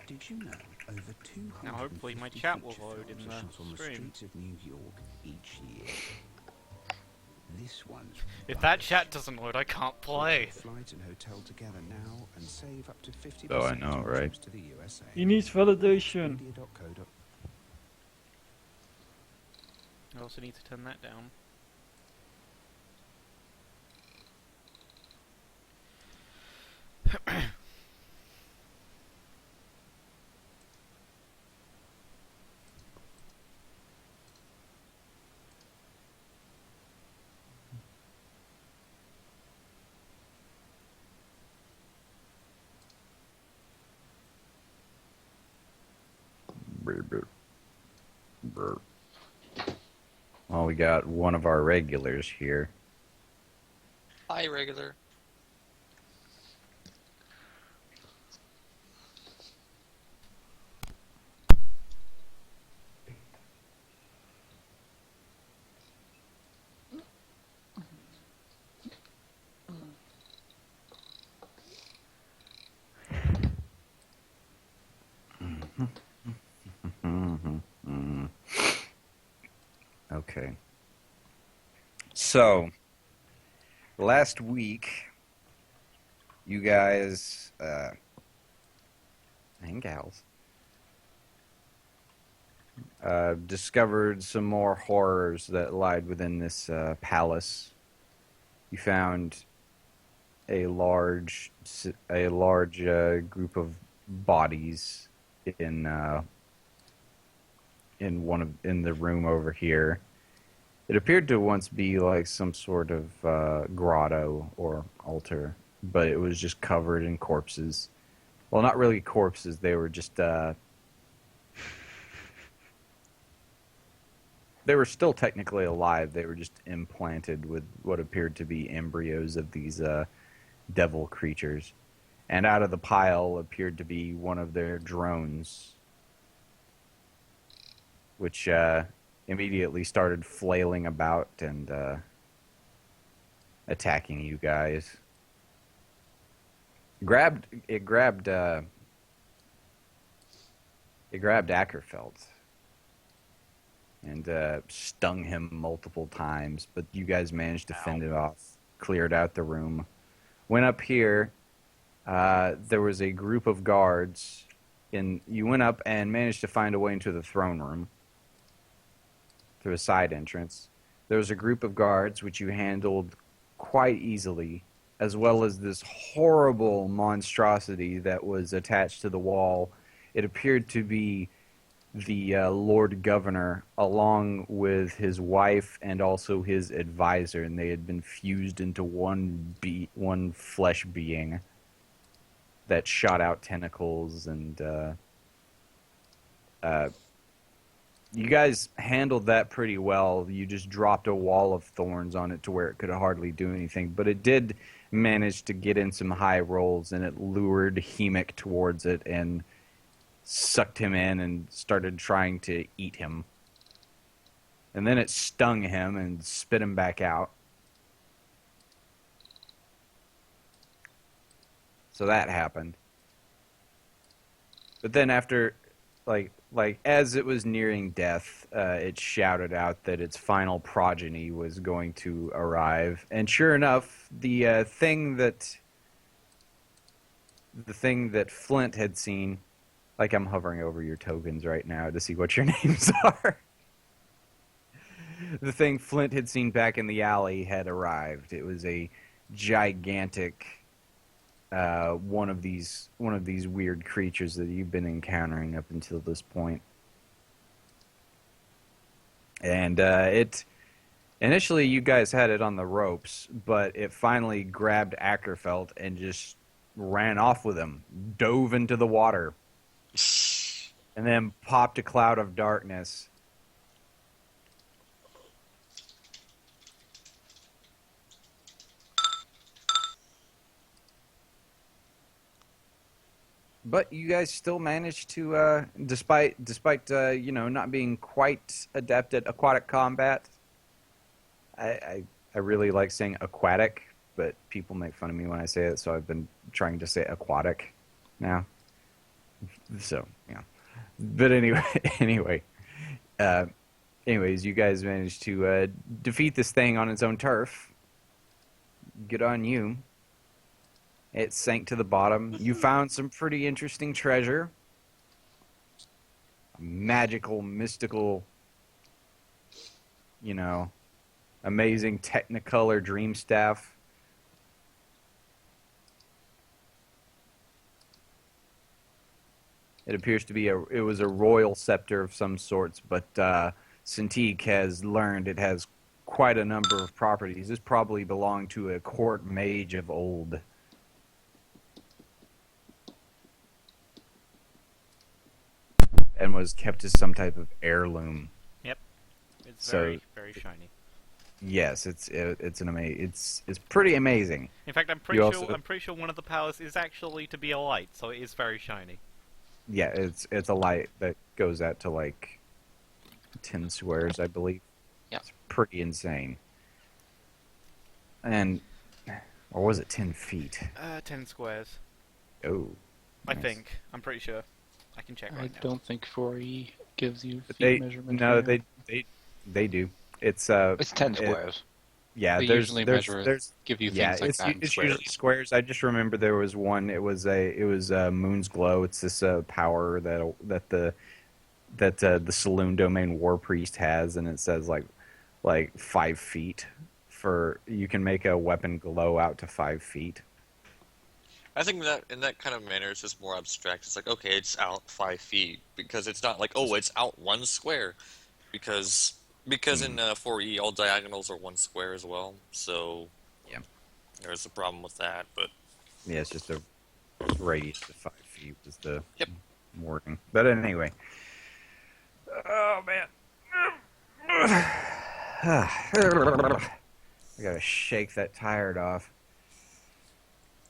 Did you know over 250 Now hopefully my chat will feature load in films are shot on the the stream. streets of New York each year? This one's If that bogus. chat doesn't load, I can't play. Flight and hotel together now and save up to 50% Oh, I know, on right? trips to the USA. He needs validation. Media.co.uk. I also need to turn that down. Well, we got one of our regulars here. Hi, regular. Okay. So, last week, you guys, and gals, discovered some more horrors that lied within this palace. You found a large group of bodies in the room over here. It appeared to once be like some sort of grotto or altar, but it was just covered in corpses. Well, not really corpses. They were just they were still technically alive. They were just implanted with what appeared to be embryos of these devil creatures. And out of the pile appeared to be one of their drones, which immediately started flailing about and attacking you guys. It grabbed Ackerfeld and stung him multiple times, but you guys managed to fend it off, cleared out the room. Went up here, there was a group of guards, and you went up and managed to find a way into the throne room through a side entrance. There was a group of guards which you handled quite easily, as well as this horrible monstrosity that was attached to the wall. It appeared to be the Lord Governor, along with his wife and also his advisor, and they had been fused into one flesh being that shot out tentacles, and you guys handled that pretty well. You just dropped a wall of thorns on it to where it could hardly do anything, but it did manage to get in some high rolls, and it lured Hemic towards it and sucked him in and started trying to eat him. And then it stung him and spit him back out. So that happened. But then after, like as it was nearing death, it shouted out that its final progeny was going to arrive. And sure enough, the thing that Flint had seen, like I'm hovering over your tokens right now to see what your names are. The thing Flint had seen back in the alley had arrived. It was a gigantic one of these weird creatures that you've been encountering up until this point. And it initially you guys had it on the ropes, but it finally grabbed Ackerfeld and just ran off with him, dove into the water, and then popped a cloud of darkness. but you guys still managed to, despite not being quite adept at aquatic combat. I really like saying aquatic, but people make fun of me when I say it, so I've been trying to say aquatic now. So yeah, but anyway, anyways, you guys managed to defeat this thing on its own turf. Good on you. It sank to the bottom. You found some pretty interesting treasure. Magical, mystical, amazing Technicolor dream staff. It appears to be it was a royal scepter of some sorts, but Cintiq has learned it has quite a number of properties. This probably belonged to a court mage of old. And was kept as some type of heirloom. Yep. It's So- very, very shiny. Yes, it's pretty amazing. In fact, I'm pretty sure one of the powers is actually to be a light, so it is very shiny. Yeah, it's a light that goes out to like 10 squares, I believe. Yeah. It's pretty insane. And or was it 10 feet? 10 squares. Oh, I nice. think. I'm pretty sure. I can check I right now. don't think 4E gives you But feet measurement. no, here. they do. It's It's 10 it- squares. yeah. They there's usually there's measure it. there's give you yeah. things like It's that in it's squares. usually squares. I just remember there was one. It was Moon's Glow. It's this power that the Saloon Domain War Priest has, and it says like 5 feet for you can make a weapon glow out to 5 feet. I think that in that kind of manner, it's just more abstract. It's like, okay, it's out 5 feet because it's not like, oh, it's out 1 square, because in 4E all diagonals are 1 square as well. So Yeah. there's a problem with that. But Yeah, it's just a radius of 5 feet was the Yep. wording. But anyway. Oh, man. I gotta shake that tired off.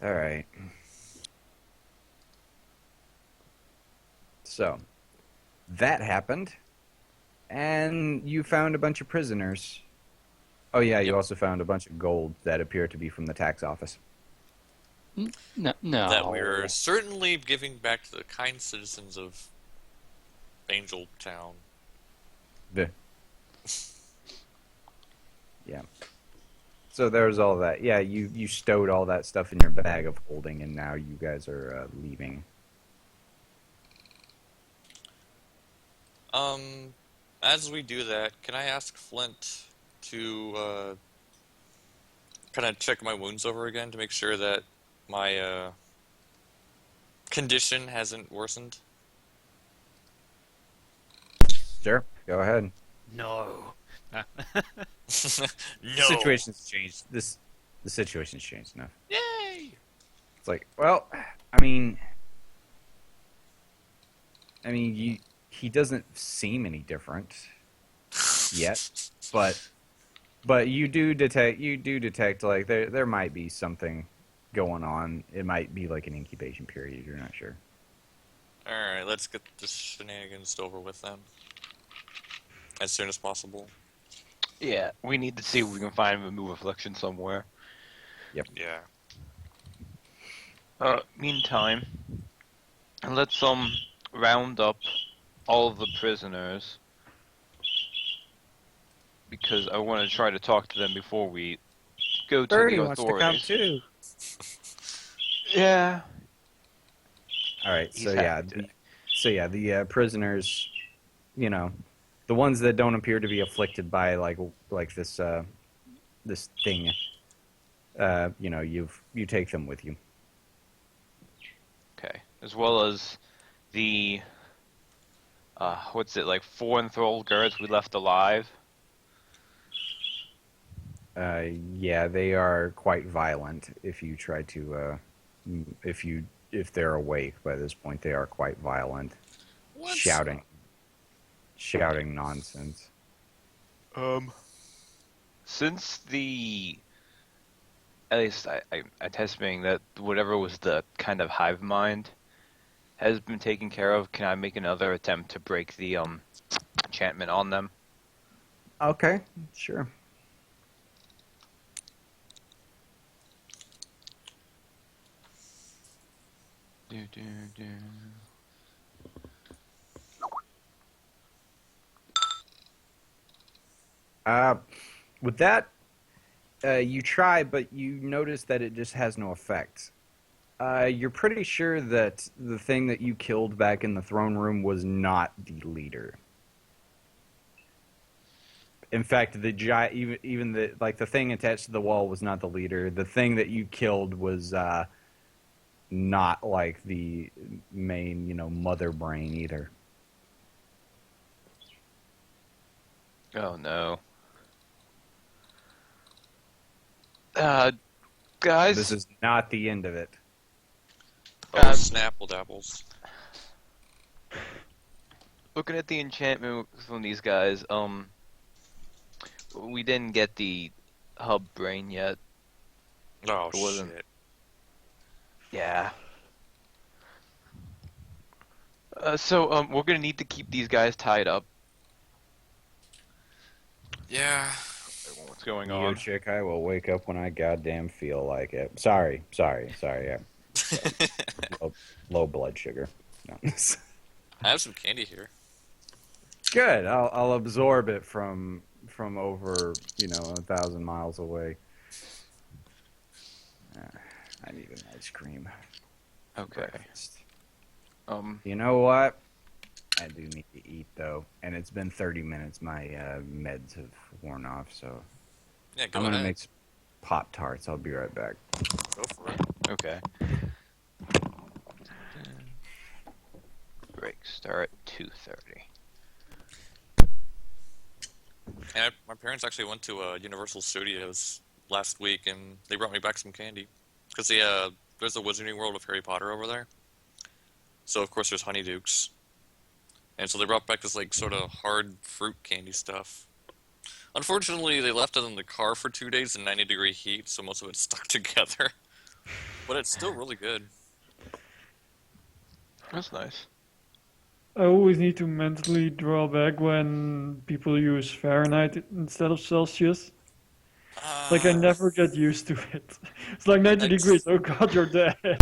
Alright. So, that happened. And you found a bunch of prisoners. Oh, yeah, you Yep. also found a bunch of gold that appear to be from the tax office. No. that we're certainly giving back to the kind citizens of Angel Town. Yeah. So there's all that. Yeah, you stowed all that stuff in your bag of holding, and now you guys are leaving. As we do that, can I ask Flint to kind of check my wounds over again to make sure that my condition hasn't worsened? Sure, go ahead. No. No. The situation's changed. The situation's changed enough. Yay! It's like, well, I mean, he doesn't seem any different yet, but you do detect like there might be something going on. It might be like an incubation period. You're not sure. All right, let's get the shenanigans over with then, as soon as possible. Yeah, we need to see if we can find remove affliction somewhere. Yeah. Meantime, let's round up all of the prisoners, because I want to try to talk to them before we go to Birdie the wants to come authorities. too. Yeah. All right, He's so yeah, happy to. the prisoners, the ones that don't appear to be afflicted by like this this thing, you take them with you. Okay. As well as the like 4 enthralled guards we left alive. Yeah, they are quite violent. If you try to, if they're awake by this point, they are quite violent, What? shouting nonsense. Since at least I'm estimating that whatever was the kind of hive mind has been taken care of, can I make another attempt to break the enchantment on them? Okay, sure. Do, do, do. With that, you try, but you notice that it just has no effect. You're pretty sure that the thing that you killed back in the throne room was not the leader. In fact, the even the thing attached to the wall was not the leader. The thing that you killed was not like the main, mother brain either. Oh no. Guys, This is not the end of it. Oh, Snapple Dapples. looking at the enchantment from these guys, we didn't get the hub brain yet. Oh, It wasn't- shit. Yeah. So we're gonna need to keep these guys tied up. Yeah. What's going Neo on? chick, I will wake up when I goddamn feel like it. Sorry. Yeah. Low blood sugar. No. I have some candy here. Good. I'll absorb it from over 1,000 miles away. I need an ice cream. Okay. Breakfast. Um. You know what? I do need to eat though, and it's been 30 minutes. My meds have worn off, so Yeah, go I'm gonna ahead. make some Pop-Tarts. I'll be right back. Go for it. Okay. Break start at 2:30. And my parents actually went to Universal Studios last week, and they brought me back some candy. Because there's a Wizarding World of Harry Potter over there. So, of course, there's Honeydukes. And so they brought back this, sort of hard fruit candy stuff. Unfortunately, they left it in the car for 2 days in 90-degree heat, so most of it stuck together. But it's still really good. That's nice. I always need to mentally draw back when people use Fahrenheit instead of Celsius. Like, I never get used to it. It's like 90 It's- degrees. Oh god, you're dead. I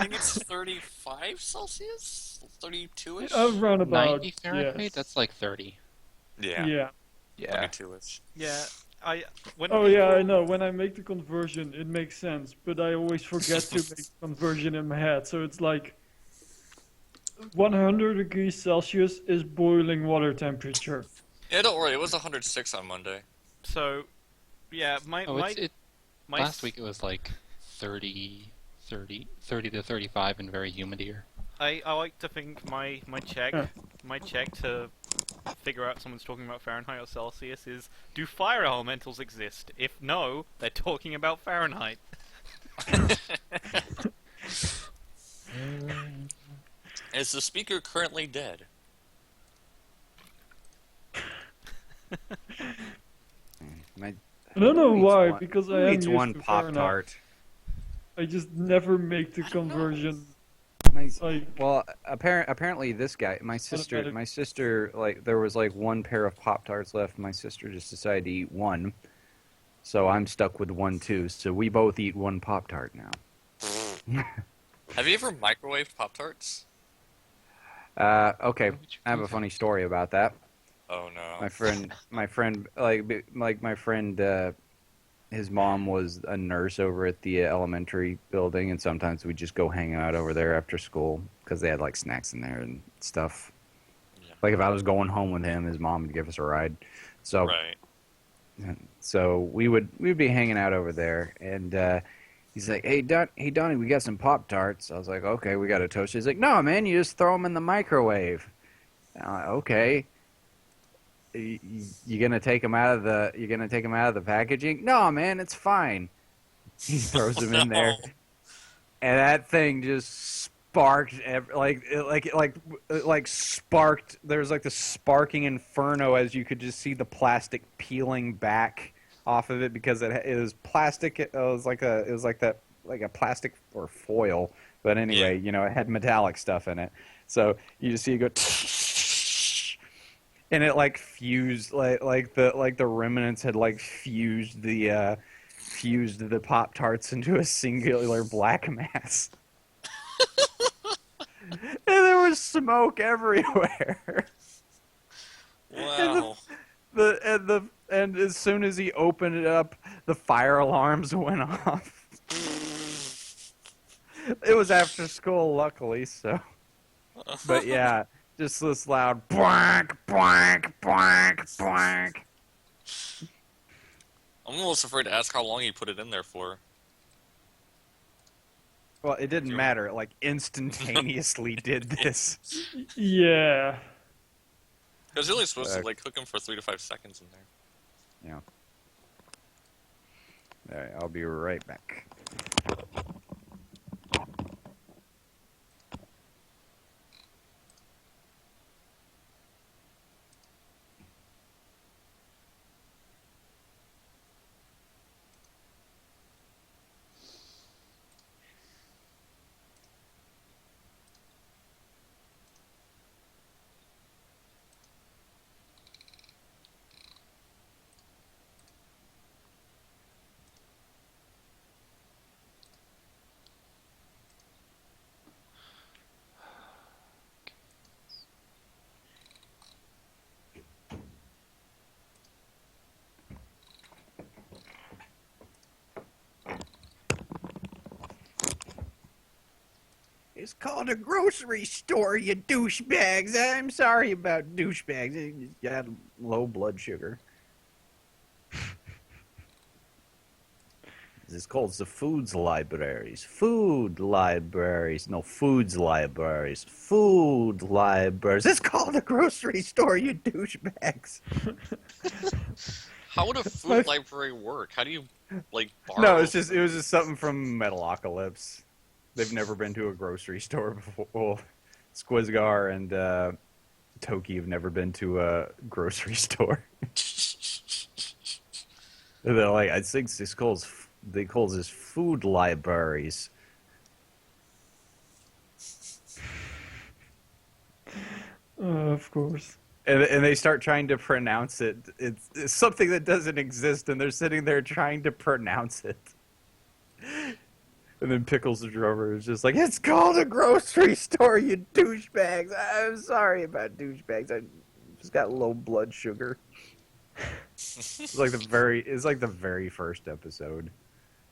think it's 35 Celsius? 32-ish? Around about. 90 Fahrenheit? Yes. That's like 30. Yeah, Yeah. Yeah. 32-ish. Yeah, when Oh yeah, I people- know. When I make the conversion, it makes sense. But I always forget to make the conversion in my head. So it's like 100 degrees Celsius is boiling water temperature. Yeah, don't worry, it was 106 on Monday. So, yeah, my Last week it was like 30 to 35 and very humid here. I like to think my check to figure out if someone's talking about Fahrenheit or Celsius is, do fire elementals exist? If no, they're talking about Fahrenheit. Is the speaker currently dead? My, I don't know who eats why, one- because who I am eats used one to Fahrenheit. Pop-Tart. I just never make the conversion. Like, Well, apparently this guy, my sister, there was one pair of Pop-Tarts left. My sister just decided to eat one, so I'm stuck with one too. So we both eat one Pop-Tart now. Have you ever microwaved Pop-Tarts? Okay, I have a funny story about that. Oh no. My friend, his mom was a nurse over at the elementary building, and sometimes we'd just go hang out over there after school because they had snacks in there and stuff. Yeah. Like if I was going home with him, his mom would give us a ride. So, Right. so we'd be hanging out over there, and he's like, "Hey Donnie, we got some Pop-Tarts." I was like, "Okay, we got a toaster." He's like, "No, man, you just throw them in the microwave." I'm like, "Okay." You gonna take them out of the packaging? No, man, it's fine. He throws them in there, No. and that thing just sparked sparked. There was the sparking inferno as you could just see the plastic peeling back off of it because it was plastic. It was like a plastic or foil But anyway, it had metallic stuff in it. So you just see it go, and it like fused, like the remnants had like fused the Pop Tarts into a singular black mass. And there was smoke everywhere. Wow. And as soon as he opened it up, the fire alarms went off. It was after school, luckily, so. But yeah, just this loud boink, boink, boink, boink. I'm almost afraid to ask how long he put it in there for. Well, it didn't matter. It like instantaneously did this. Yeah. Because you're only supposed to like cook him for 3 to 5 seconds in there. Yeah. All right, I'll be right back. It's called a grocery store, you douchebags. I'm sorry about douchebags. You got low blood sugar. This is called the foods libraries. Food libraries. No, foods libraries. Food libraries. It's called a grocery store, you douchebags. How would a food library work? How do you, like, borrow? No, it was just something from Metalocalypse. They've never been to a grocery store before. Well, Squizgar and Toki have never been to a grocery store. They're like, I think they call this food libraries. Of course. And they start trying to pronounce it. It's something that doesn't exist, and they're sitting there trying to pronounce it. And then Pickles the drummer is just like, it's called a grocery store, you douchebags. I'm sorry about douchebags. I just got low blood sugar. It's like the very first episode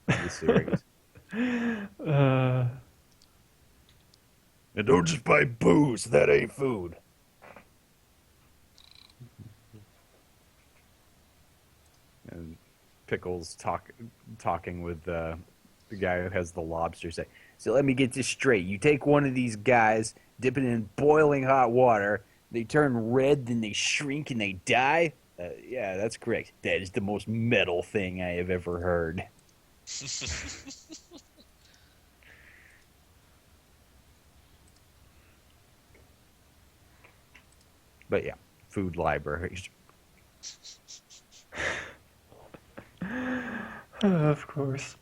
of the series. And don't just buy booze. That ain't food. And Pickles talking with the guy who has the lobster say, so let me get this straight. You take one of these guys, dip it in boiling hot water, they turn red, then they shrink and they die? Yeah, that's correct. That is the most metal thing I have ever heard. But yeah, food libraries. Of course.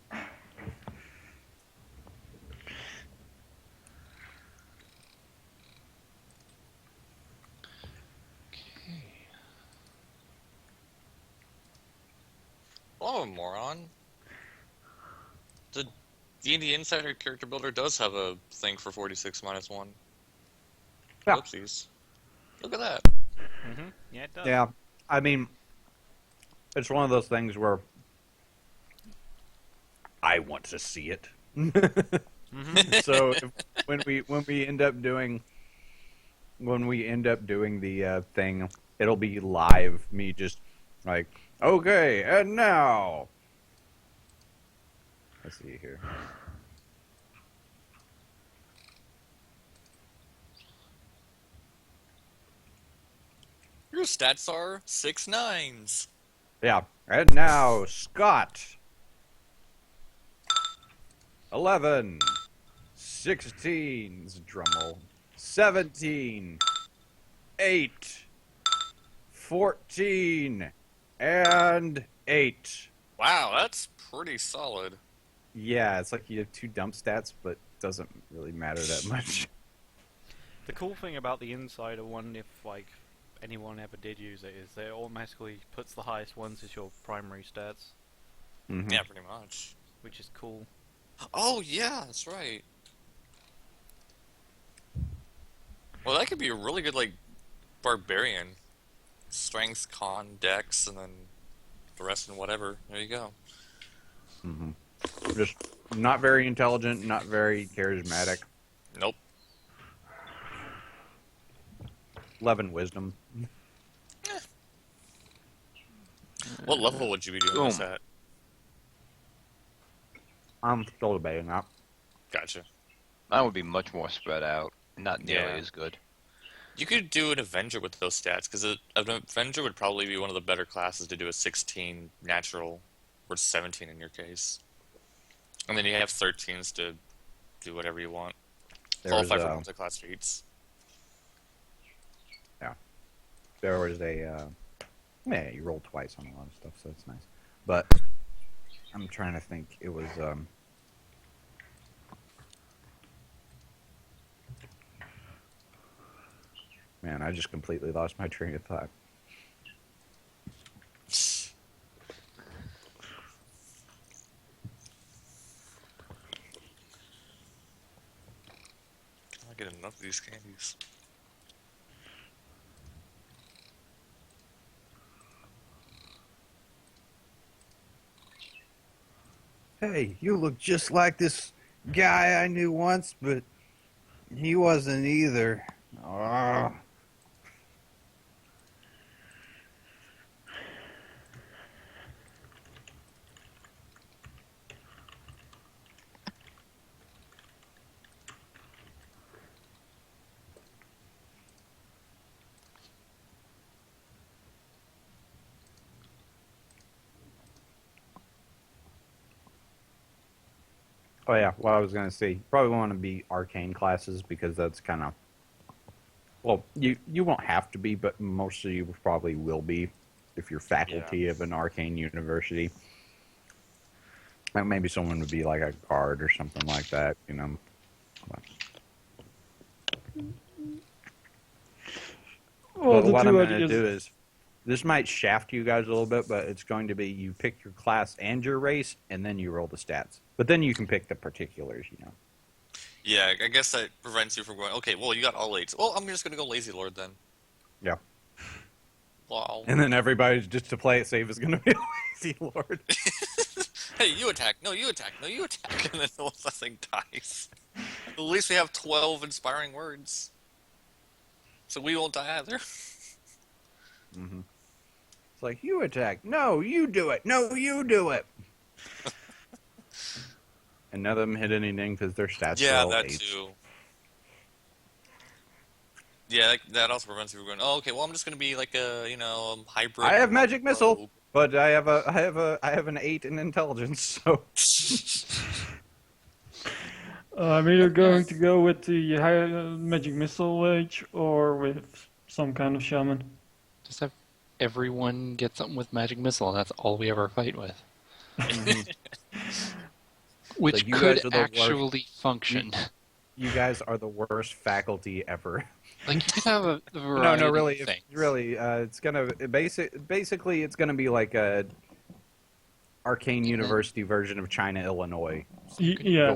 Well, I'm a moron. The D&D Insider character builder does have a thing for 46-1. Yeah. Whoopsies. Look at that. Mm-hmm. Yeah, it does. Yeah, I mean, it's one of those things where I want to see it. Mm-hmm. So when we end up doing the thing, it'll be live. Me just like, okay, and now let's see here. Your stats are 6 9s. Yeah, and now Scott. 11, 16, drumroll, 17, 8, 14, and 8. Wow, that's pretty solid. Yeah, it's like you have 2 dump stats, but doesn't really matter that much. The cool thing about the Insider one, if like anyone ever did use it, is that it automatically puts the highest ones as your primary stats, Mhm. Yeah, pretty much. which is cool. Oh yeah, that's right. Well, that could be a really good like barbarian. Strength, con, dex, and then the rest in whatever. There you go. Mhm. Just not very intelligent, not very charismatic. Nope. 11 wisdom. What level would you be doing this Boom. at? I'm still debating that. Gotcha. That would be much more spread out. Not nearly Yeah. as good. You could do an Avenger with those stats, because an Avenger would probably be one of the better classes to do a 16 natural, or 17 in your case. And then you have 13s to do whatever you want. There was, Qualify for multi-class feats. there was a yeah, you rolled twice on a lot of stuff, so it's nice. But I'm trying to think. It was man, I just completely lost my train of thought. Can I get enough of these candies? Hey, you look just like this guy I knew once, but he wasn't either. Oh. Oh yeah, what I was gonna say, probably want to be arcane classes because that's kind of, well, you won't have to be, but most of you probably will be if you're faculty of an arcane university. Like maybe someone would be like a guard or something like that, you know. Well, But the what I'm two going to ideas. do is, this might shaft you guys a little bit, but it's going to be you pick your class and your race, and then you roll the stats. But then you can pick the particulars, you know. Yeah, I guess that prevents you from going, okay, well, you got all 8s. Well, I'm just going to go Lazy Lord then. Yeah. Wow. And then everybody's just to play it safe is going to be a lazy lord. Hey, you attack. No, you attack. No, you attack. And then nothing dies. At least we have 12 inspiring words. So we won't die either. Mm-hmm. It's like, you attack. No, you do it. No, you do it. And none of them hit anything because their stats are Yeah, all that 8s. too. Yeah, that also prevents you from going, oh, okay, well, I'm just going to be like a, hybrid. I have magic missile, rogue." but I have an 8 in intelligence, so I'm either going to go with the high, magic missile wage or with some kind of shaman. Just have everyone get something with magic missile, and that's all we ever fight with. Which Like, you could guys are the worst. actually function. you guys are the worst faculty ever. Like, you could have a No, variety no, really, of things. it's gonna basically it's gonna be like a arcane university version of China, Illinois. Yeah,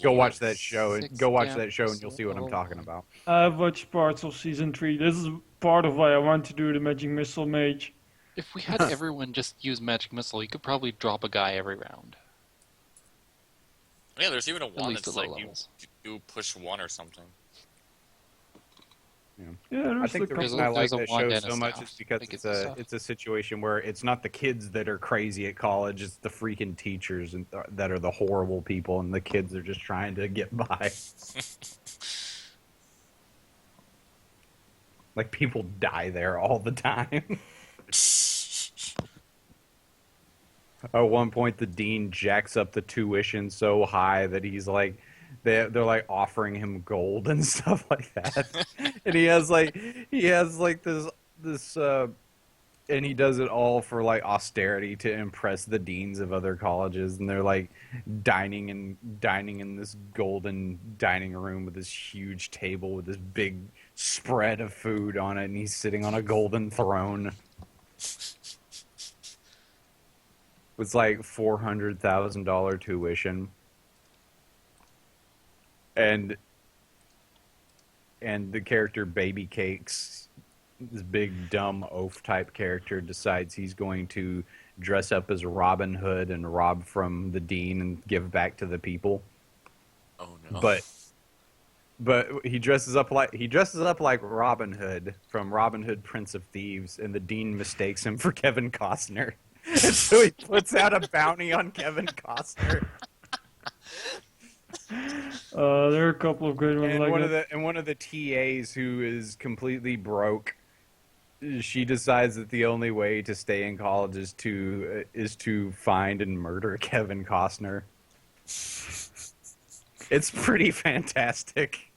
Go watch that show, and Six go watch that show, and you'll see what I'm episodes. talking about. I've watched parts of season 3. This is part of why I want to do the magic missile mage. If we had everyone just use magic missile, you could probably drop a guy every round. Yeah, there's even a one least that's at low like levels. you push 1 or something. Yeah, I there's think a the couple. reason I like There's a that wand show and a so much staff. is because They get the stuff. it's a situation where it's not the kids that are crazy at college; it's the freaking teachers and that are the horrible people, and the kids are just trying to get by. Like people die there all the time. At one point, the dean jacks up the tuition so high that he's like, they're like offering him gold and stuff like that, and he has like this and he does it all for like austerity to impress the deans of other colleges, and they're like dining in this golden dining room with this huge table with this big spread of food on it, and he's sitting on a golden throne. It's like $400,000 tuition, and the character Baby Cakes, this big dumb oaf type character, decides he's going to dress up as Robin Hood and rob from the dean and give back to the people. Oh no! But he dresses up like Robin Hood from Robin Hood, Prince of Thieves, and the dean mistakes him for Kevin Costner. And so he puts out a bounty on Kevin Costner. There are a couple of great ones And like one that. of the TAs who is completely broke, she decides that the only way to stay in college is to find and murder Kevin Costner. It's pretty fantastic.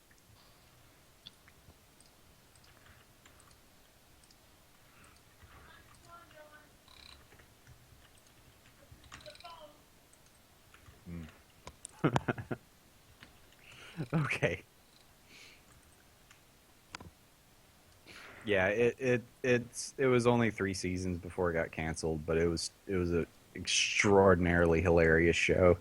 Okay. Yeah, it was only 3 seasons before it got canceled, but it was an extraordinarily hilarious show.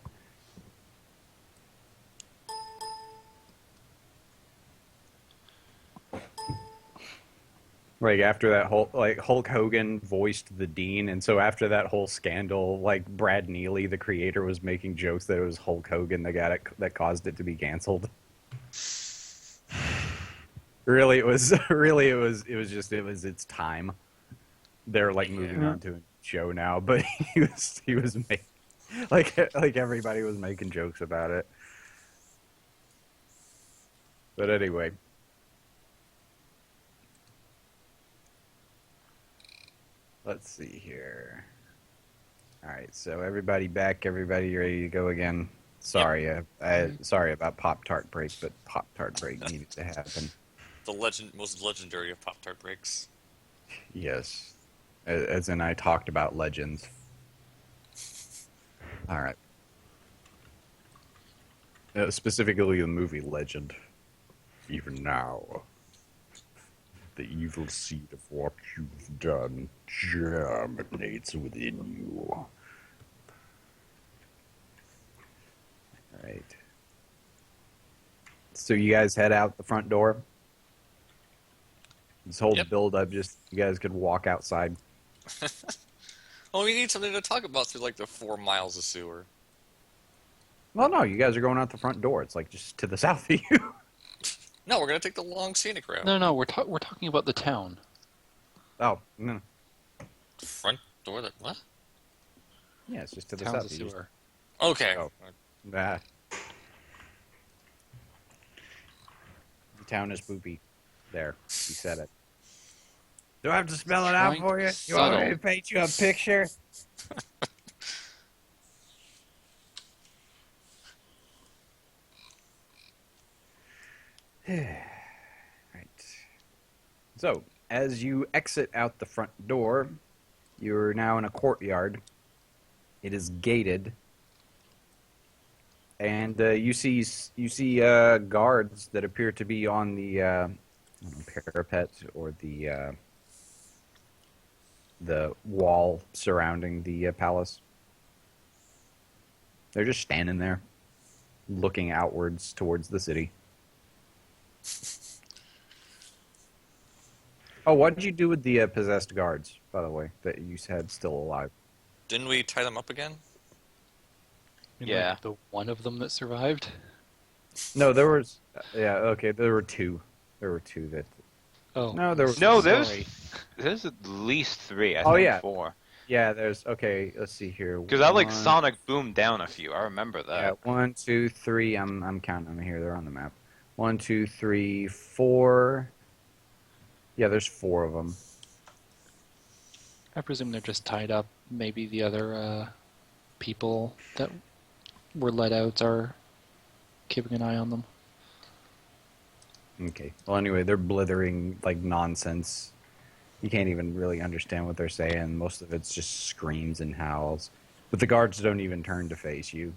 Like after that whole Hulk Hogan voiced the dean, and so after that whole scandal, like Brad Neely, the creator, was making jokes that it was Hulk Hogan that caused it to be canceled. Really, it was its time. They're like moving on to a show now, but he was making like everybody was making jokes about it. But anyway. Let's see here. All right, so everybody back, everybody ready to go again. Sorry, sorry about Pop-Tart break, but Pop-Tart break needed to happen. The most legendary of Pop-Tart breaks. Yes, as in I talked about legends. All right. Specifically the movie Legend. Even now, the evil seed of what you've done germinates within you. All right. So you guys head out the front door. This whole build-up, just you guys could walk outside. Well, we need something to talk about through like the 4 miles of sewer. Well, no, you guys are going out the front door. It's like just to the south of you. No, we're gonna take the long scenic route. No, we're talking about the town. Oh, no. Front door? What? Yeah, it's just to the Town's south a of you. Okay. Oh. Nah. The town is poopy. There, you said it. Do I have to spell it out for you? You want me to paint you a picture? Right. So, as you exit out the front door, you're now in a courtyard. It is gated, and you see guards that appear to be on the parapet or the wall surrounding the palace. They're just standing there, looking outwards towards the city. Oh, what did you do with the possessed guards, by the way, that you had still alive? Didn't we tie them up again? Yeah. Like the one of them that survived? No, there was... yeah, okay, there were 2. There were 2 that... Oh. No, there was... No, Sorry. there's at least 3. I Oh, think yeah. 4. Yeah, there's... Okay, let's see here. Because I like Sonic Boom down a few. I remember that. Yeah, 1, 2, 3. I'm counting them here. They're on the map. 1, 2, 3, 4. Yeah, there's 4 of them. I presume they're just tied up. Maybe the other people that were let out are keeping an eye on them. Okay. Well, anyway, they're blithering like nonsense You can't even really understand what they're saying. Most of it's just screams and howls. But the guards don't even turn to face you.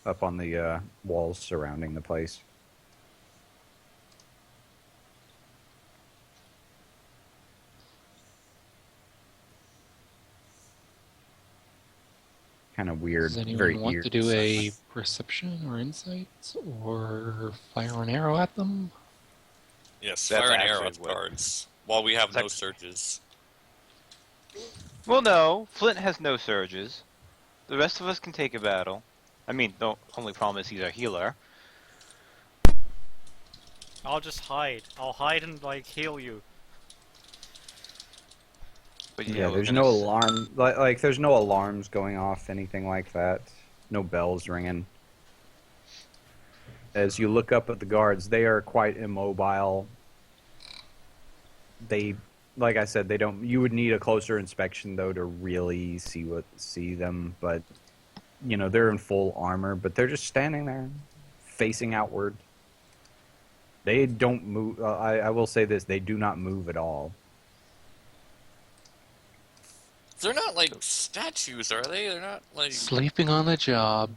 Up on the walls surrounding the place. Kind of weird. Does anyone Very want eerie. to do a perception or insights or fire an arrow at them? Yes, That's fire an arrow actually at the what- guards while we have It's no like- surges. Well, no. Flint has no surges. The rest of us can take a battle. I mean, the only problem is he's our healer. I'll just hide. I'll hide and like heal you. But Yeah, we're there's gonna no s- alarm. Like, there's no alarms going off, anything like that. No bells ringing. As you look up at the guards, they are quite immobile. They, like I said, they don't. You would need a closer inspection though to really see them. But you know, they're in full armor, but they're just standing there, facing outward. They don't move. I will say this: they do not move at all. They're not like statues, are they? They're not like. Sleeping on the job.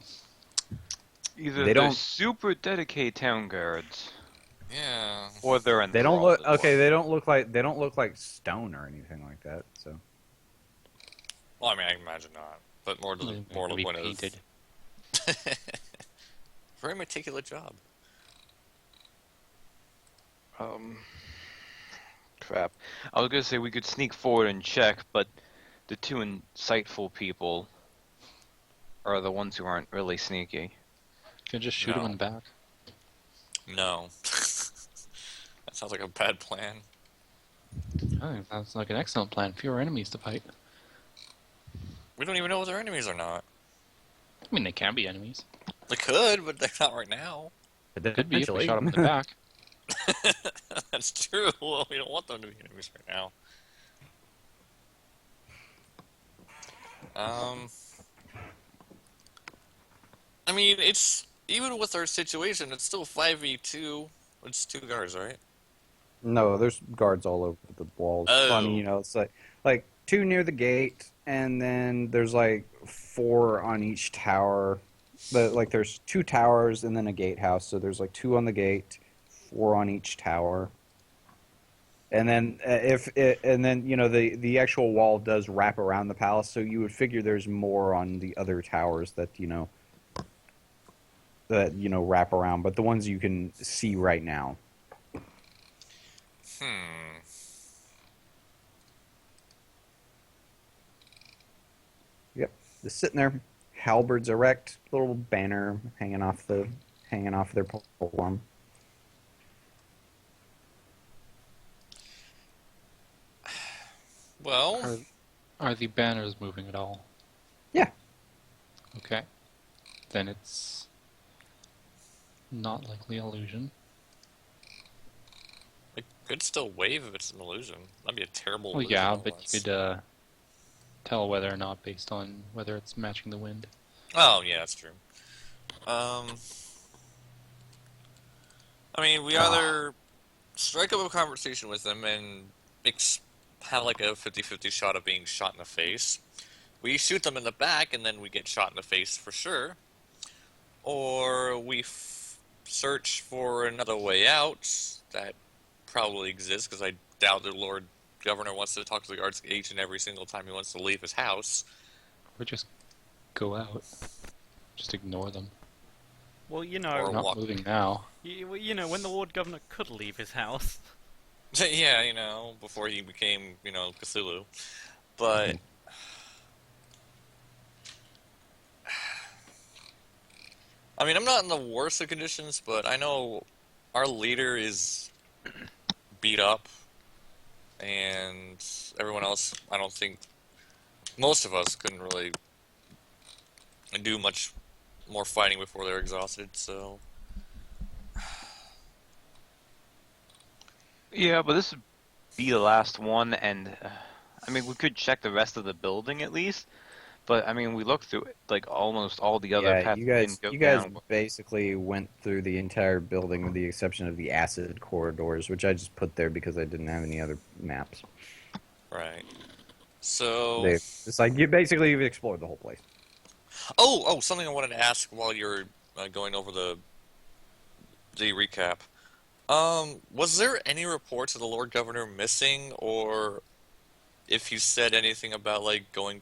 Either They they're don't- super dedicated town guards, Yeah. or they're They don't look enthralled. okay. They don't look like stone or anything like that. So Well, I mean, I imagine not. But more to the They're more to gonna the be point painted. of. Very meticulous job. Crap. I was gonna say we could sneak forward and check, but the two insightful people are the ones who aren't really sneaky. You can just shoot No. them in the back. No. That sounds like a bad plan. I think that's like an excellent plan. Fewer enemies to fight. We don't even know if they're enemies or not. I mean, they can be enemies. They could, but they're not right now. Could be if we Eventually. shot them in the back. That's true. Well, we don't want them to be enemies right now. I mean, it's even with our situation, it's still 5v2. It's 2 guards, right? No, there's guards all over the walls. Oh. Funny, you know, it's like 2 near the gate, and then there's like 4 on each tower. But like there's 2 towers and then a gatehouse, so there's like 2 on the gate, 4 on each tower. And then you know the actual wall does wrap around the palace, so you would figure there's more on the other towers that wrap around, but the ones you can see right now. Yep, just sitting there, halberds erect, little banner hanging off their pole. Well, Are the banners moving at all? Yeah. Okay. Then it's not likely illusion. it could still wave if it's an illusion. That'd be a terrible Well, illusion. yeah, all but at you could tell whether or not based on whether it's matching the wind. Oh, yeah, that's true. I mean, we either strike up a conversation with them and have like a 50-50 shot of being shot in the face. We shoot them in the back and then we get shot in the face for sure. Or we search for another way out that probably exists, because I doubt the Lord Governor wants to talk to the guards each and every single time he wants to leave his house. Or just go out. Just ignore them. Well, you know, Or They're not walk. moving now. you know, when the Lord Governor could leave his house. Yeah, you know, before he became, Cthulhu. But I mean, I'm not in the worst of conditions, but I know our leader is beat up, and everyone else, I don't think, most of us couldn't really do much more fighting before they're exhausted, so... Yeah, but this would be the last one, and I mean, we could check the rest of the building at least. But I mean, we looked through it, like almost all the other Yeah, paths you didn't guys, go you guys down. basically went through the entire building with the exception of the acid corridors, which I just put there because I didn't have any other maps. Right. So, It's like you've explored the whole place. something I wanted to ask while you're going over the recap. Was there any reports of the Lord Governor missing, or if he said anything about like going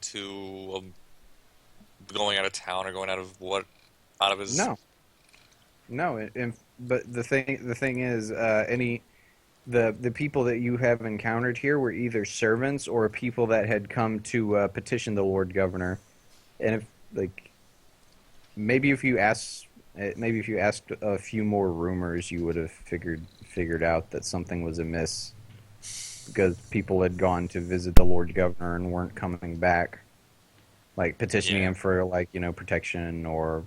out of town or going out of his? No, no. But the thing is, the people that you have encountered here were either servants or people that had come to petition the Lord Governor, and if like maybe if you asked a few more rumors, you would have figured out that something was amiss because people had gone to visit the Lord Governor and weren't coming back, like petitioning Yeah. him for like protection or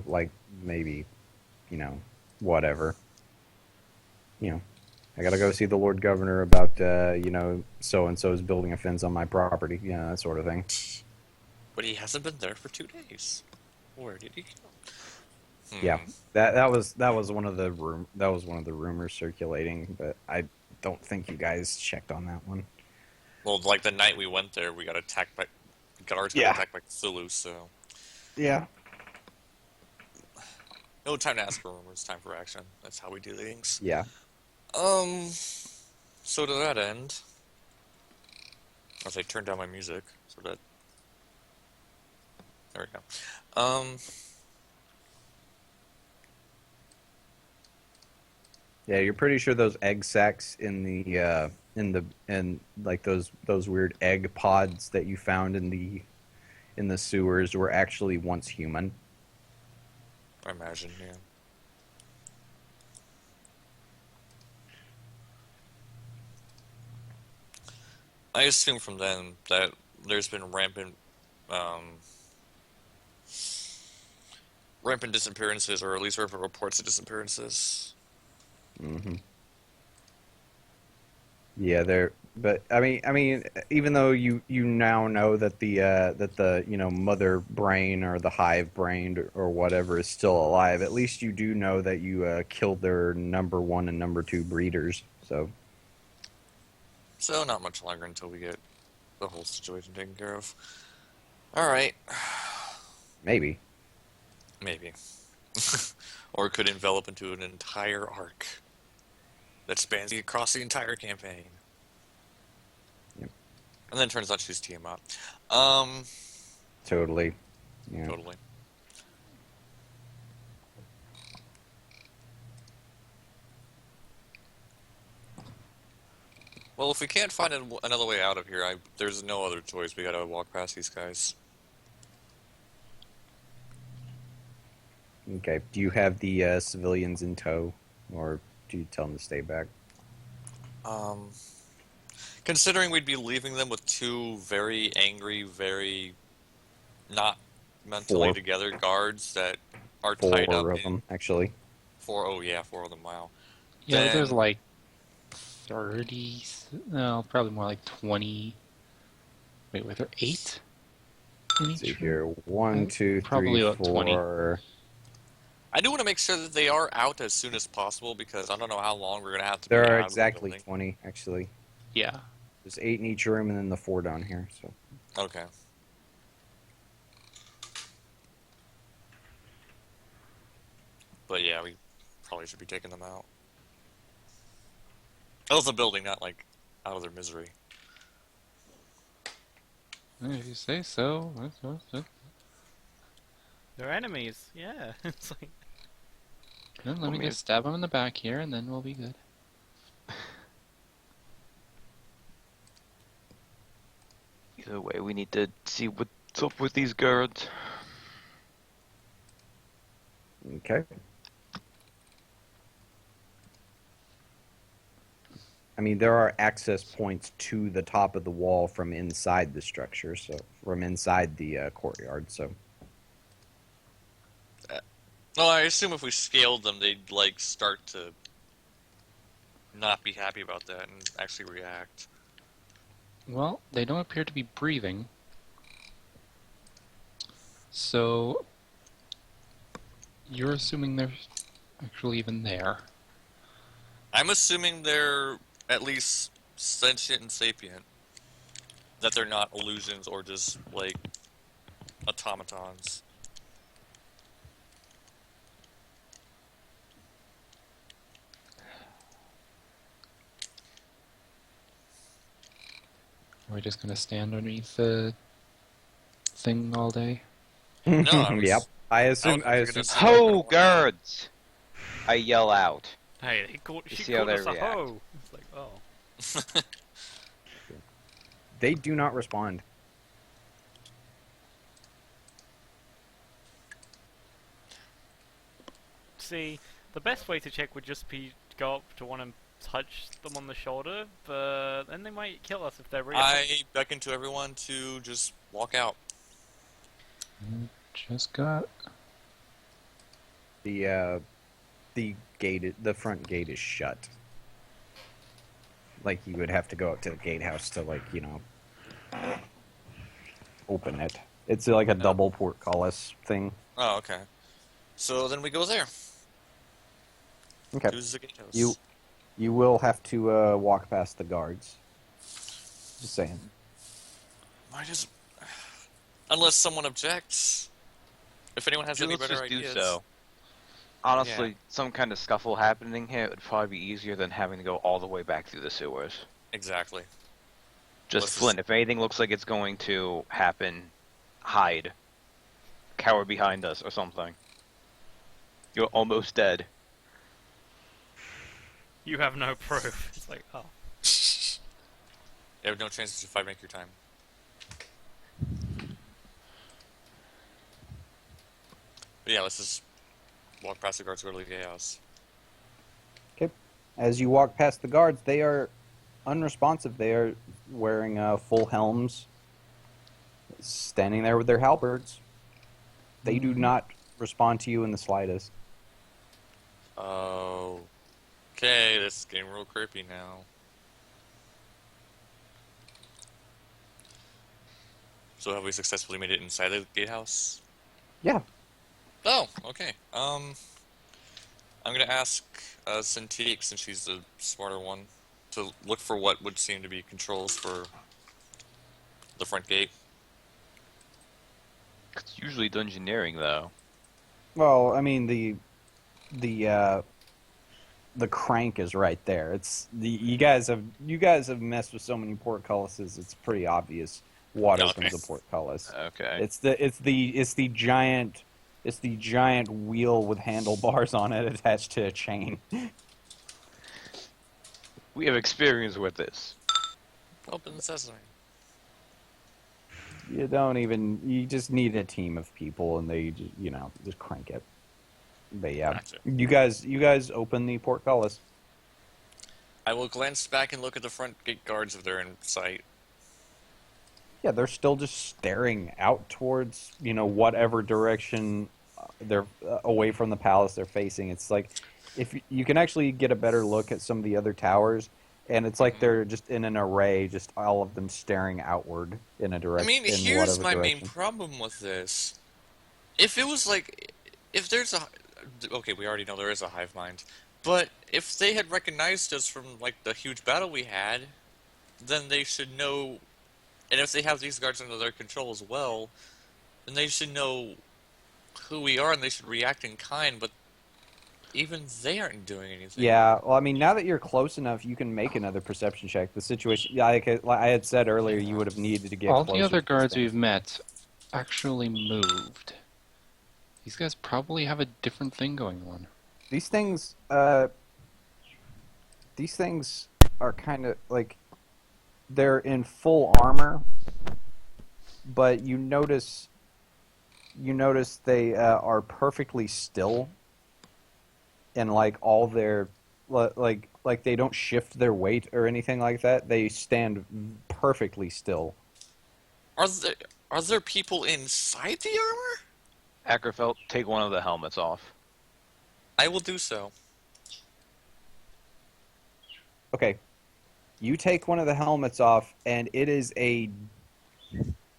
like maybe whatever. I gotta go see the Lord Governor about so and so is building a fence on my property, that sort of thing. But he hasn't been there for 2 days. Where did he go? Yeah, that was one of the rumors circulating, but I don't think you guys checked on that one. Well, like the night we went there, we got attacked by guards. Got Yeah. attacked by Cthulhu. So Yeah. no time to ask for rumors. Time for action. That's how we do things. Yeah. So to that end, as I turn down my music, so that there we go. Yeah, you're pretty sure those egg sacs in like those weird egg pods that you found in the sewers were actually once human. I imagine, yeah. I assume from then that there's been rampant disappearances, or at least reports of disappearances. Mm-hmm. Yeah, but I mean, even though you now know that the mother brain or the hive brain or whatever is still alive, at least you do know that you killed their number 1 and number 2 breeders. So not much longer until we get the whole situation taken care of. Alright. Maybe. Maybe. Or it could envelop into an entire arc that spans across the entire campaign. Yep. And then turns out she's Tiamat. Totally. Yeah. Totally. Well, if we can't find another way out of here, there's no other choice. We gotta walk past these guys. Okay. Do you have the civilians in tow, or do you tell them to stay back? Considering we'd be leaving them with 2 very angry, very not mentally 4. together guards that are 4 tied up of them, actually. 4. Oh yeah, 4 of them. Wow. Yeah, Then- there's like 30. No, probably more like 20. Wait, were there 8? In Let's see each here. room? 1, 2, Probably 3, about 20. 4. I do want to make sure that they are out as soon as possible, because I don't know how long we're gonna have to. There be are out of the exactly building. 20, actually. Yeah. There's 8 in each room, and then the 4 down here. So. Okay. But yeah, we probably should be taking them out. Out of the building, not like out of their misery. If you say so. They're enemies. Yeah. It's like Let me mean- just stab him in the back here, and then we'll be good. Either way, we need to see what's up with these guards. Okay. I mean, there are access points to the top of the wall from inside the structure, so from inside the courtyard. So Well, I assume if we scaled them, they'd like start to not be happy about that and actually react. Well, they don't appear to be breathing. So, you're assuming they're actually even there. I'm assuming they're at least sentient and sapient. That they're not illusions or just, like, automatons. Are we just gonna stand underneath the thing all day? No, I was, Yep. I I assume. was I gonna assume. see what they're gonna Ho, want. guards! I yell out. Hey, she see how called they us a react. hoe. It's like, oh. They do not respond. See, the best way to check would just be to go up to one and touch them on the shoulder, but then they might kill us if they're real. I beckon to everyone to just walk out. Just got. The gate, the front gate is shut. Like you would have to go up to the gatehouse to open it. It's like a double portcullis thing. Oh, okay. So then we go there. Okay. To the gatehouse. You will have to walk past the guards. Just saying. Might as... Unless someone objects. If anyone has any Let's better just ideas. do so. Honestly, Yeah. some kind of scuffle happening here would probably be easier than having to go all the way back through the sewers. Exactly. Just Let's Flint, if anything looks like it's going to happen, hide. Cower behind us or something. You're almost dead. You have no proof. It's like, oh. You have no chances if I make your time. But yeah, let's just walk past the guards, go to the gatehouse. Okay. As you walk past the guards, they are unresponsive. They are wearing full helms, standing there with their halberds. They do not respond to you in the slightest. Oh. Okay, this is getting real creepy now. So have we successfully made it inside the gatehouse? Yeah. Oh, okay. I'm gonna ask Cintiq, since she's the smarter one, to look for what would seem to be controls for the front gate. It's usually dungeoneering, though. Well, I mean the crank is right there. It's you guys have messed with so many portcullises. It's pretty obvious what Okay. opens a portcullis. Okay. It's the giant wheel with handlebars on it attached to a chain. We have experience with this. Open the sesame. You just need a team of people, and they just crank it. But yeah, Gotcha. you guys open the portcullis. I will glance back and look at the front gate guards if they're in sight. Yeah, they're still just staring out towards whatever direction they're away from the palace they're facing. It's like if you can actually get a better look at some of the other towers, and it's like they're just in an array, just all of them staring outward in a I direction. mean, in here's whatever my main direction. problem with this. If it was like, if there's a, okay, we already know there is a hive mind, but if they had recognized us from like the huge battle we had, then they should know, and if they have these guards under their control as well, then they should know who we are and they should react in kind, but even they aren't doing anything. Yeah, well, I mean, now that you're close enough, you can make another perception check. The situation, like I had said earlier, you would have needed to get All closer the other to guards thing. we've met actually moved. These guys probably have a different thing going on. These things are kind of like they're in full armor, but you notice they are perfectly still, and like all their like they don't shift their weight or anything like that. They stand perfectly still. Are there people inside the armor? Ackerfeld, take one of the helmets off. I will do so. Okay, you take one of the helmets off, and it is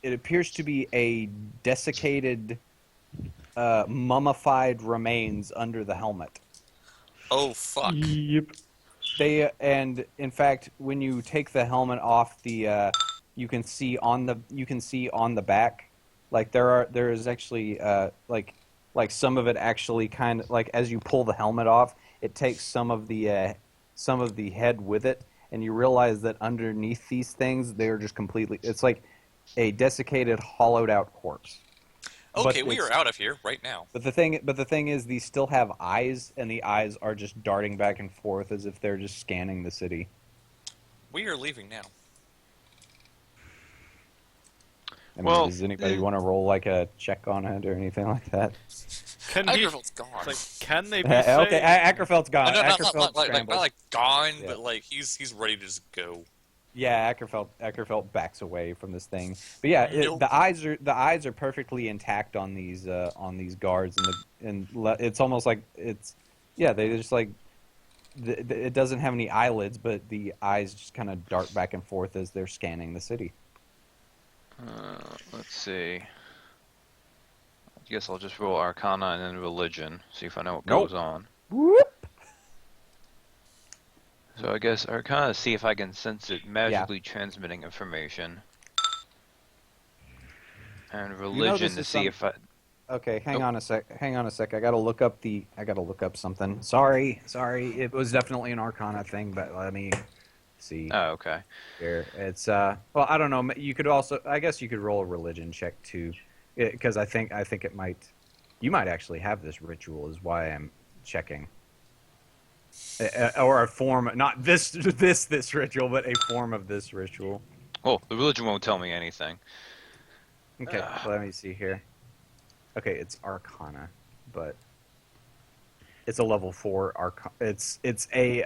it appears to be a desiccated, mummified remains under the helmet. Oh fuck! Yep. And in fact, when you take the helmet off, you can see on the back, like there is actually like some of it actually kind of like as you pull the helmet off, it takes some of the head with it, and you realize that underneath these things they're just completely. It's like a desiccated, hollowed out corpse. Okay, But we it's- are out of here right now. But the thing is, these still have eyes, and the eyes are just darting back and forth as if they're just scanning the city. We are leaving now. I mean, Well, does anybody want to roll like a check on it or anything like that? Can he? Ackerfeld's gone. It's like, can they be Okay, saved? Ackerfeld's gone. No, not Ackerfeld like scrambles. gone, Yeah. but like he's ready to just go. Yeah, Ackerfeld backs away from this thing. But yeah, Nope. the eyes are perfectly intact on these guards, it's almost like they just like it doesn't have any eyelids, but the eyes just kind of dart back and forth as they're scanning the city. Let's see. I guess I'll just roll Arcana and then Religion, see if I know what Nope. goes on. Whoop. So I guess Arcana, see if I can sense it magically transmitting information. And Religion this to is see if I... Okay, hang Nope. on a sec. I gotta look up something. Sorry. It was definitely an Arcana thing, but let me see Oh, okay. here. It's well, I don't know. You could also, I guess, you could roll a religion check too, because I think it might. You might actually have this ritual, is why I'm checking. Or a form, not this ritual, but a form of this ritual. Oh, the Religion won't tell me anything. Okay, let me see here. Okay, it's Arcana, but it's a level 4 Arcana. It's a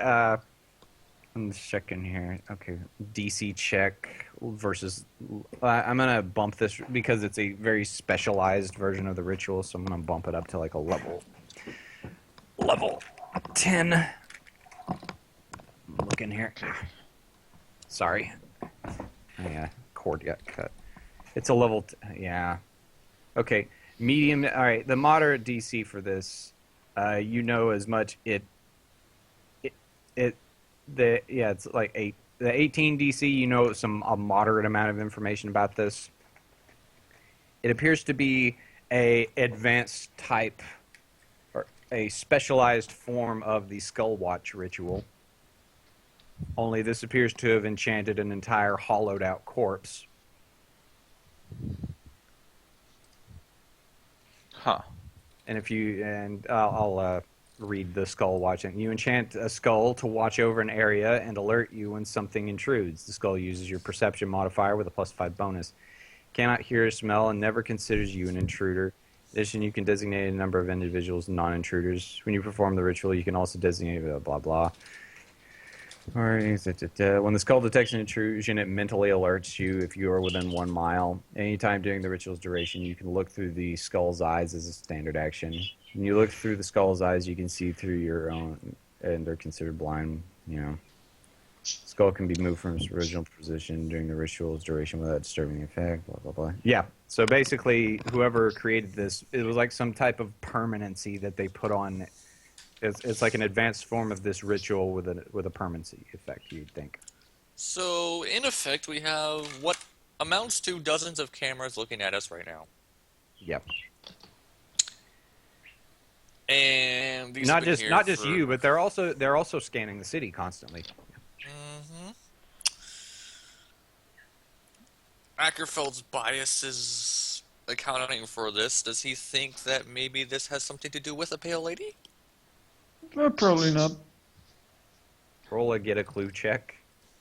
I'm just checking here. Okay, DC check versus. I'm gonna bump this because it's a very specialized version of the ritual, so I'm gonna bump it up to like a level 10. I'm looking here. Sorry, yeah, cord got cut. It's a level. Yeah. Okay. Medium. All right. The moderate DC for this, you know as much. It's like the 18 DC. You know a moderate amount of information about this. It appears to be a advanced type or a specialized form of the Skull Watch ritual. Only this appears to have enchanted an entire hollowed out corpse. Huh. And I'll read the skull watching. You enchant a skull to watch over an area and alert you when something intrudes. The skull uses your perception modifier with a +5 bonus. Cannot hear or smell and never considers you an intruder. In addition, you can designate a number of individuals non-intruders. When you perform the ritual, you can also designate blah blah blah. When the skull detects an intrusion, it mentally alerts you if you are within 1 mile. Anytime during the ritual's duration, you can look through the skull's eyes as a standard action. When you look through the skull's eyes, you can see through your own, and they're considered blind, Skull can be moved from its original position during the ritual's duration without disturbing the effect, blah, blah, blah. Yeah, so basically, whoever created this, it was like some type of permanency that they put on. It's like an advanced form of this ritual with a permanency effect, you'd think. So in effect, we have what amounts to dozens of cameras looking at us right now, Yep. and these Not have been just here for- you, but they're also scanning the city constantly. Mhm. Ackerfeld's bias is accounting for this. Does he think that maybe this has something to do with a pale lady? Probably not. Roll a get a clue check,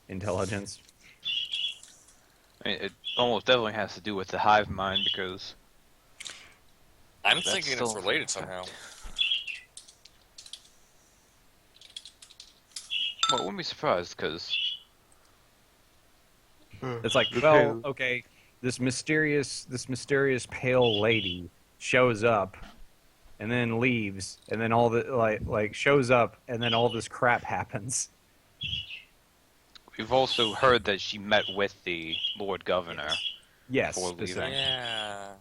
intelligence. I mean, it almost definitely has to do with the hive mind because I'm That's thinking it's still- related somehow. well, I wouldn't be surprised because It's like, well, okay, this mysterious pale lady shows up and then leaves, and then all the like shows up, and then all this crap happens. we've also heard that she met with the Lord Governor. Yes, Before leaving. specifically. Yeah.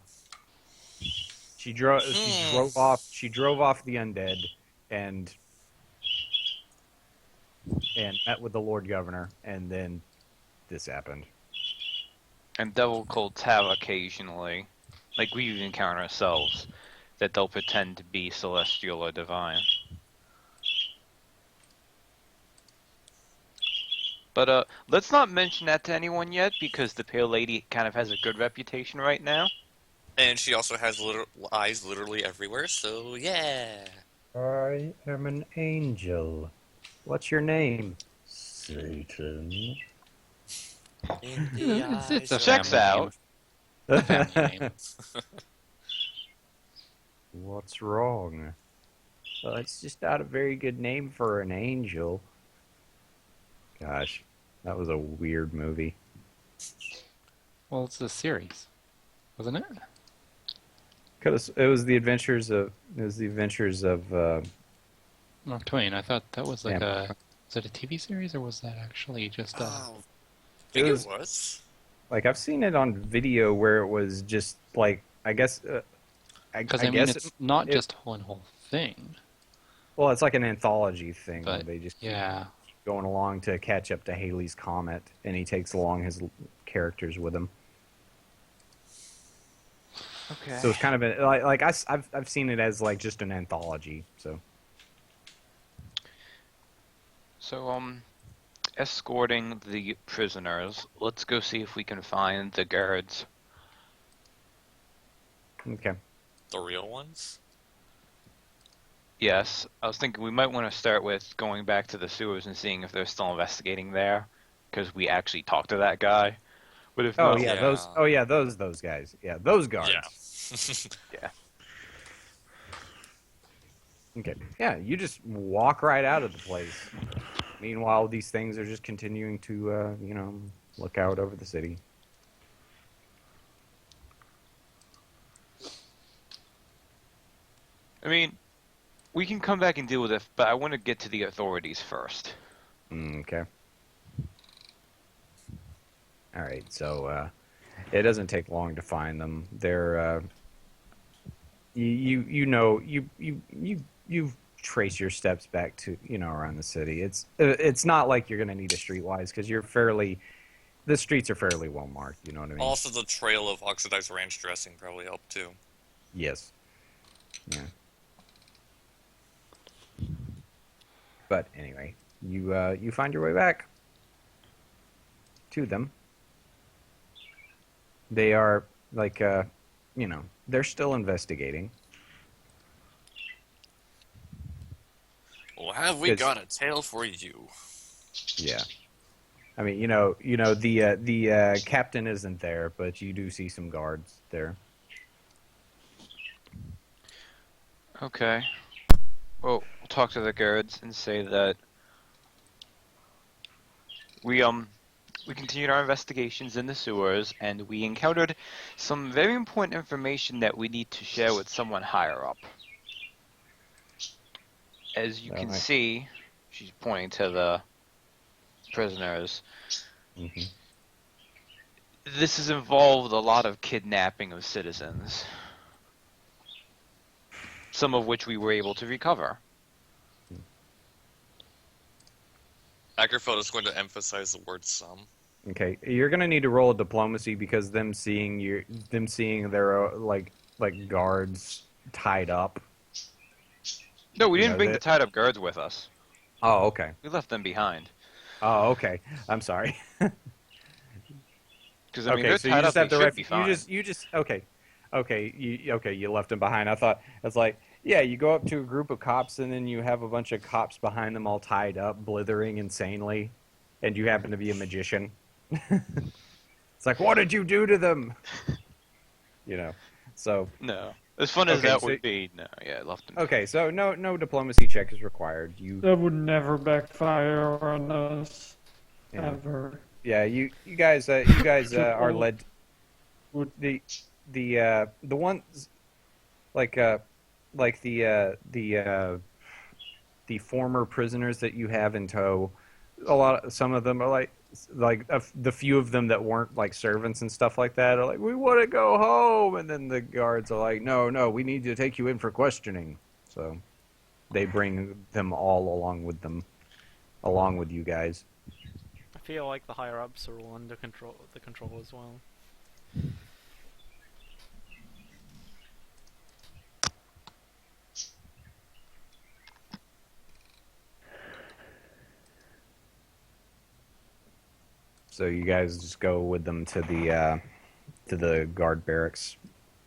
She drove. She drove off. She drove off the undead, and met with the Lord Governor, and then this happened. And devil cults have occasionally, like we even encounter ourselves, that they'll pretend to be celestial or divine. But let's not mention that to anyone yet, because the Pale Lady kind of has a good reputation right now. And she also has eyes literally everywhere, so yeah. I am an angel. What's your name? Satan. In the It's a eyes Checks family out. name. Family name. What's wrong? Well, it's just not a very good name for an angel. Gosh, that was a weird movie. Well, it's a series, wasn't it? Cause it was the adventures of Mark Twain. I thought that was like Yeah. Was it a TV series or was that actually just a? Oh, I think It it was- was. like I've seen it on video where it was just like I guess Because I I mean, guess it's not it- just one whole thing. well, it's like an anthology thing where But they just keep yeah, going along to catch up to Haley's Comet, and he takes along his characters with him. Okay. So it's kind of I've seen it as like just an anthology. So So, escorting the prisoners, let's go see if we can find the guards. okay, The real ones? Yes, I was thinking we might want to start with going back to the sewers and seeing if they're still investigating there, because we actually talked to that guy. But if oh not, yeah, Yeah. those guys, yeah, those guards. Yeah. Okay, yeah, you just walk right out of the place. Meanwhile, these things are just continuing to look out over the city. I mean, we can come back and deal with it, but I want to get to the authorities first. Okay. All right. So it doesn't take long to find them. They're you trace your steps back to around the city. It's not like you're gonna need a streetwise because the streets are fairly well marked. You know what I mean? Also, the trail of oxidized ranch dressing probably helped too. Yes. Yeah. But anyway, you find your way back to them. They are like they're still investigating. Well, have we It's- got a tale for you? Yeah. I mean, the captain isn't there, but you do see some guards there. Okay. Well, we'll talk to the guards and say that we continued our investigations in the sewers and we encountered some very important information that we need to share with someone higher up. As you can Alright. see, she's pointing to the prisoners. Mm-hmm. This has involved a lot of kidnapping of citizens, some of which we were able to recover. Ackerfeld is going to emphasize the word some. Okay, you're gonna need to roll a diplomacy because them seeing their like guards tied up. No, we didn't Yeah, bring that- the tied up guards with us. Oh, okay. We left them behind. Oh, okay. I'm sorry. Because I mean, Okay, they're so you tied just up. have They to should be fine. you just okay. You left them behind. I thought it's like, yeah, you go up to a group of cops and then you have a bunch of cops behind them all tied up, blithering insanely, and you happen to be a magician. It's like, what did you do to them? So No, as fun as Okay, that so- would be, no, yeah, I left them. okay, so no diplomacy check is required. You That would never backfire on us, yeah, ever. you guys are led. Would The ones like the former prisoners that you have in tow, some of them are like, like the few of them that weren't like servants and stuff like that are like, we want to go home, and then the guards are like, no, no, we need to take you in for questioning. So they bring them all along with them, along with you guys. I feel like the higher ups are all under the control as well. So you guys just go with them to the guard barracks.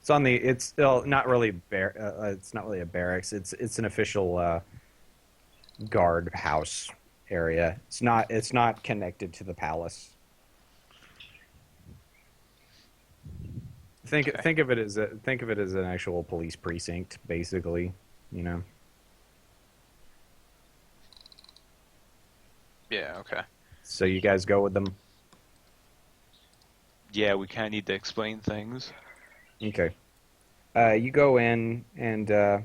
It's on the. It's not really it's not really a barracks. It's an official guard house area. It's not connected to the palace. Think of it as an actual police precinct, basically. You know. Yeah, okay. So you guys go with them. Yeah, we kind of need to explain things. Okay. You go in, and the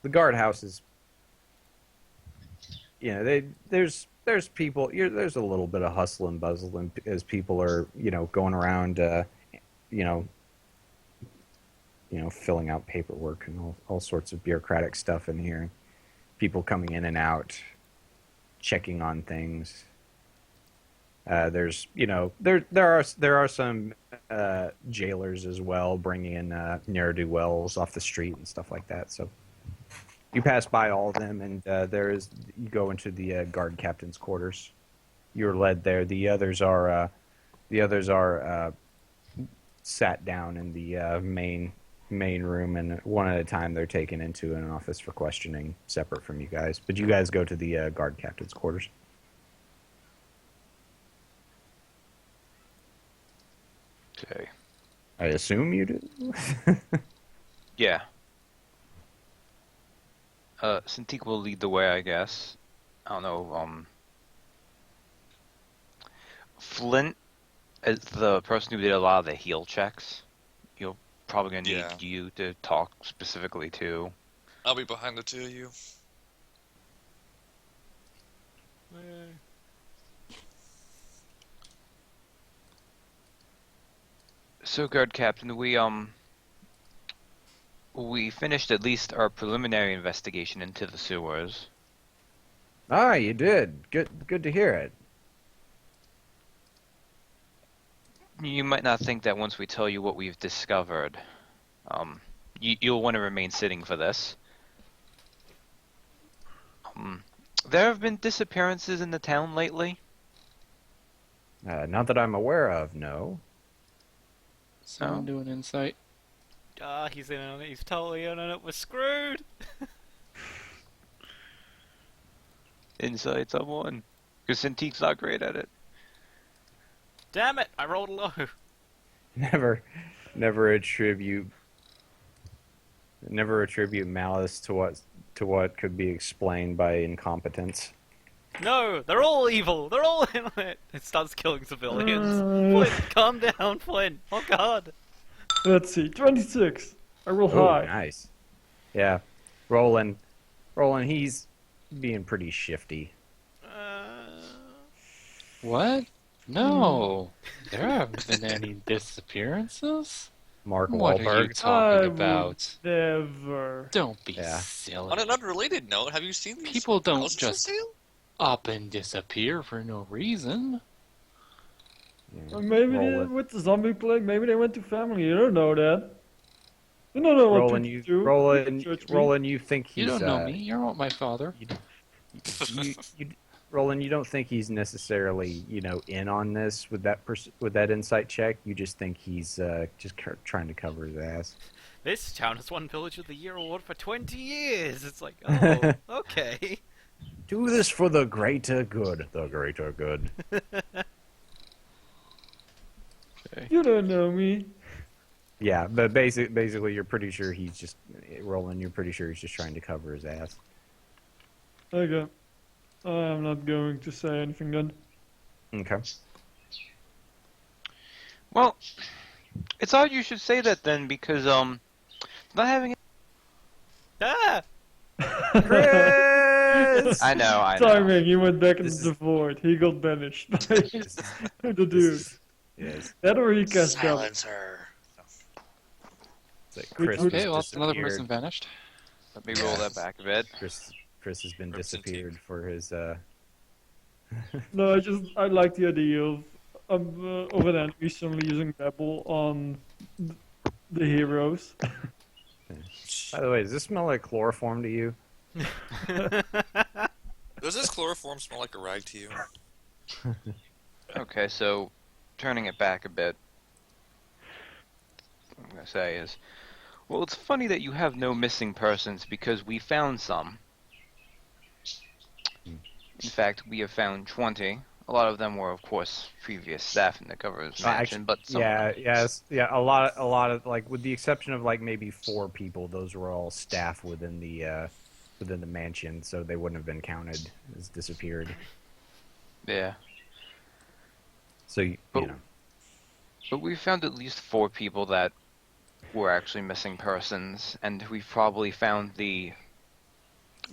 guardhouse is, there's people. There's a little bit of hustle and bustle, and as people are going around, filling out paperwork and all sorts of bureaucratic stuff in here. People coming in and out, checking on things. There's there are some jailers as well, bringing in ne'er-do-wells off the street and stuff like that. So you pass by all of them, and you go into the guard captain's quarters. You're led there. The others are sat down in the main room, and one at a time they're taken into an office for questioning, separate from you guys. But you guys go to the guard captain's quarters. Okay. I assume you do. Yeah. Cintiq will lead the way, I guess. I don't know, Flint is the person who did a lot of the heal checks. You're probably gonna need you to talk specifically to. I'll be behind the two of you. So, guard captain, we finished at least our preliminary investigation into the sewers. Ah, you did. Good to hear it. You might not think that once we tell you what we've discovered, you'll want to remain sitting for this. There have been disappearances in the town lately. Not that I'm aware of, no. Someone do an insight. He's in on it. He's totally in on it. We're screwed. Insight, someone. Because Cintiq's not great at it. Damn it! I rolled low. Never attribute malice to what could be explained by incompetence. No, they're all evil. They're all in on it. It starts killing civilians. Flint, calm down, Flint. Oh God. Let's see, 26. I roll high. Nice. Yeah, Roland, he's being pretty shifty. What? No. There haven't been any disappearances. Mark What are you Wahlberg. talking about? Never. Don't be Yeah. silly. On an unrelated note, have you seen these People don't houses for just sale? up and disappear for no reason. Yeah. Maybe Roland. with the zombie plague, maybe they went to family. You don't know that. You don't know what Roland, people you do. Judge me. Roland, you think he's You don't know me. You're not my father. Roland, you don't think he's necessarily, in on this with that insight check. You just think he's just trying to cover his ass. This town has won Village of the Year award for 20 years. It's like, oh, okay. Do this for the greater good. The greater good. You don't know me. Yeah, but basically, you're pretty sure he's just Roland. You're pretty sure he's just trying to cover his ass. Okay. I'm not going to say anything then. Okay. Well, it's odd you should say that then, because not having Ah! Chris! Chris! I know. Timing, he went back This into is- the void. He got banished by This is- the this dude. is- yes. That or he cast double. Silence her. It's like Which Chris would- Okay, has well, it's another disappeared. person vanished. Let me roll that back a bit. Chris has been Rip some disappeared for his No, I like the idea of an enemy suddenly using Babel on the heroes. By the way, does this smell like chloroform to you? Does this chloroform smell like a rag to you? Okay, so turning it back a bit, what I'm gonna say is, well, it's funny that you have no missing persons because we found some. In fact, we have found 20. A lot of them were, of course, previous staff in the governor's mansion, but some of them- A lot of like, with the exception of like maybe 4 people, those were all staff within the mansion, so they wouldn't have been counted as disappeared. yeah. So you But- know, But we found at least 4 people that were actually missing persons, and we've probably found the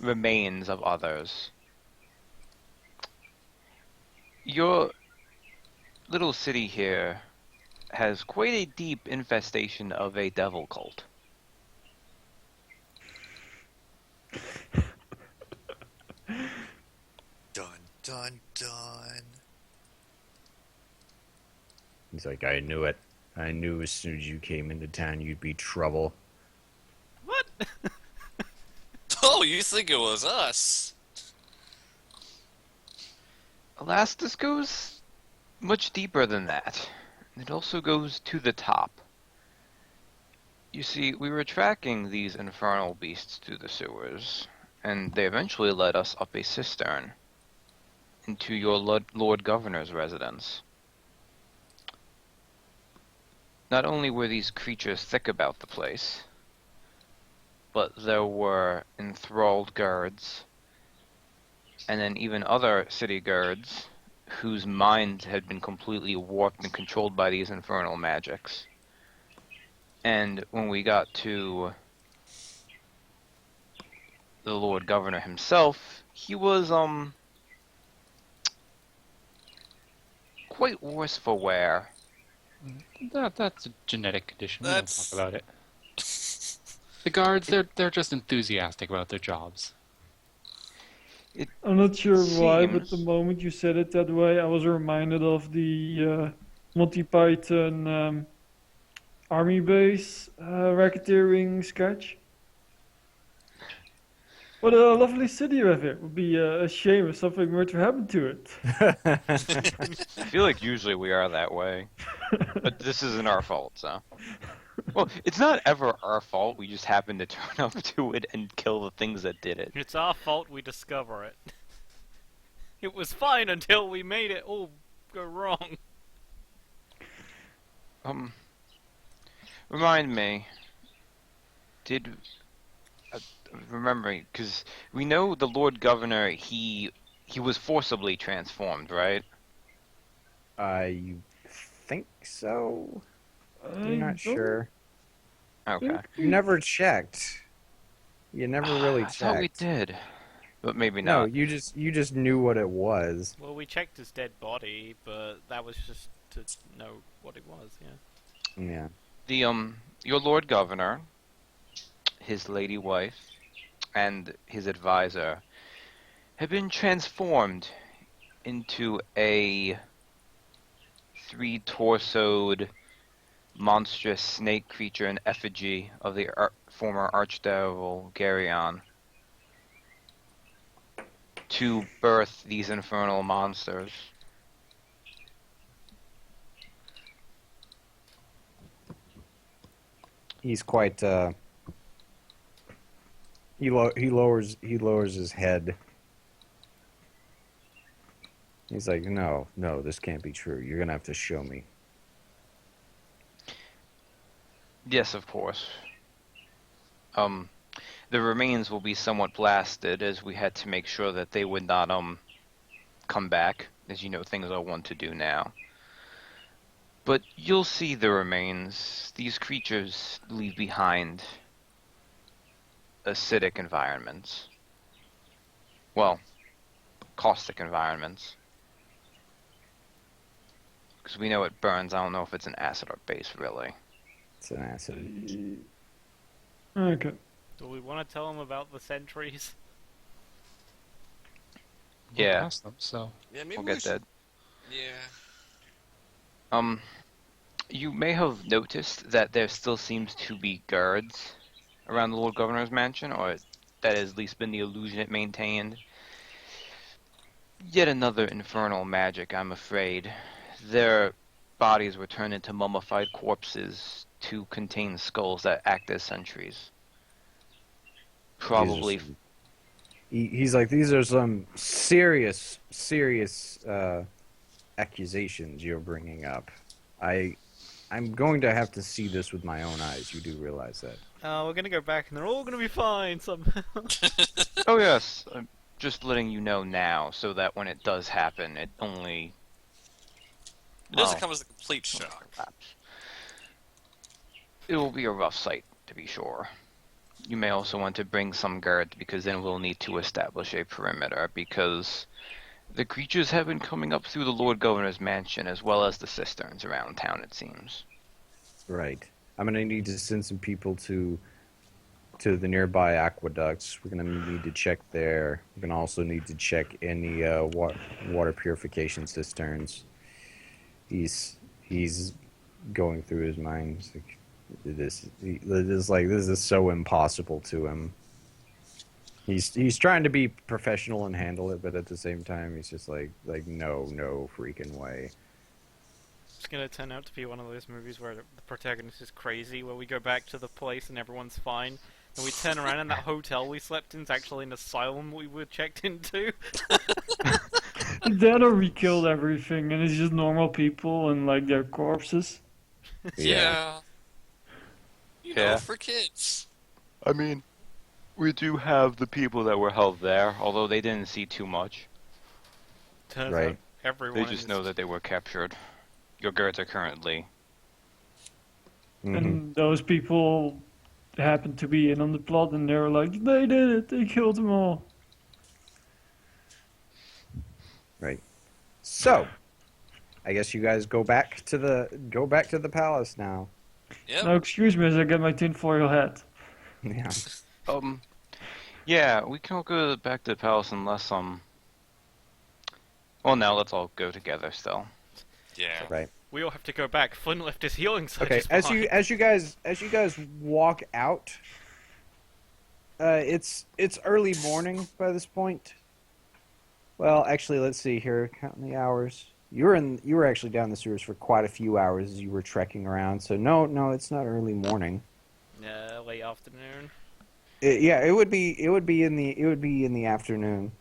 remains of others. Your little city here has quite a deep infestation of a devil cult. Dun dun dun. he's like, I knew it. I knew as soon as you came into town, you'd be trouble. What? Oh, you think it was us? Alas, this goes much deeper than that. It also goes to the top. You see, we were tracking these infernal beasts through the sewers, and they eventually led us up a cistern into your Lord Governor's residence. Not only were these creatures thick about the place, but there were enthralled guards, and then even other city guards whose minds had been completely warped and controlled by these infernal magics. And when we got to the Lord Governor himself, he was, quite worse for wear. That's a genetic condition. We don't That's- talk about it. The guards, they're just enthusiastic about their jobs. I'm not sure why, but Seems- the moment you said it that way, I was reminded of the Monty Python army base racketeering sketch. What a lovely city you have here. It would be a shame if something were to happen to it. I feel like usually we are that way. But this isn't our fault, so. Well, it's not ever our fault. We just happen to turn up to it and kill the things that did it. It's our fault we discover it. It was fine until we made it all go wrong. Remind me. Did remembering because we know the Lord Governor. He was forcibly transformed, right? You think so? I'm I'm not sure. Okay. You never checked. You never really I checked. thought we did, but maybe No, not. you just knew what it was. Well, we checked his dead body, but that was just to know what it was, yeah. Yeah. The your Lord Governor, his lady wife, and his advisor have been transformed into a 3-torsoed monstrous snake creature in effigy of the former archdevil Geryon to birth these infernal monsters. He's quite he lowers his head. He's like, no, this can't be true. You're gonna have to show me. Yes, of course. The remains will be somewhat blasted, as we had to make sure that they would not come back, as you know things are wont to do now. But you'll see the remains. These creatures leave behind acidic environments. well, caustic environments. Because we know it burns. I don't know if it's an acid or base, really. It's an acid. Okay. Do we want to tell them about the sentries? We're Yeah. past them, so Yeah, maybe We'll we get should. that. Yeah. You may have noticed that there still seems to be guards around the Lord Governor's mansion, or that has at least been the illusion it maintained. Yet another infernal magic, I'm afraid. Their bodies were turned into mummified corpses to contain skulls that act as sentries. Probably. He's like, these are some serious accusations you're bringing up. I'm going to have to see this with my own eyes. You do realize that? We're gonna go back and they're all gonna be fine somehow. Oh yes, I'm just letting you know now, so that when it does happen, it only. It doesn't well, come as a complete shock. It will be a rough sight, to be sure. You may also want to bring some guards, because then we'll need to establish a perimeter, because the creatures have been coming up through the Lord Governor's mansion, as well as the cisterns around town, it seems. Right. I'm gonna need to send some people to the nearby aqueducts. We're gonna need to check there. We're gonna also need to check any water purification cisterns. He's going through his mind. He's like, this is so impossible to him. He's trying to be professional and handle it, but at the same time, he's just like no freaking way. It's gonna turn out to be one of those movies where the protagonist is crazy, where we go back to the place and everyone's fine, and we turn around and that hotel we slept in is actually an asylum we were checked into. Then we killed everything, and it's just normal people and like their corpses. Yeah. You know, Yeah. for kids. I mean, we do have the people that were held there, although they didn't see too much. Turns Right. out everyone They just is... know that they were captured. Your guards are currently. Mhm. And those people happened to be in on the plot, and they were like, they did it, they killed them all. Right. So, I guess you guys go back to the palace now. Yep. Now, excuse me as I get my tinfoil hat. Yeah. Yeah, we can all go back to the palace unless, Well, now let's all go together still. Yeah. Right. We all have to go back. Flynn left his healing Okay. surges As you guys walk out, it's early morning by this point. Well, actually, let's see here. Counting the hours. You were actually down the sewers for quite a few hours as you were trekking around. So no, it's not early morning. late afternoon. It would be in the afternoon.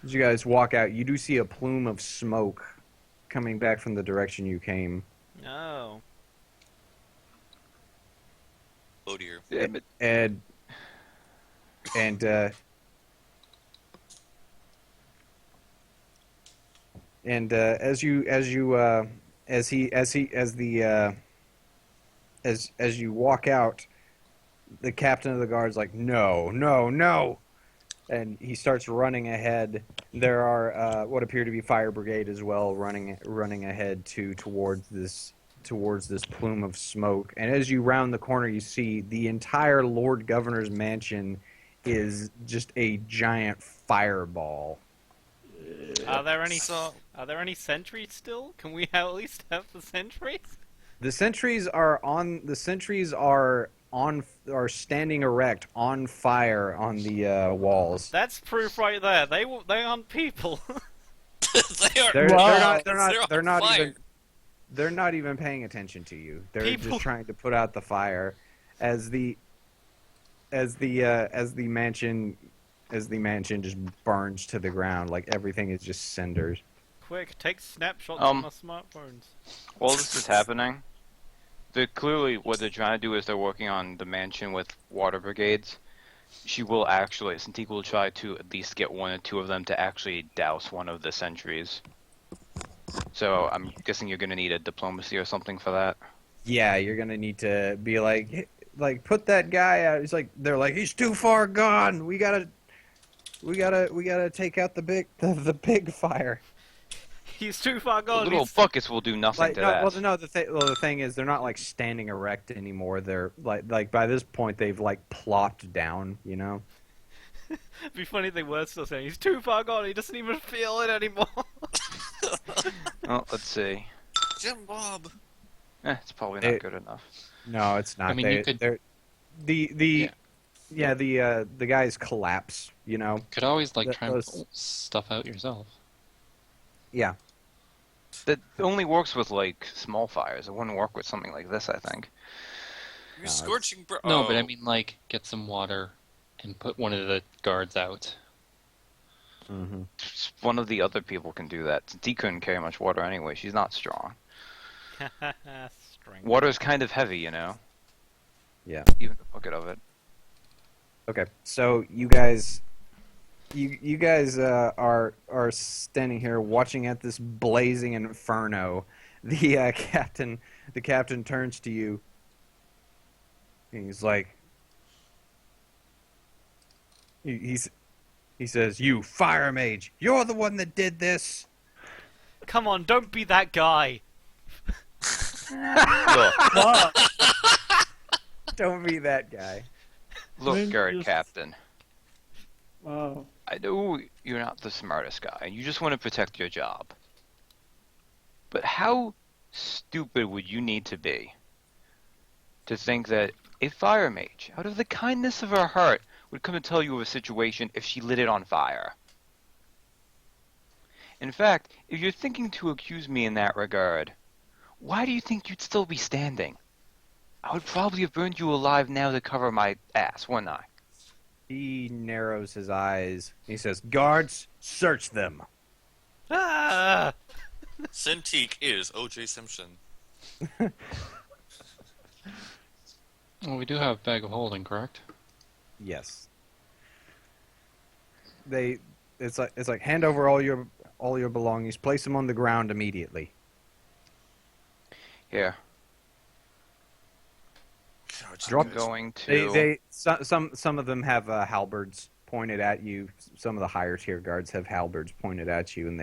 As you guys walk out, you do see a plume of smoke coming back from the direction you came. Oh. Oh dear. And as you walk out, the captain of the guard's like, no, and he starts running ahead. There are what appear to be fire brigade as well, running ahead towards this plume of smoke. And as you round the corner, you see the entire Lord Governor's mansion is just a giant fireball. Are there any sentries still? Can we at least have the sentries? The sentries are standing erect on fire on the walls. That's proof right there. They aren't people. They are. They're not fire. even they're not even paying attention to you. They're People- just trying to put out the fire as the mansion just burns to the ground, like everything is just cinders. Quick, take snapshots on my smartphones. While this is happening, clearly what they're trying to do is they're working on the mansion with water brigades. Cintiq will try to at least get one or two of them to actually douse one of the sentries. So I'm guessing you're going to need a diplomacy or something for that. Yeah, you're gonna need to be like put that guy out. They're like, he's too far gone. We gotta We gotta take out the big fire. He's too far The gone. little He's- buckets will do nothing Like to no, that. well, no. The thing is, they're not like standing erect anymore. They're like by this point they've like plopped down. You know. It'd be funny if they were still saying he's too far gone. He doesn't even feel it anymore. Oh, let's see. Jim Bob. It's probably not It- good enough. No, it's not. I mean, you could- They're, the guys collapse. You know. Could always like That try and was- pull stuff out yourself. Yeah. That only works with like small fires. It wouldn't work with something like this, I think. You're No, scorching, bro. No, oh. but I mean, like, get some water and put one of the guards out. Mm-hmm. One of the other people can do that. Since he couldn't carry much water anyway, she's not strong. Strength. Water's kind of heavy, you know. Yeah. Even the bucket of it. Okay. So you guys are standing here watching at this blazing inferno. The captain turns to you. And he's like, he says, "You fire mage, you're the one that did this." Come on, don't be that guy. Look, Don't be that guy. look, Then guard just- captain. Wow. I know you're not the smartest guy, and you just want to protect your job. But how stupid would you need to be to think that a fire mage, out of the kindness of her heart, would come to tell you of a situation if she lit it on fire? In fact, if you're thinking to accuse me in that regard, why do you think you'd still be standing? I would probably have burned you alive now to cover my ass, wouldn't I? He narrows his eyes. He says, "Guards, search them." Ah! Cintiq is O.J. Simpson. Well, we do have bag of holding, correct? Yes. It's like hand over all your belongings, place them on the ground immediately. Here, Drop I'm going to... Some of them have halberds pointed at you. Some of the higher tier guards have halberds pointed at you, and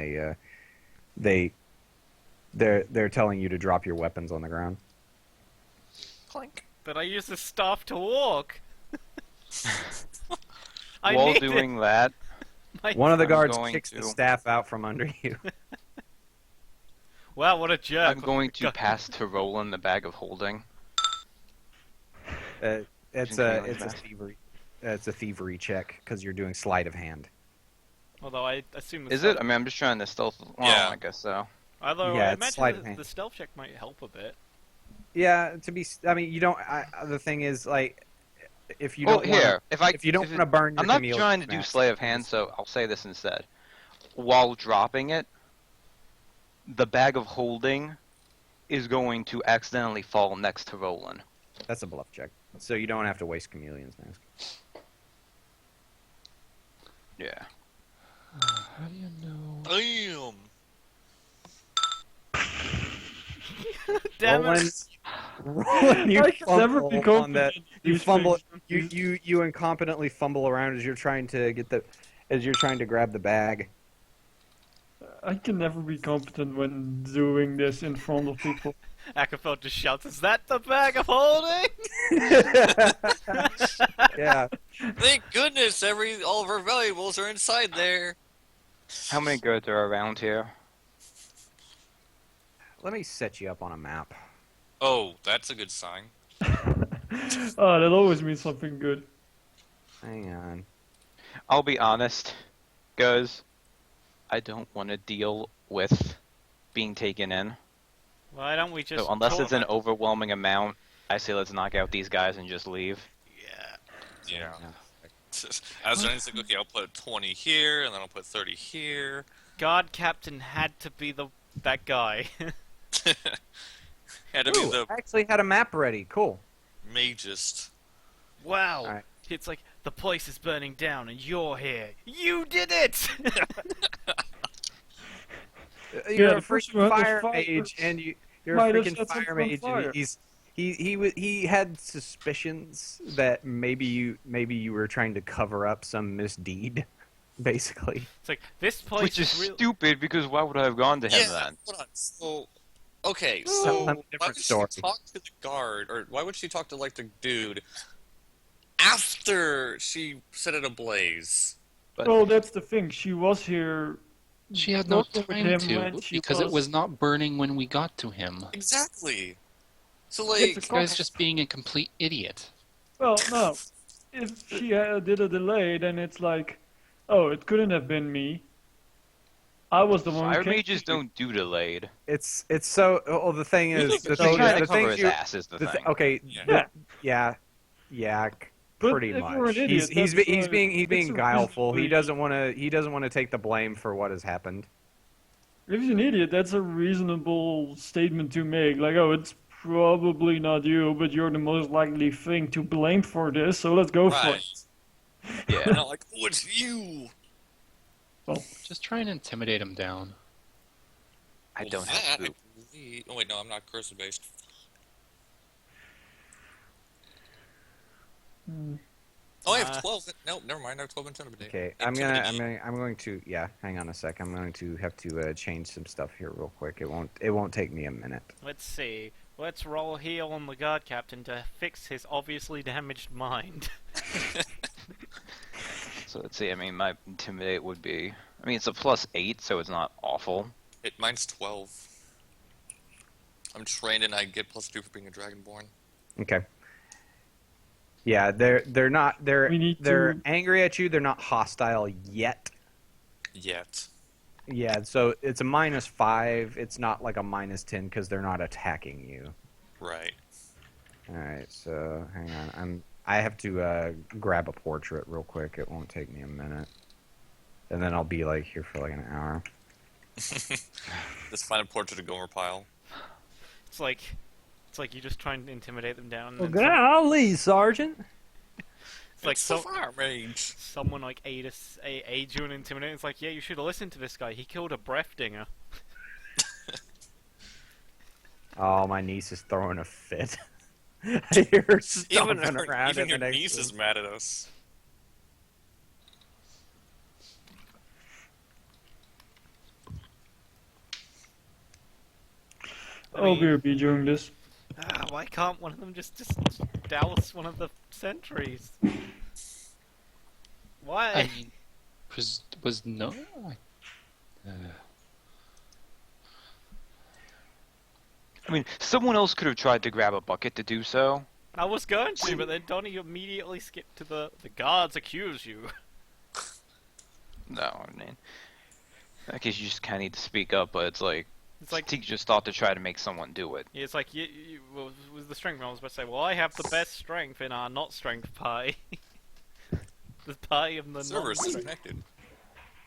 they're telling you to drop your weapons on the ground. Clink. But I use the staff to walk. I While need doing that, it. One of the I'm guards going kicks the to- staff out from under you. Wow, what a jerk. I'm going to God. pass to Roland the bag of holding. It's Okay, a like thievery. It's a thievery check because you're doing sleight of hand. Although I assume the Is it? I mean, I'm just trying to stealth... Well, Yeah. I guess so. Although Yeah, I it's sleight of imagine hand. the stealth check might help a bit. Yeah, I mean, you don't. The thing is, like, if you Well, don't here, if you don't want to burn your I'm not chameleon trying to do mask, sleight of hand, so I'll say this instead. While dropping it, the bag of holding is going to accidentally fall next to Roland. That's a bluff check, so you don't have to waste chameleon's mask. Yeah. How do you know? Damn. Damn Roland, it! Roland, you I can never be fumble on that. confident. You These fumble. things- You incompetently fumble around as you're trying to grab the bag. I can never be competent when doing this in front of people. Ackerfeld just shouts, "Is that the bag of holding?" Yeah. Thank goodness all of our valuables are inside there. How many goods are around here? Let me set you up on a map. Oh, that's a good sign. Oh, that always means something good. Hang on. I'll be honest, guys. I don't want to deal with being taken in. Why don't we just? So unless it's an talk- overwhelming amount, I say let's knock out these guys and just leave. Yeah. As it's like, okay, I'll put 20 here, and then I'll put 30 here. Guard captain had to be that guy. Had to be Ooh, the I actually had a map ready. Cool. magist. Wow. Alright. It's like the place is burning down and you're here. You did it! You're the a person freaking who had the fire fire mage, and you're a might have freaking set fire something on mage. fire. And he had suspicions that maybe you were trying to cover up some misdeed. basically. It's like, this place Which is real... stupid because why would I have gone to him Yeah, then? hold on. So, okay, Tell so them a why different would story. she talk to the guard, or why would she talk to like the dude after she set it ablaze? But Well, that's the thing. She was here. She had no talking with time him to when she because it was not burning when we got to him. Exactly. So It's a like, This guy's just being a complete idiot. Well, no. If she did a delay, then it's like, oh, it couldn't have been me. I was the one who fire came mages to you. don't do delayed. It's so. Well, the thing is, the He's thing trying is, to the cover thing his you. ass is the The thing. okay. Yeah. Yeah. But Pretty if much. you're an idiot, he's that's he's like- being it's being a guileful. He reasonably- doesn't want to take the blame for what has happened. If he's an idiot, that's a reasonable statement to make. Like, oh, it's probably not you, but you're the most likely thing to blame for this, so let's go for right? it. Yeah. And not like, oh, it's you. Just try and intimidate him down. I Well, don't that, have I to. believe... Oh wait, no, I'm not cursor based. Oh, I have 12. No, never mind. I have 12 intimidate. Okay, I'm going to. Yeah, hang on a sec. I'm going to have to change some stuff here real quick. It won't take me a minute. Let's see. Let's roll heal on the guard captain to fix his obviously damaged mind. So let's see. I mean, my intimidate would be. I mean, it's a +8, so it's not awful. Mine's 12. I'm trained and I get +2 for being a dragonborn. Okay. Yeah, they're not they're We need they're to- angry at you. They're not hostile yet. Yet. Yeah, so it's a -5. It's not like a -10 because they're not attacking you. Right. All right, so hang on. I have to grab a portrait real quick. It won't take me a minute, and then I'll be like here for like an hour. Just find a portrait of Gomer Pyle. It's like you just trying to intimidate them down. Well, And then golly, Sergeant. it's like It's the fire mage. someone like aids you and intimidate. It's like, yeah, you should have listened to this guy. He killed a breathdinger. Oh, my niece is throwing a fit. I hear her Even stomping around even in the your next niece room. is mad at us. Oh, we'll be doing this. Why can't one of them just douse one of the sentries? Why? I mean, was no. I mean, someone else could have tried to grab a bucket to do so. I was going to, but then Donnie immediately skipped to the guards accuse you. No, I mean, I guess you just kind of need to speak up, but it's like It's he just thought to try to make someone do it. it's like well, with the strength, I was about to say, well, I have the best strength in our not strength party. The party of the Server is non-strength. disconnected.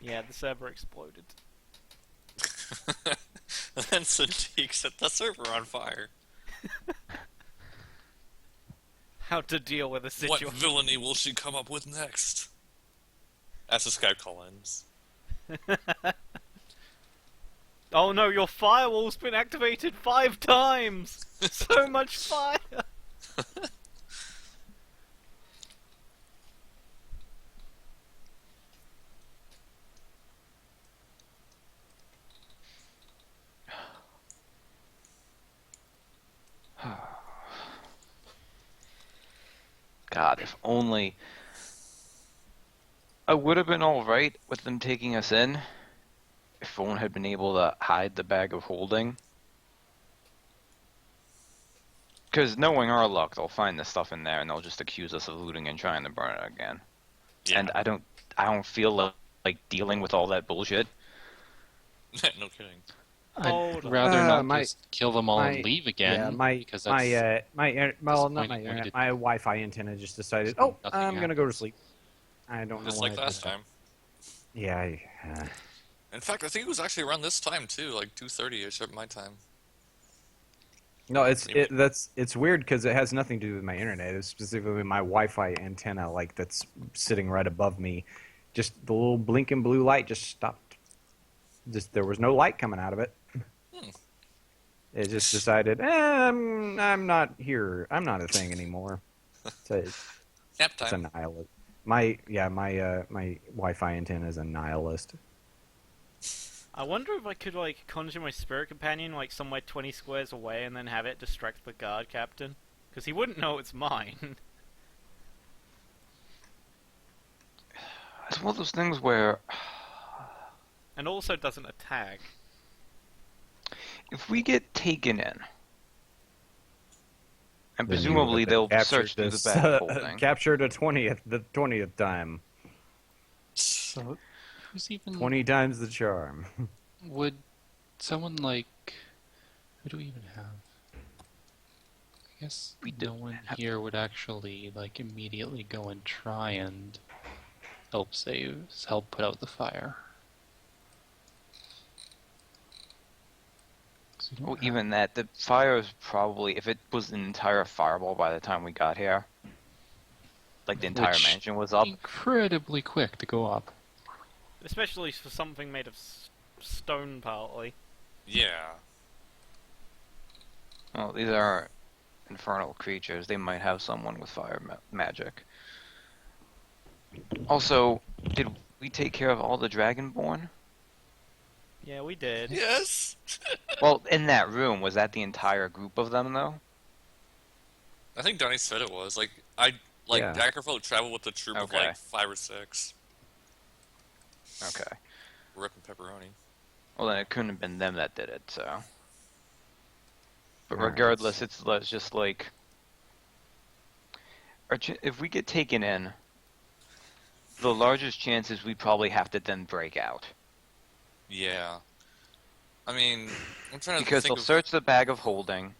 Yeah, the server exploded. And then Sadiq set the server on fire. How to deal with a What situation? villainy will she come up with next? As the Skype call ends. Oh no, your firewall's been activated 5 times! So much fire! God, if only I would have been alright with them taking us in if one had been able to hide the bag of holding. Because knowing our luck, they'll find the stuff in there and they'll just accuse us of looting and trying to burn it again. Yeah. And I don't feel like dealing with all that bullshit. No kidding. I'd Hold on. rather not my- just kill them all and leave again. Yeah, my because that's well, not disappointing my way internet, to- my Wi-Fi antenna just decided. So Oh, nothing I'm gonna go to happens. sleep. I don't know Just why. like I last did that. time. Yeah. In fact, I think it was actually around this time too, like 2:30ish at my time. No, it's weird because it has nothing to do with my internet. It's specifically my Wi-Fi antenna, like that's sitting right above me. Just the little blinking blue light just stopped. Just there was no light coming out of it. It just decided, I'm not here. I'm not a thing anymore. So Nap it's time. annihilate. My Wi-Fi antenna is a nihilist. I wonder if I could like conjure my spirit companion like somewhere 20 squares away and then have it distract the guard captain, because he wouldn't know it's mine. It's one of those things where And also doesn't attack. if we get taken in, and Then you presumably have they'll captured search through the this, bag of holding. Captured the 20th time. So, who's even 20 times the charm. would someone like who do we even have? I guess We no don't one have- here would actually like immediately go and try and help put out the fire. 'Cause we don't Well, have- even that, the fire is probably, if it was an entire fireball by the time we got here, like the entire Which- mansion was up, incredibly quick to go up. Especially for something made of stone, partly. Yeah. well, these are infernal creatures. They might have someone with fire magic. Also, did we take care of all the Dragonborn? Yeah, we did. Yes. Well, in that room, was that the entire group of them, though? I think Donnie said it was Yeah. Daggerfeld traveled with a troop of Okay. like 5 or 6. Okay. Rip and pepperoni. Well, then it couldn't have been them that did it, so. But Alright. regardless, it's just like. If we get taken in, the largest chance is we probably have to then break out. Yeah. I mean, I'm trying to Because think they'll of... search the bag of holding.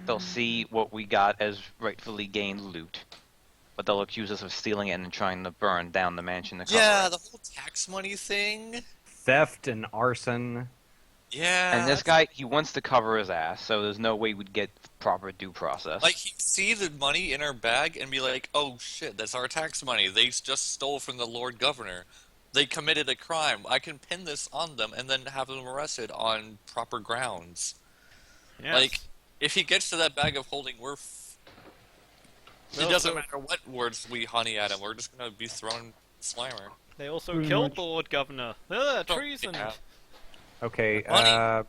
They'll see what we got as rightfully gained loot. But they'll accuse us of stealing it and trying to burn down the mansion to cover Yeah, it. the whole tax money thing. Theft and arson. Yeah. And this guy, he wants to cover his ass, so there's no way we'd get proper due process. Like, he'd see the money in our bag and be like, oh shit, that's our tax money. They just stole from the Lord Governor. They committed a crime. I can pin this on them and then have them arrested on proper grounds. Yes. Like, if he gets to that bag of holding, They it doesn't also- matter what words we honey at him. We're just gonna be throwing Slimer. They also Pretty killed much. the Lord Governor. Ugh, treason! Yeah. Okay, Money.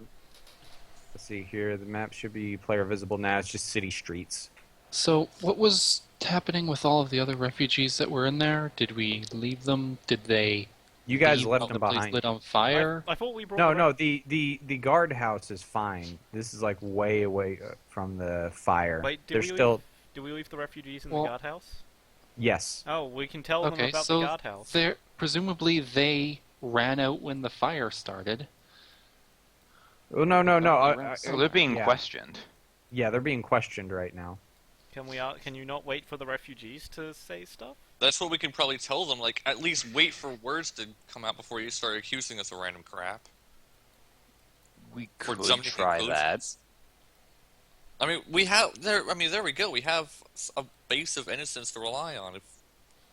let's see here. The map should be player visible now. It's just city streets. So, what was happening with all of the other refugees that were in there? Did we leave them? Did they You guys leave left while them the place behind. lit on fire? I thought we brought No, the no. The guardhouse is fine. This is like way away from the fire. Wait, They're still did we leave the refugees in Well- the guardhouse? yes. Oh, we can tell them Okay, about so the guardhouse. they're presumably they ran out when the fire started. Oh no. So So they're being yeah. questioned. Yeah, they're being questioned right now. Can you not wait for the refugees to say stuff? That's what we can probably tell them. Like, at least wait for words to come out before you start accusing us of random crap. We For could jumping try that. conclusions. I mean, we have there. I mean, there we go. We have a base of innocence to rely on.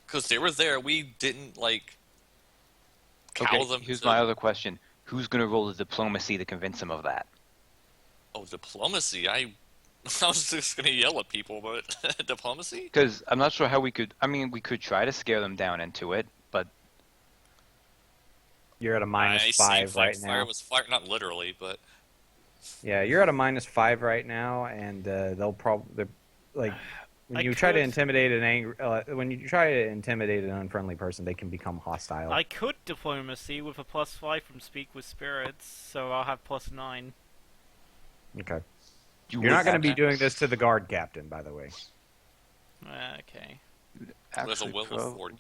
Because they were there, we didn't like cow Okay, them. here's to- my other question. Who's going to roll the diplomacy to convince him of that? Oh, diplomacy. I was just gonna yell at people, but diplomacy. Because I'm not sure how we could... I mean, we could try to scare them down into it, but You're at a minus I 5 see right fire now. was fire, not literally, but Yeah, you're at a minus 5 right now, and they'll probably like when I you try to could- intimidate an unfriendly person, they can become hostile. I could diplomacy with a +5 from Speak with Spirits, so I'll have +9. Okay. you You're would not going to have be doing this to the guard captain, by the way. Okay. there's a actually will of prob- 40.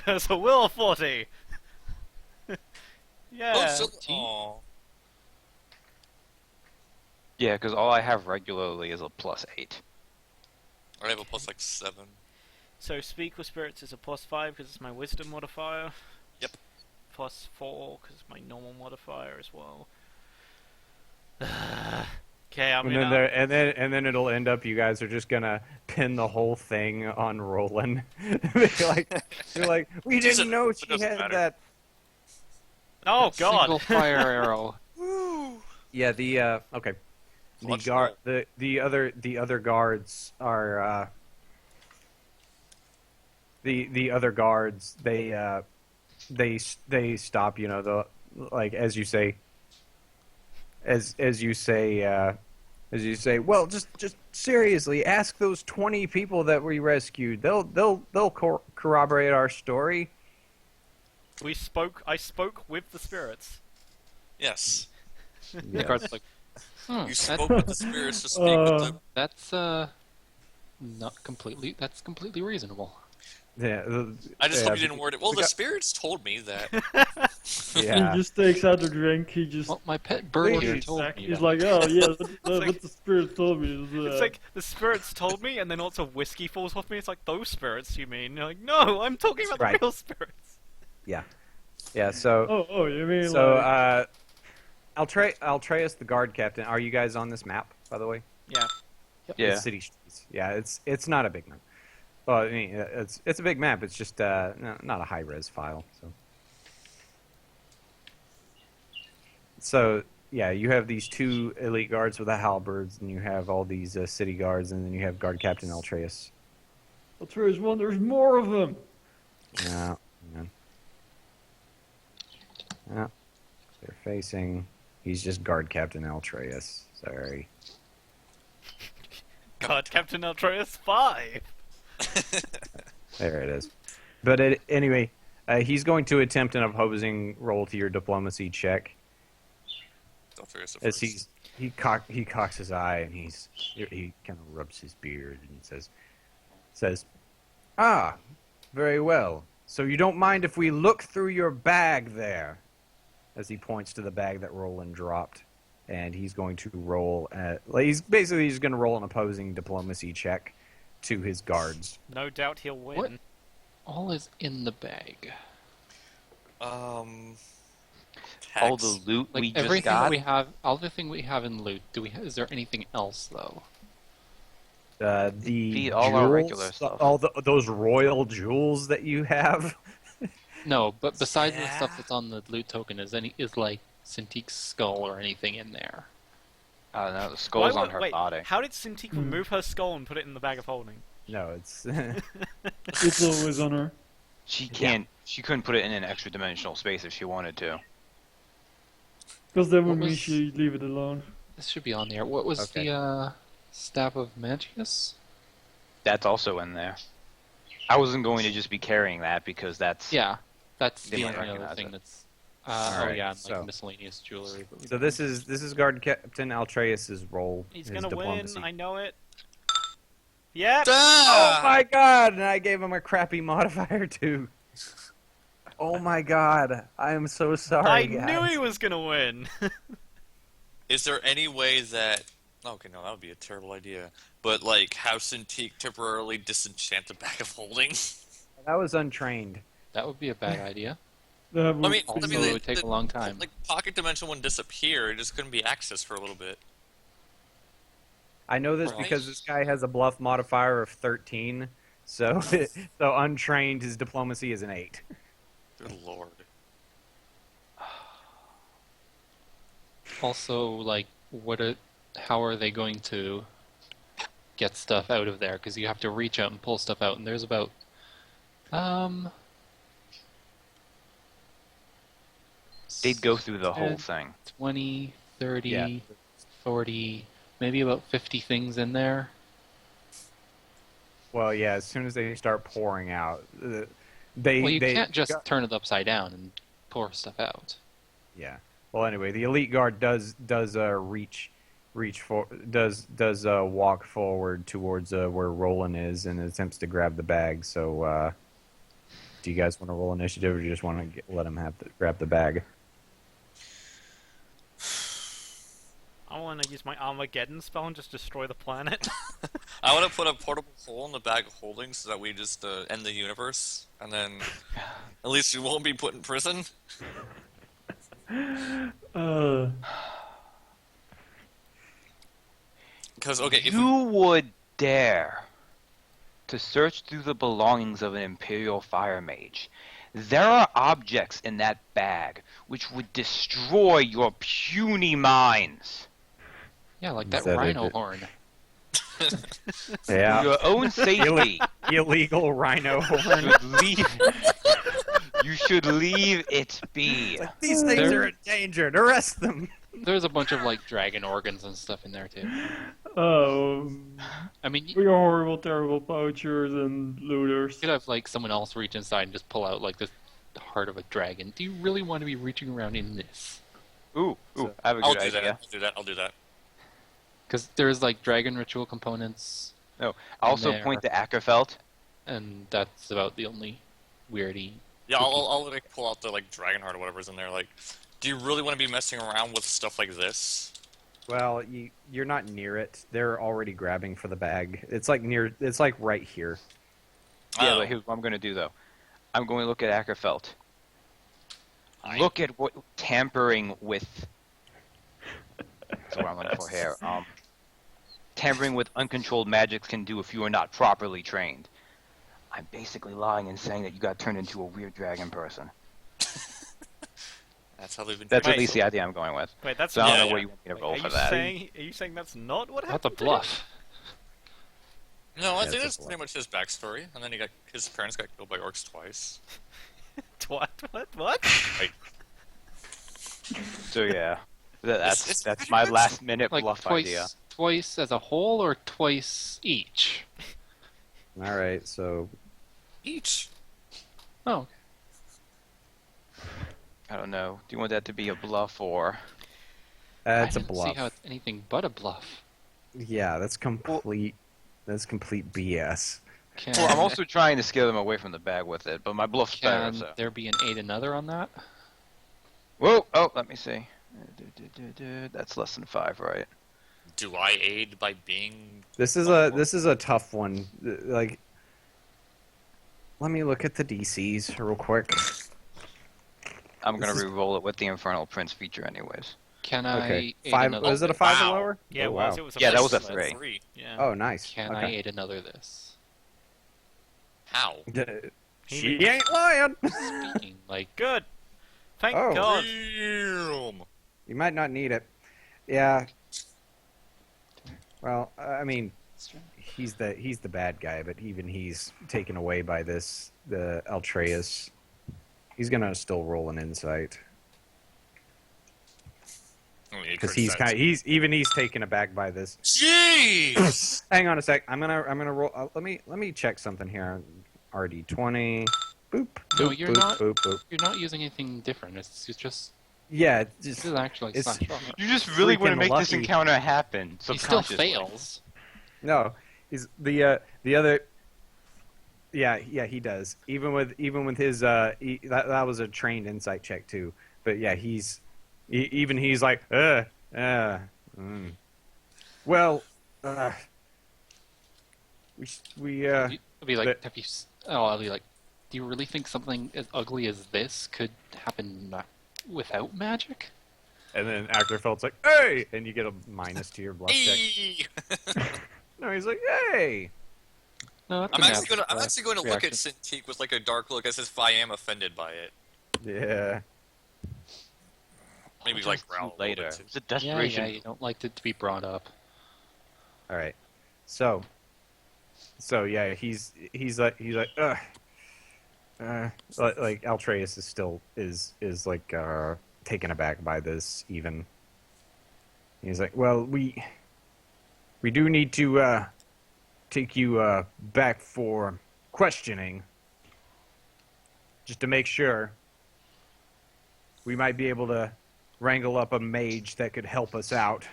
There's a will of 40! Yeah. Oh, so, aw. Yeah, because all I have regularly is a +8. I have a plus like 7. So Speak with Spirits is a +5 because it's my Wisdom modifier. Yep. +4 because it's my normal modifier as well. Okay, I'm And gonna... then then it'll end up you guys are just gonna pin the whole thing on Roland. You're like, we Doesn't- didn't know it she doesn't had matter. that. Oh god! Single fire arrow. Yeah, the okay. The Clutch guard, roll. the other guards are the other guards they stop. You know, the like as you say. As you say. Well, just seriously, ask those 20 people that we rescued. They'll corroborate our story. I spoke with the spirits. Yes. The guard's like, You spoke with the spirits to speak with them. that's that's completely reasonable. Yeah, I just hope you yeah, didn't word it. Well, the spirits told me that. yeah. He just takes out a drink. He just Well, my pet bird here he's told me. He's that. like, oh yeah, like- what the spirit told me. It's like the spirits told me, and then lots of whiskey falls off me. It's like, those spirits, you mean? You're like, no, I'm talking about the Right. real spirits. Yeah. So oh, you mean so like Altreus, the guard captain. Are you guys on this map, by the way? Yeah. Yeah. The city streets. Yeah, it's not a big map. Well, I mean, it's a big map. It's just not a high res file. So yeah, you have these 2 elite guards with the halberds, and you have all these city guards, and then you have guard captain Altreus. Altreus one, there's more of them. Yeah, man. Yeah. They're facing. He's just guard captain Altreus. Sorry. God, Captain Altreus 5. There it is. But anyway, he's going to attempt an opposing roll to your diplomacy check. Don't forget the As first. he cocks his eye and he kind of rubs his beard and says, "Ah, very well. So you don't mind if we look through your bag there?" As he points to the bag that Roland dropped, and he's going to roll. He's going to roll an opposing diplomacy check to his guards. No doubt he'll win. What? All is in the bag. Tax. All the loot Like we just everything got. that we have, all the thing we have in loot. Is there anything else though? The all jewels, our regular stuff. all those royal jewels that you have. No, but besides the Yeah. stuff that's on the loot token, is like Cintique's skull or anything in there? Oh no, the skull's on her wait, body. how did Cintiq remove her skull and put it in the bag of holding? No, it's It's always on her. She can't. She couldn't put it in an extra dimensional space if she wanted to. Because that would What mean was- she'd leave it alone. This should be on there. What was Okay. the staff of Magius? That's also in there. I wasn't going to just be carrying that because that's Yeah, that's the Didn't only other recognize thing it. that's. Alright, oh yeah, and, like so- miscellaneous jewelry. But we so. This is guard captain Altreus's role. He's his gonna diplomacy. win, I know it. Yep! Oh Ah! my god! And I gave him a crappy modifier too. Oh my god! I am so sorry. I guys. knew he was gonna win! Is there any way that... Okay, no, that would be a terrible idea. But, like, have Cintiq temporarily disenchant the bag of holding? That was untrained. that would be a bad idea. That would Also, be- it would take a long time. Like, Pocket Dimension wouldn't disappear, it just couldn't be accessed for a little bit. I know this Right. because this guy has a bluff modifier of 13. So so untrained, his diplomacy is an 8. Good lord. Also, like, how are they going to get stuff out of there? Because you have to reach out and pull stuff out, and there's about, they'd go through the whole 10, thing. 20, 30, Yeah. 40, maybe about 50 things in there. Well, yeah. As soon as they start pouring out, Well, they you can't just got- turn it upside down and pour stuff out. Yeah. Well, anyway, the elite guard does walk forward towards where Roland is and attempts to grab the bag. So, do you guys want to roll initiative, or do you just want to let him grab the bag? I want to use my Armageddon spell and just destroy the planet. I want to put a portable hole in the bag of holding so that we just end the universe, and then at least we won't be put in prison. Because, okay, if You would dare to search through the belongings of an Imperial Fire Mage. There are objects in that bag which would destroy your puny minds. Yeah, like that Is that rhino it? horn. For Yeah. your own safety, Illegal rhino you horn. should leave. You should leave it be. Like, these things are endangered. Arrest them. There's a bunch of like dragon organs and stuff in there too. Oh, I mean, you we are horrible, terrible poachers and looters. could have like someone else reach inside and just pull out like the heart of a dragon. Do you really want to be reaching around in this? Ooh, I have a I'll good do idea. that. I'll do that. Because there's like dragon ritual components, No, also there. point to Ackerfeld. and that's about the only weirdy. Yeah, I'll like pull out the like dragon heart or whatever's in there. Like, do you really want to be messing around with stuff like this? Well, you're not near it. They're already grabbing for the bag. It's like near. It's like right here. Yeah, Oh. but here's what I'm going to do though. I'm going to look at Ackerfeld. I- Look at what tampering with. That's what I'm looking for here. Tampering with uncontrolled magics can do if you are not properly trained. I'm basically lying and saying that you got turned into a weird dragon person. That's how they've been. That's Wait. at least the idea I'm going with. Wait, that's So I don't Yeah, know yeah. where you want me to roll Are for you that. saying that's not what That's a happened? to bluff. No, I Yeah, think it's that's a pretty much his backstory. And then his parents got killed by orcs twice. him? What? So yeah, It's that's pretty my much- last minute Like bluff twice, idea. twice as a whole, or twice each. All right. So Each. Oh, I don't know. Do you want that to be a bluff or? it's I a didn't bluff. see how it's anything but a bluff. Yeah, that's complete. That's complete BS. Can, Well, I'm also trying to scare them away from the bag with it, but my bluff's better. can So. there be an aid another on that? Whoa! Oh, let me see. That's less than 5, right? Do I aid by being? This is a tough one. Like, let me look at the DCs real quick. I'm gonna This is- re-roll it with the Infernal Prince feature, anyways. Can Okay, I aid 5. another? Was it a 5 or Wow. lower? Yeah, Oh, it was. wow. It was. Yeah, that was a first one. 3. Yeah. Oh, nice. Can I Okay. aid another this? How? She ain't lying. Speaking like Good. Thank Oh. God. Damn. You might not need it. Yeah. Well, I mean, he's the bad guy, but even he's taken away by this. The Altreus. He's gonna still roll an insight because he's taken aback by this. Jeez. Hang on a sec. I'm gonna roll. Let me check something here. RD20. Boop. No, boop, you're boop, not- Boop, boop. you're not using anything different. It's just Yeah. this Just, is actually it's- slash roll. You just really want to Freaking make this lucky. encounter happen. He still subconsciously. fails. no. He's the other. Yeah, he does. Even with his that was a trained insight check too. But yeah, he's like Well, we I'll be like, but- have you? I'll be like, do you really think something as ugly as this could happen without magic? and then Ackerfeld's like, hey, and you get a minus to your bluff check. Hey. No, he's like, hey. No, that's I'm a actually natural, going to look at reaction. Cintiq with like a dark look as if I am offended by it. Yeah. Maybe I'll like just growl do a little later. bit, too. It's a Yeah, desperation. you don't like it to be brought up. All right. So yeah, he's like like Altreus is still is like taken aback by this even. He's like, well, we do need to take you back for questioning, just to make sure. We might be able to wrangle up a mage that could help us out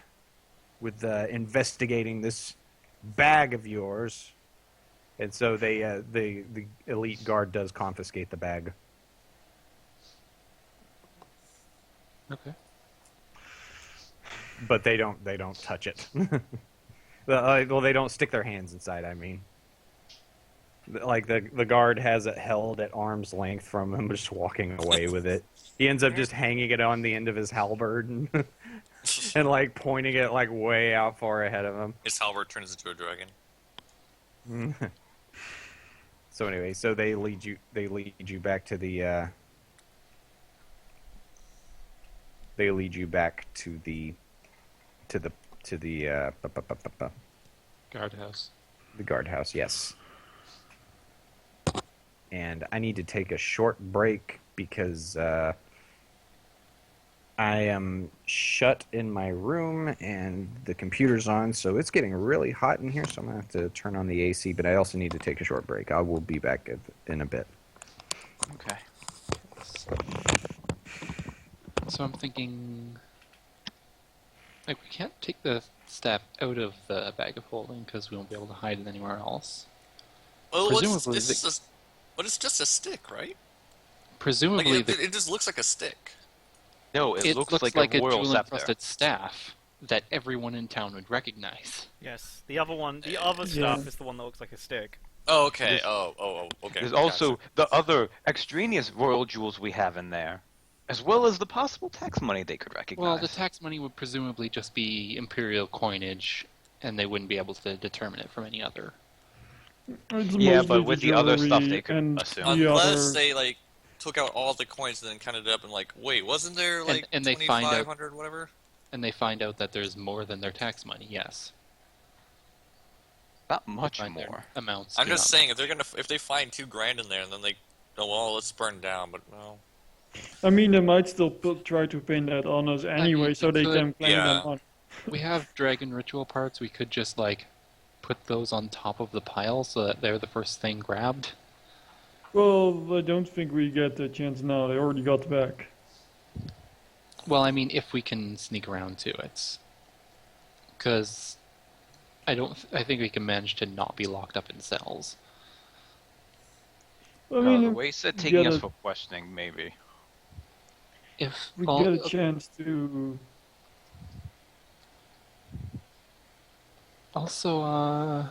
with investigating this bag of yours. And so the elite guard does confiscate the bag. Okay. But they don't touch it. Well, they don't stick their hands inside, I mean. Like the guard has it held at arm's length from him, just walking away with it. He ends up just hanging it on the end of his halberd and, and like pointing it like way out far ahead of him. His halberd turns into a dragon. So anyway, so they lead you back to the Guardhouse. The guardhouse, yes. And I need to take a short break because I am shut in my room and the computer's on, so it's getting really hot in here, so I'm going to have to turn on the AC, but I also need to take a short break. I will be back in a bit. Okay. So I'm thinking, like, we can't take the staff out of the bag of holding because we won't be able to hide it anywhere else. Well, Presumably but it's just a stick, right? Like, Presumably, it just looks like a stick. No, it looks like a royal jewel scepter. encrusted staff that everyone in town would recognize. Yes, the other stuff is the one that looks like a stick. Oh, okay. Okay. There's also the other extraneous royal jewels we have in there, as well as the possible tax money they could recognize. Well, the tax money would presumably just be imperial coinage, and they wouldn't be able to determine it from any other. It's Yeah, mostly but with the other stuff, jewelry they could and assume. the Unless other- they like took out all the coins and then counted it up and like, wait, wasn't there like And they find out- 2,500 whatever? And they find out that there's more than their tax money. Yes, Not much Find their more. amounts. I'm do just not- saying if they find $2,000 in there and then they well let's burn down, but no. I mean, they might still try to pin that on us anyway, mean, so they could- can claim Yeah. them on. We have dragon ritual parts. We could just like put those on top of the pile so that they're the first thing grabbed. Well, I don't think we get the chance now. They already got back. Well, I mean, if we can sneak around to it, because I think we can manage to not be locked up in cells. I mean, the if way said we taking get us a- for questioning, maybe. If we all- get a chance to. Also, I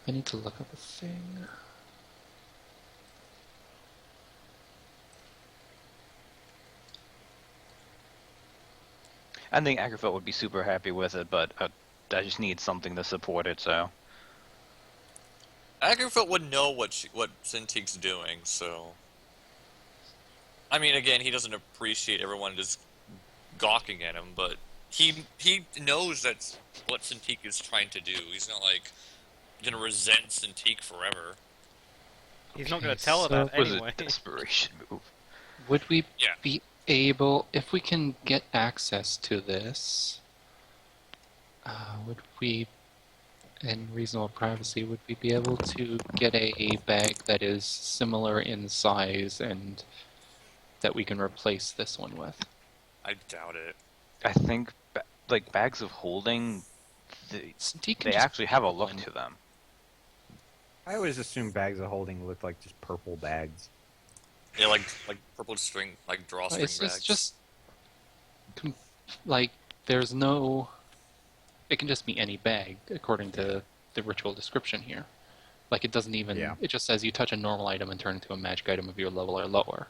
need to look up a thing. I think Agrafelt would be super happy with it, but I just need something to support it, so. Agrafelt would know what Cintique's doing, so. I mean, again, he doesn't appreciate everyone just gawking at him, but he knows that's what Cintique is trying to do. He's not like gonna resent Cintique forever. He's not going Okay, to tell her so- that It was anyway. a desperation move. Would we Yeah. be able, if we can get access to this, would we, in reasonable privacy, would we be able to get a bag that is similar in size and that we can replace this one with? I doubt it. I think, like, bags of holding, Cintique can they just actually have a put look one- to them. I always assume bags of holding look like just purple bags. Yeah, like purple string, like drawstring It's bags. just like there's no. It can just be any bag according to the ritual description here. Like it doesn't even. Yeah. It just says you touch a normal item and turn it into a magic item of your level or lower.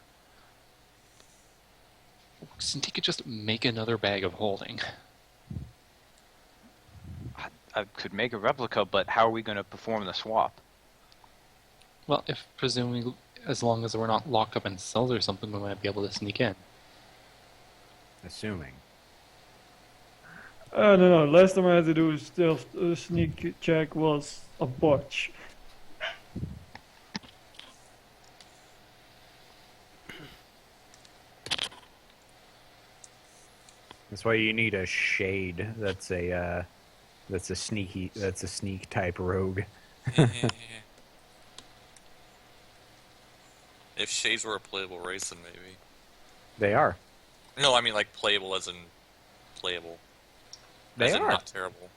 Cintique could just make another bag of holding. I could make a replica, but how are we going to perform the swap? Well, if presumably, as long as we're not locked up in cells or something, we might be able to sneak in. Assuming. I don't know. Last time I had to do a stealth sneak check was a botch. That's why you need a shade. That's a sneak type rogue. If shades were a playable race, then maybe. They are. No, I mean like playable as in playable. They as in are. not terrible.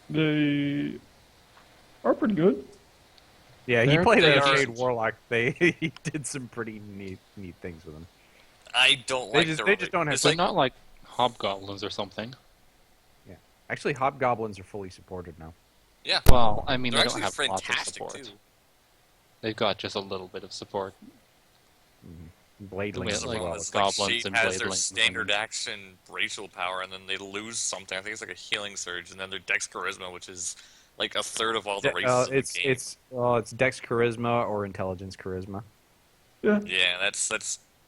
They are pretty good. Yeah, he They're- played they a are- shade warlock. He did some pretty neat things with him. I don't They like just- the they just don't have it's But like, not like hobgoblins or something. Actually, hobgoblins are fully supported now. yeah. Well, I mean, They're they don't actually have lots of fantastic support. too. They've got just a little bit of support. Bladelings Yeah, as like well. It's goblins like Shade and has their bladelings standard and- action racial power, and then they lose something. I think it's like a healing surge, and then their Dex Charisma, which is like a third of all the races in the game. It's Dex Charisma or Intelligence Charisma. Yeah. Yeah, that's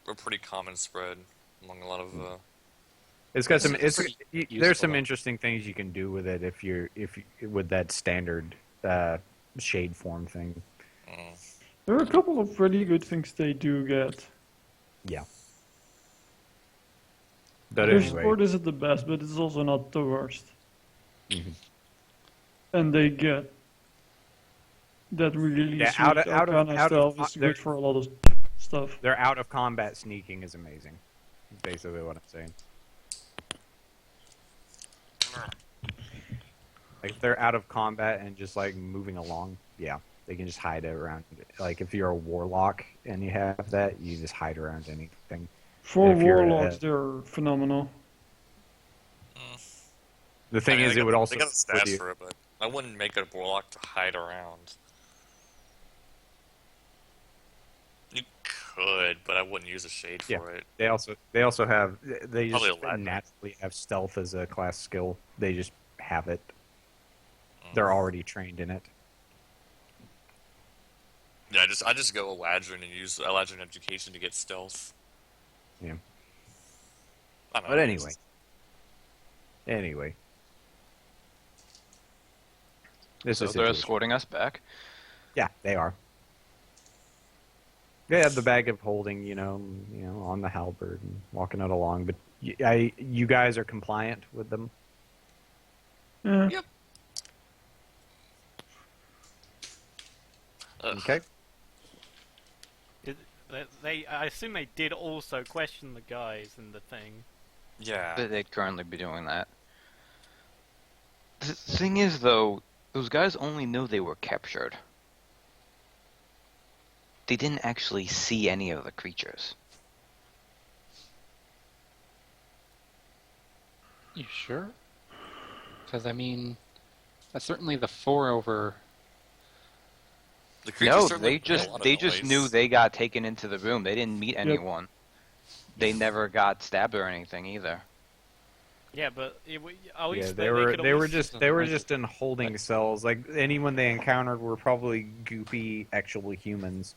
a pretty common spread among a lot of It's got some. It's pretty There's useful, some though. interesting things you can do with it if with that standard shade form thing. There are a couple of really good things they do get. Yeah. But Their anyway, sport isn't the best, but it's also not the worst. Mhm. And they get that really Yeah, sweet Arcana stuff is they're- good for a lot of stuff. their out of combat sneaking is amazing. Is basically what I'm saying. Like if they're out of combat and just like moving along, yeah, they can just hide around. Like if you're a warlock and you have that, you just hide around anything. For If you're, warlocks, they're phenomenal. The thing is, it would also they got the stick with stats you. for it, but I wouldn't make a warlock to hide around. You could, but I wouldn't use a shade Yeah. for it. They also have they Probably just a lad. naturally have stealth as a class skill. They just have it. They're already trained in it. Yeah, I just go Eladrin and use Eladrin Education to get stealth. Yeah. I don't know, But it's- anyway. This So is they're situation. escorting us back. Yeah, they are. They have the bag of holding, on the halberd and walking it along. But you guys are compliant with them. Yeah. Yep. Okay. I assume they did also question the guys in the thing. Yeah. They'd currently be doing that. The thing is, though, those guys only know they were captured. They didn't actually see any of the creatures. You sure? Because, I mean, that's certainly the 4 over... The creatures No, certainly they made a just lot of they just noise. knew they got taken into the room. They didn't meet anyone. They never got stabbed or anything either. Yeah, but at least Yeah, they could at least- they were just in holding cells. Like anyone they encountered were probably goopy actual humans.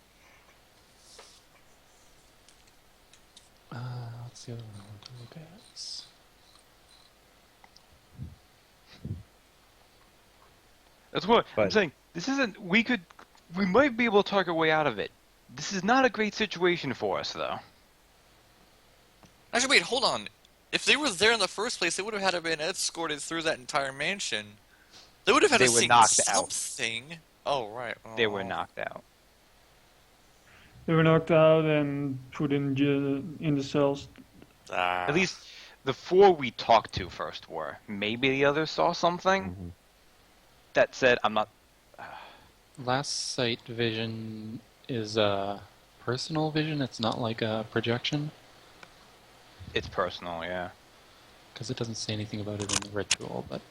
What's the other one I want to look at? That's what I'm But- saying. This isn't. We might be able to talk our way out of it. This is not a great situation for us, though. Actually, wait, hold on. If they were there in the first place, they would have had to been escorted through that entire mansion. They would have had They to were see knocked out. something. Oh, right. Oh. They were knocked out. They were knocked out and put in the cells. Ah. At least the 4 we talked to first were. Maybe the others saw something. Mhm. That said, I'm not. Last sight vision is personal vision. It's not like a projection. It's personal, yeah. Because it doesn't say anything about it in the ritual, but...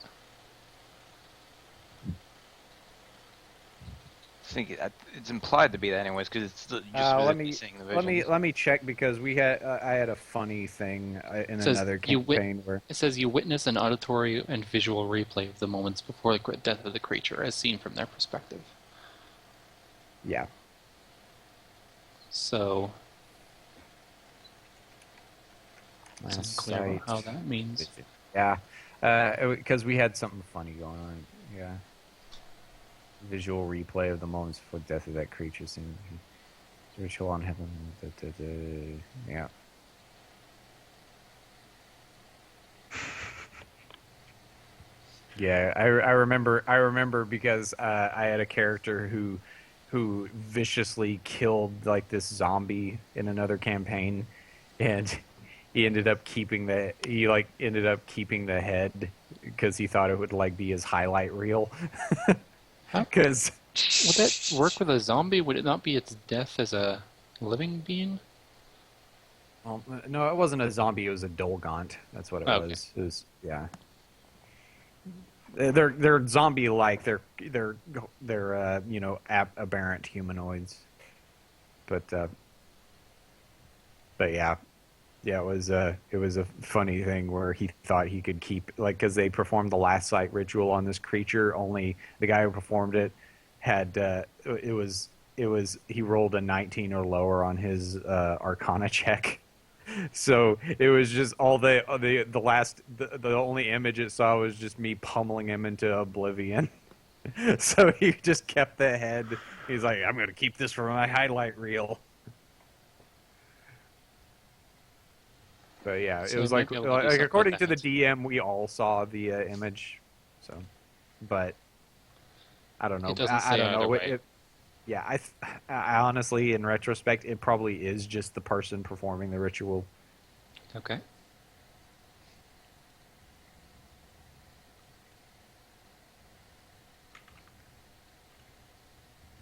I think it's implied to be that anyways, because it's just visibly seeing the visions. let me check because I had a funny thing in Says another you campaign where It says you witness an auditory and visual replay of the moments before the death of the creature, as seen from their perspective. yeah. So, Last it's unclear about sight. how that means. Yeah, because we had something funny going on. Yeah, visual replay of the moments before death of that creature. Seems ritual on heaven. Yeah. Yeah, I remember because I had a character who viciously killed like this zombie in another campaign, and he ended up keeping the head because he thought it would like be his highlight reel. Because Would that work with a zombie? Would it not be its death as a living being? well, no, it wasn't a zombie; it was a Dolgaunt. That's what it Okay. was. It was yeah. They're zombie like. They're aberrant humanoids. But yeah. Yeah, it was a funny thing where he thought he could keep like because they performed the last sight ritual on this creature. Only the guy who performed it had he rolled a 19 or lower on his Arcana check, So it was just all the only image it saw was just me pummeling him into oblivion. So he just kept the head. He's like, I'm going to keep this for my highlight reel. But yeah, So it was we might like, be able to do something according with to the that. DM, we all saw the image. So, but I don't know. It doesn't I say don't know. either way. Yeah, I honestly, in retrospect, it probably is just the person performing the ritual. Okay.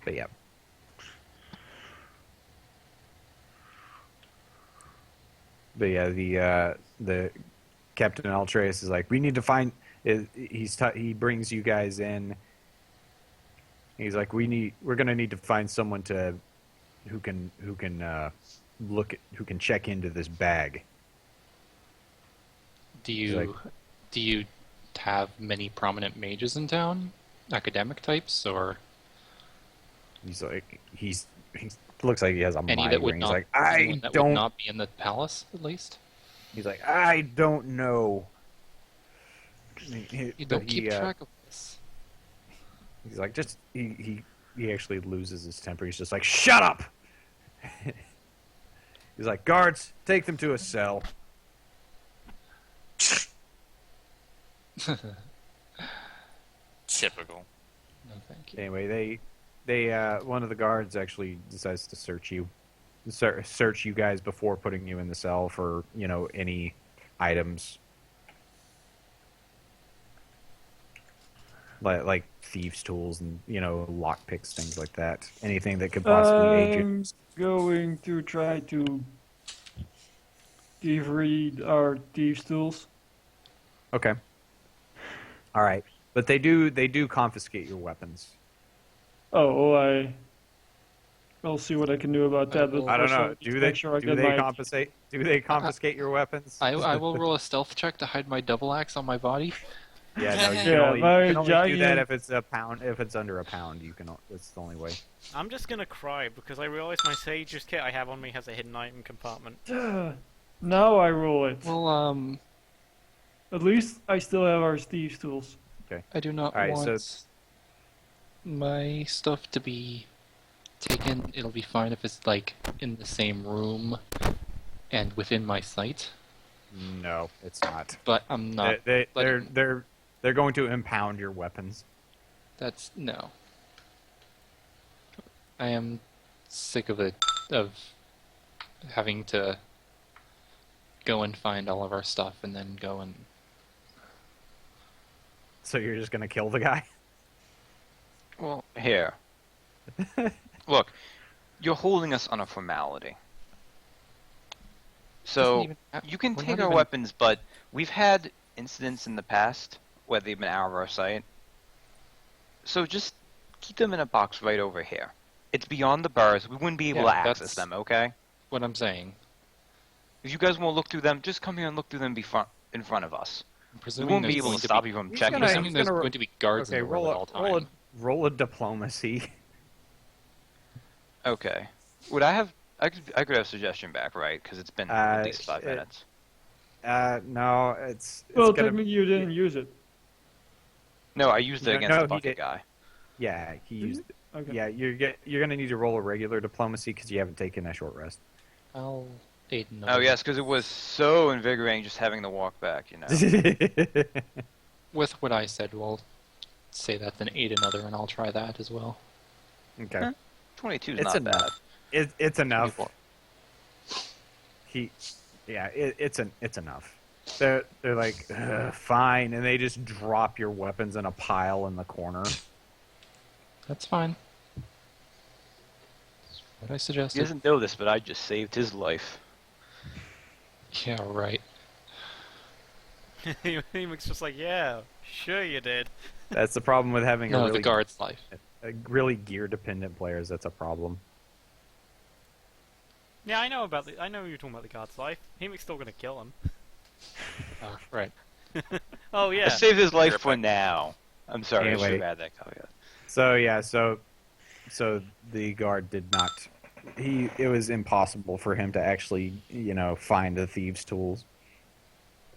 But yeah. But yeah, the Captain Altreus is like, we need to find. He brings you guys in. He's like, we're gonna need to find someone who can check into this bag. Do He's you like- do you have many prominent mages in town? Academic types, or He's like, he looks like he has a any that would migraine. He's not like, anyone that would not be in the palace at least? He's like, I don't know. You don't keep track of this. He's like, he actually loses his temper. He's just like, shut up. He's like, guards, take them to a cell. Typical. No, thank you. Anyway, they one of the guards actually decides to search you guys before putting you in the cell for, any items like thieves' tools and, lock picks, things like that. Anything that could possibly aid you. I'm going to try to read our thieves' tools. Okay. All right. But they do confiscate your weapons. I'll see what I can do about that. But I don't first know. need to Do make sure I they get my confiscate? Do they confiscate your weapons? I will roll a stealth check to hide my double axe on my body. Yeah, no, you can Yeah, only, my you can only do that giant- if it's a pound. If it's under a pound, you can. That's the only way. I'm just gonna cry because I realize my Sage's kit I have on me has a hidden item compartment. Now I roll it. Well, At least I still have our thieves' tools. I do not Alright, want so- my stuff to be taken. It'll be fine if it's like in the same room and within my sight. No, it's not. But I'm not. They're going to impound your weapons. That's no. I am sick of it, of having to go and find all of our stuff and then go and. So you're just gonna kill the guy? Well, here. Look, you're holding us on a formality. So, Doesn't even you can we're take not our even- weapons, but we've had incidents in the past where they've been out of our sight. So just keep them in a box right over here. It's beyond the bars. We wouldn't be able Yeah, to access that's- them, okay? What I'm saying. If you guys want to look through them, just come here and look through them in front of us. I'm We presuming won't be there's able going to to stop be, you from He's checking. gonna- presuming he's there's gonna- going to be guards Okay, in the room at all times. roll a diplomacy. Okay. Would I have? I could have suggestion back, right? Because it's been at least 5 minutes. No, it's Well, gonna. technically you didn't use it. No, I used it No, against no, the he bucket did. guy. Yeah, he Did used. you? Okay. Yeah, you're gonna need to roll a regular diplomacy because you haven't taken a short rest. I'll aid Oh another. yes, because it was so invigorating just having to walk back. You know. With what I said, we'll say that, then aid another, and I'll try that as well. Okay, 22 is it's not enough. bad. It's enough. 24. It's enough. They're like, fine, and they just drop your weapons in a pile in the corner. That's fine. That's what I He suggested. doesn't know this, but I just saved his life. Yeah, right. Emic's just like, yeah, sure you did. That's the problem with having No, a really the guard's life. really gear dependent players. That's a problem. Yeah, I know you're talking about the guard's life. Emic's still gonna kill him. Right. Oh I yeah. saved his life for now. I'm sorry, I should Anyway. have had that caveat. So yeah, so the guard did not it was impossible for him to actually, find the thieves' tools.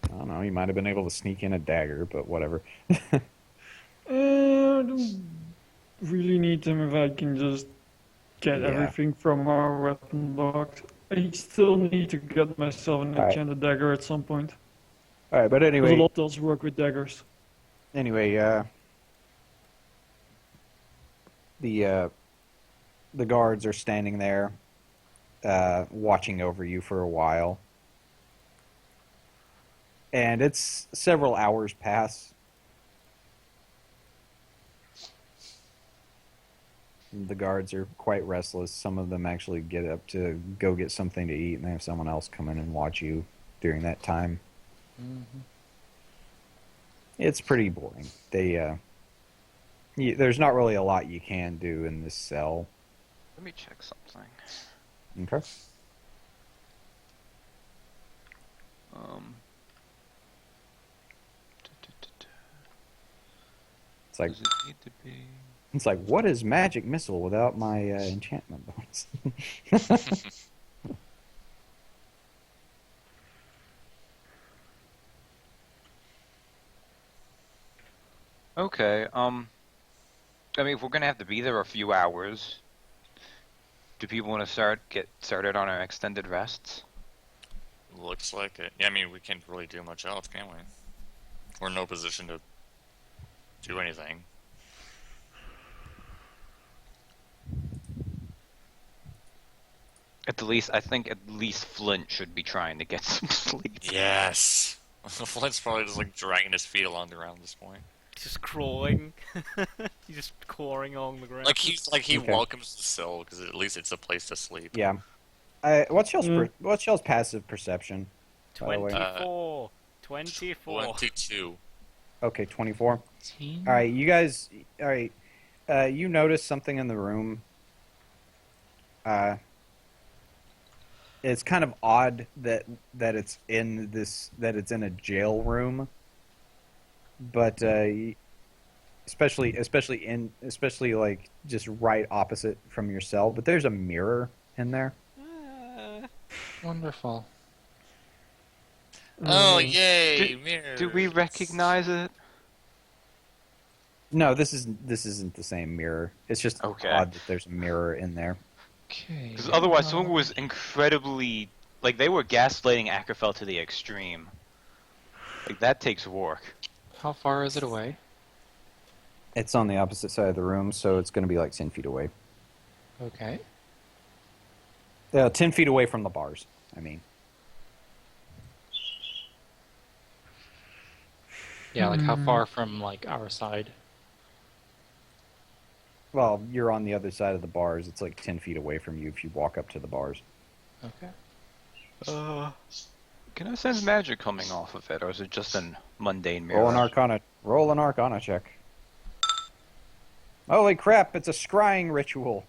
I don't know. He might have been able to sneak in a dagger, but whatever. I don't really need them if I can just get Yeah. everything from our weapon box. I still need to get myself an Alright. enchanted dagger at some point. All right, but Because a anyway, lot does work with daggers. the guards are standing there, watching over you for a while, and it's several hours pass. The guards are quite restless. Some of them actually get up to go get something to eat, and they have someone else come in and watch you during that time. Mm-hmm. It's pretty boring. There's not really a lot you can do in this cell. Let me check something. Okay. It's like Does it need to be? what is magic missile without my enchantment bonus? Okay. I mean, if we're gonna have to be there a few hours, do people want to get started on our extended rests? Looks like it. Yeah, I mean, we can't really do much else, can we? We're in no position to do anything. I think at least Flint should be trying to get some sleep. Yes. Flint's probably just like dragging his feet along the ground at this point. Just crawling. He's just clawing along the ground. He Okay. welcomes the cell because at least it's a place to sleep. Yeah. What's y'all's passive perception? by the way? 24. 24. 22. Okay, 24. 18? All right, you guys. All right, you notice something in the room. It's kind of odd that it's in a jail room, but especially like just right opposite from your cell. But there's a mirror in there. Wonderful. Oh, yay! Mirrors. Do we recognize it? No, this isn't the same mirror. It's just Okay. odd that there's a mirror in there. Okay. Because otherwise, someone was incredibly they were gaslighting Ackerfell to the extreme. Like that takes work. How far is it away? It's on the opposite side of the room, so it's going to be like 10 feet away. Okay. 10 feet away from the bars, I mean. Yeah, like how far from like our side? Well, you're on the other side of the bars. It's like 10 feet away from you if you walk up to the bars. Okay. Can I sense magic coming off of it, or is it just a mundane mirror? Roll an Arcana check. Holy crap! It's a scrying ritual.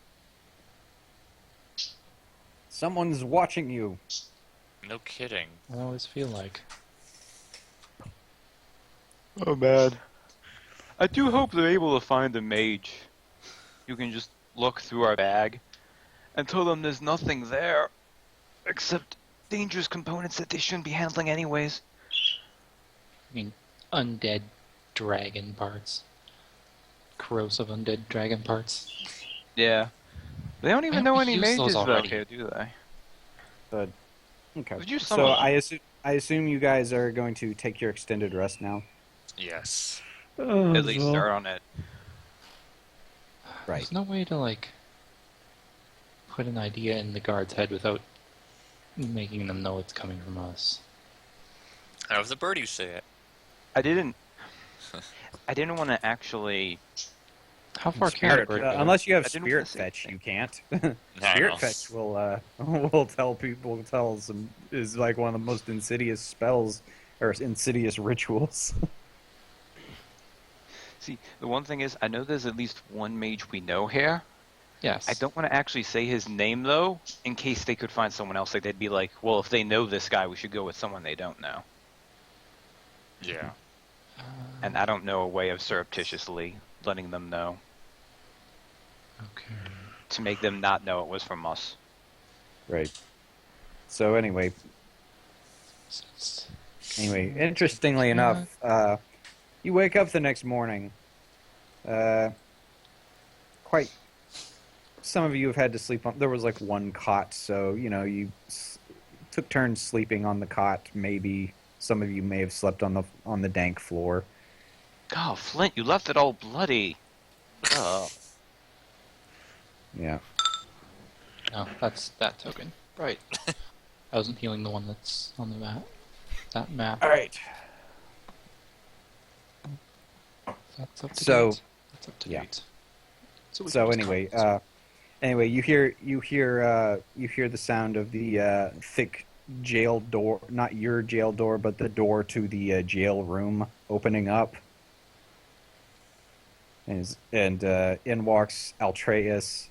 Someone's watching you. No kidding. I always feel like. Oh man. I do hope they're able to find a mage. You can just look through our bag and tell them there's nothing there except dangerous components that they shouldn't be handling anyways. I mean, undead dragon parts. Corrosive undead dragon parts. Yeah. They don't even Why don't know we any use mages those back already? here, do they? But okay. Would you So summon- I assume you guys are going to take your extended rest now. Yes. At least start on it. Right. There's no way to like put an idea in the guard's head without making them know it's coming from us. How does the birdies say it? I didn't want to actually. How far can Spirit, a bird go? unless you have I didn't spirit wanna say fetch, you can't. No. Spirit fetch will tell people is like one of the most insidious spells or insidious rituals. See, the one thing is, I know there's at least one mage we know here. Yes. I don't want to actually say his name, though, in case they could find someone else. Like, they'd be like, well, if they know this guy, we should go with someone they don't know. Yeah. And I don't know a way of surreptitiously letting them know Okay. to make them not know it was from us. Right. So anyway, interestingly enough, you wake up the next morning. Quite. Some of you have had to sleep on. There was like one cot, so you took turns sleeping on the cot. Maybe some of you may have slept on the dank floor. God, Flint, you left it all bloody. Oh. Yeah. No, that's that token. Right. I wasn't healing the one that's on the map. That map. All right. That's up to So, date. That's up to yeah. date. We So can just anyway, you hear the sound of the thick jail door, not your jail door, but the door to the jail room opening up. And in walks Altreus,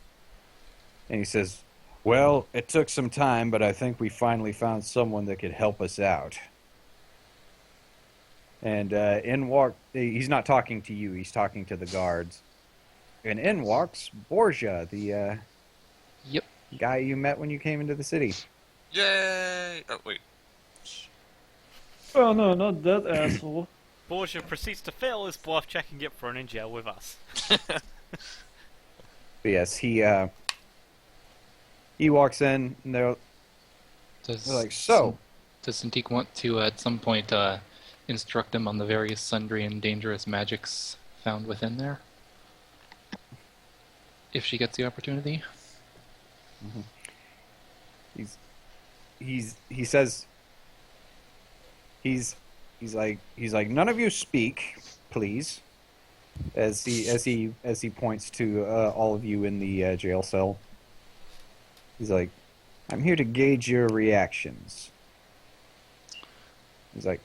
and he says, "Well, it took some time, but I think we finally found someone that could help us out." And he's not talking to you, he's talking to the guards. And in walks Borgia, the Yep. guy you met when you came into the city. Yay! Oh, wait. Oh no, not that asshole. Borgia proceeds to fail his bluff check and get thrown in jail with us. But yes, he walks in, and they're like, "So, Does Cintiq want to, at some point, instruct them on the various sundry and dangerous magics found within there? If she gets the opportunity? he says, he's like, none of you speak, please," as he points to all of you in the jail cell. He's like, "I'm here to gauge your reactions." He's like,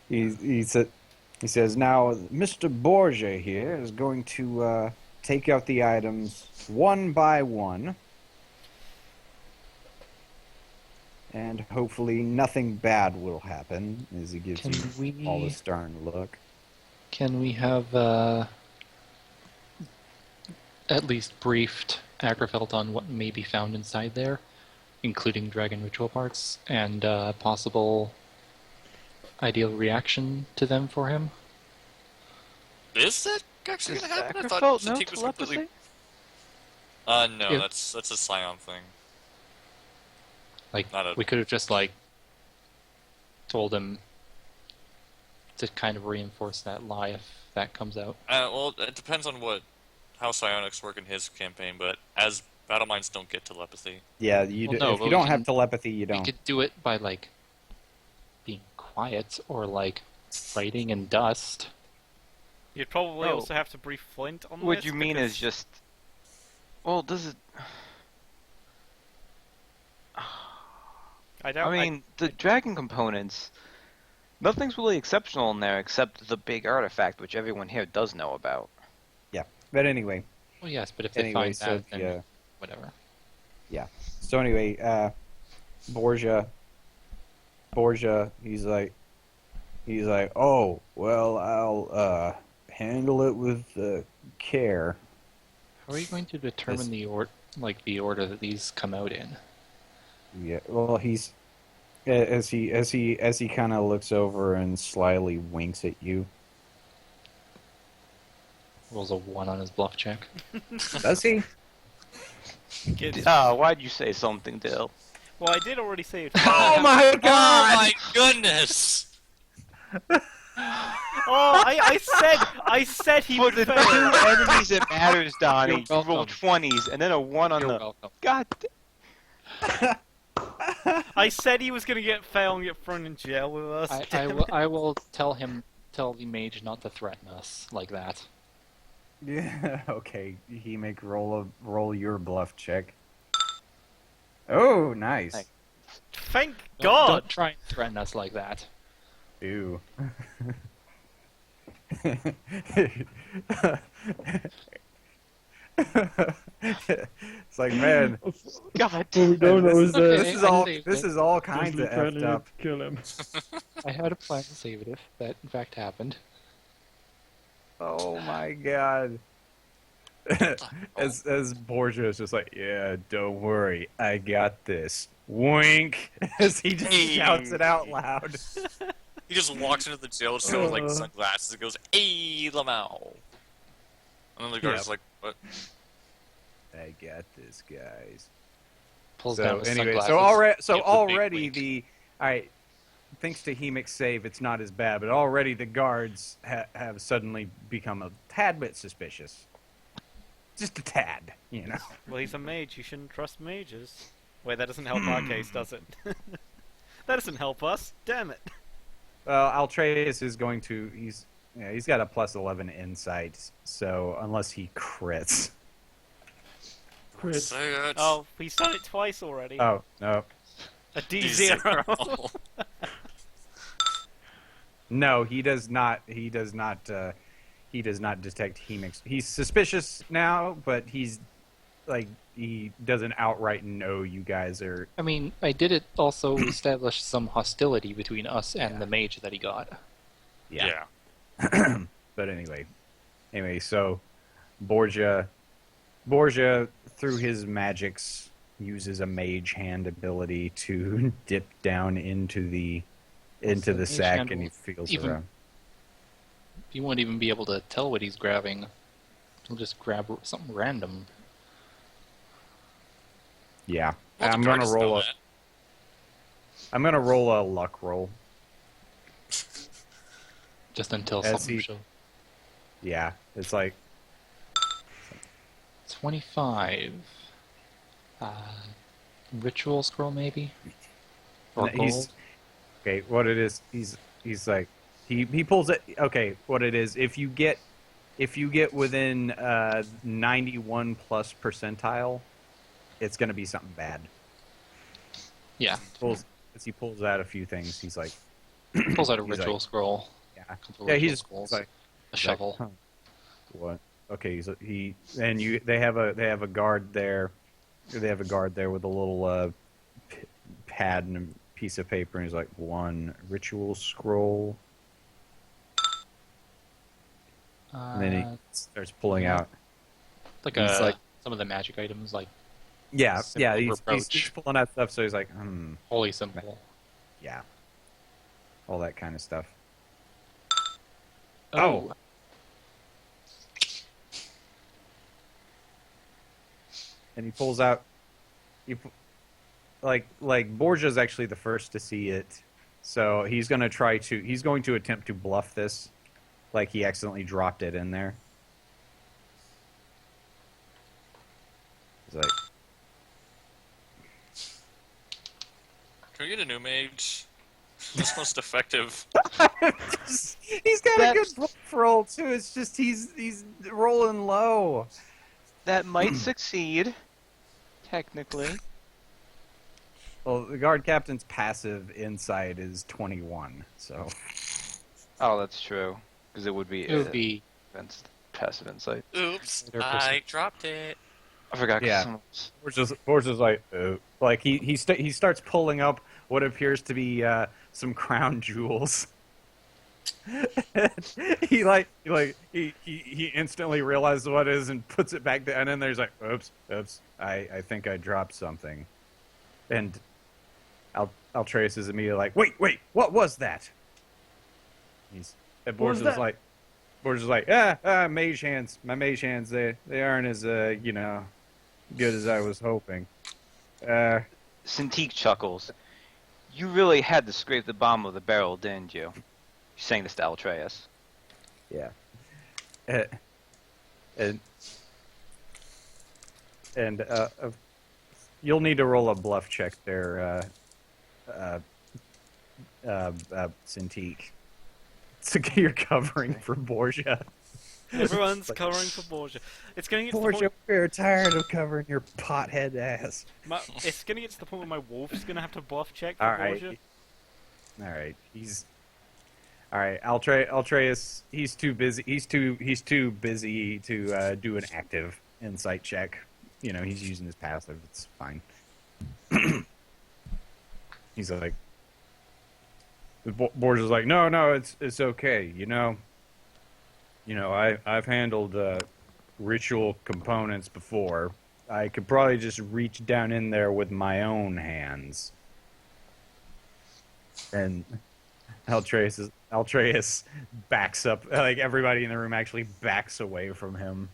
he says, "Now, Mr. Borgia here is going to take out the items one by one, and hopefully nothing bad will happen," as he gives you all a stern look. Can we have at least briefed Agrafelt on what may be found inside there, including dragon ritual parts, and possible ideal reaction to them for him? Is that actually going to happen? I thought Agrafelt know Cintiq was completely... telepathy? No, Yeah. that's a Scion thing. Like, Not a- we could have just, like, told him to kind of reinforce that lie if that comes out. Well, it depends on how psionics work in his campaign, but as battle minds don't get telepathy. Yeah, Well, no, if but you we don't have can- telepathy, you We don't. could do it by, like, being quiet or, like, writing in dust. You'd probably Oh. also have to brief Flint on What this. you mean because is just... Well, does it... I doubt. I mean, the dragon components... Nothing's really exceptional in there except the big artifact, which everyone here does know about. Yeah, but anyway. Well, yes, but if they Anyway, find so that, then yeah. whatever. So anyway, Borgia, he's like, "Oh, well, I'll handle it with care." How are you going to determine the order that these come out in? Yeah, well, he's as he kind of looks over and slyly winks at you. Rolls a 1 on his bluff check. Does he? Why'd you say something, Dale? Well, I did already say it. Oh my Oh my goodness! Oh, I said he For would the fail. two enemies it matters, Donnie. You're You welcome. rolled 20s and then a 1 on You're the... welcome. God I said he was gonna fail and get thrown in jail with us. I will tell the mage not to threaten us like that. Yeah. Okay. He make roll your bluff check. Oh, nice. Thanks. Thank Don't God. try and threaten us like that. Ew. It's like, man, God. What we don't know is that this is all kinds of Leslie tried effed to up. kill him. I had a plan to save it if that in fact happened. Oh my god. as Borgia is just like, yeah, don't worry, I got this. Wink, as he just shouts it out loud. He just walks into the jail cell with like sunglasses and goes, "Hey, Lamau," and then the guard's like, "What?" I got this, guys. Pulls So down his anyway, sunglasses. so Give the big already wink. the all right. Thanks to Hemic's save, it's not as bad, but already the guards have suddenly become a tad bit suspicious. Just a tad, you know. Well, he's a mage. You shouldn't trust mages. Wait, that doesn't help our case, does it? That doesn't help us. Damn it. Well, Altreus is going to. He's got a +11 insight, so unless he crits. Crit. Say it. Oh, he's done it twice already. Oh no, A D0. no, he does not. He does not detect Hemix. He's suspicious now, but he's like he doesn't outright know you guys are. I mean, I did it also establish some hostility between us and the mage that he got. Yeah. But anyway, so Borgia through his magics uses a mage hand ability to dip down into the So the mage sack, hand and he will feels even- around. You won't even be able to tell what he's grabbing. He'll just grab something random. Yeah, Well, I'm the gonna guard doesn't roll know a. that. I'm gonna roll a luck roll. Just until As something he- shows. Yeah, it's like 25. Ritual scroll, maybe? Or he's gold? okay. What it is? He's like he pulls it. Okay, what it is? If you get within 91 plus percentile, it's gonna be something bad. Yeah. As he pulls out a few things, he's like, Pulls out a He's ritual like- scroll. yeah, Couple yeah. ritual He's scrolls. like A shovel. Huh. What? Okay, so they have a guard there. They have a guard there with a little pad and a piece of paper, and he's like, one ritual scroll, and then he starts pulling yeah. out. Like he's like- some of the magic items, like Yeah, Simple yeah. He's reproach. pulling out stuff, so he's like, holy symbol. yeah, all that kind of stuff. Oh. And he pulls out. Like Borgia's actually the first to see it, so he's going to attempt to bluff this, like he accidentally dropped it in there. He's like, Can we get a new mage? This most effective. he's got a good bluff roll too. It's just he's rolling low. That might succeed, technically. Well, the guard captain's passive insight is 21, so Oh, that's true. Because it would be It would be against passive insight. Oops, They're I dropped it. I forgot. 'cause Yeah. someone's- Borgia's like he starts pulling up what appears to be some crown jewels. he instantly realizes what it is and puts it back down, and then there's like, oops, I think I dropped something, and Altreus is immediately like, wait, what was that? What was that? Borgia's like, mage hands, my mage hands, they aren't as good as I was hoping. Cintiq chuckles. You really had to scrape the bottom of the barrel, didn't you? You're saying this to Altreus. Yeah. And you'll need to roll a bluff check there, Cintiq. So you're covering for Borgia. Everyone's covering for Borgia. It's going to get to the Borgia, point. we're tired of covering your pothead ass. It's going to get to the point where my wolf's going to have to bluff check for All right. Borgia. All right. All right. Altreus. He's too busy. He's too busy to do an active insight check. He's using his passive. It's fine. He's like, Borgia's like, no, it's okay. I've handled ritual components before. I could probably just reach down in there with my own hands. And Altreus backs up. Like everybody in the room actually backs away from him.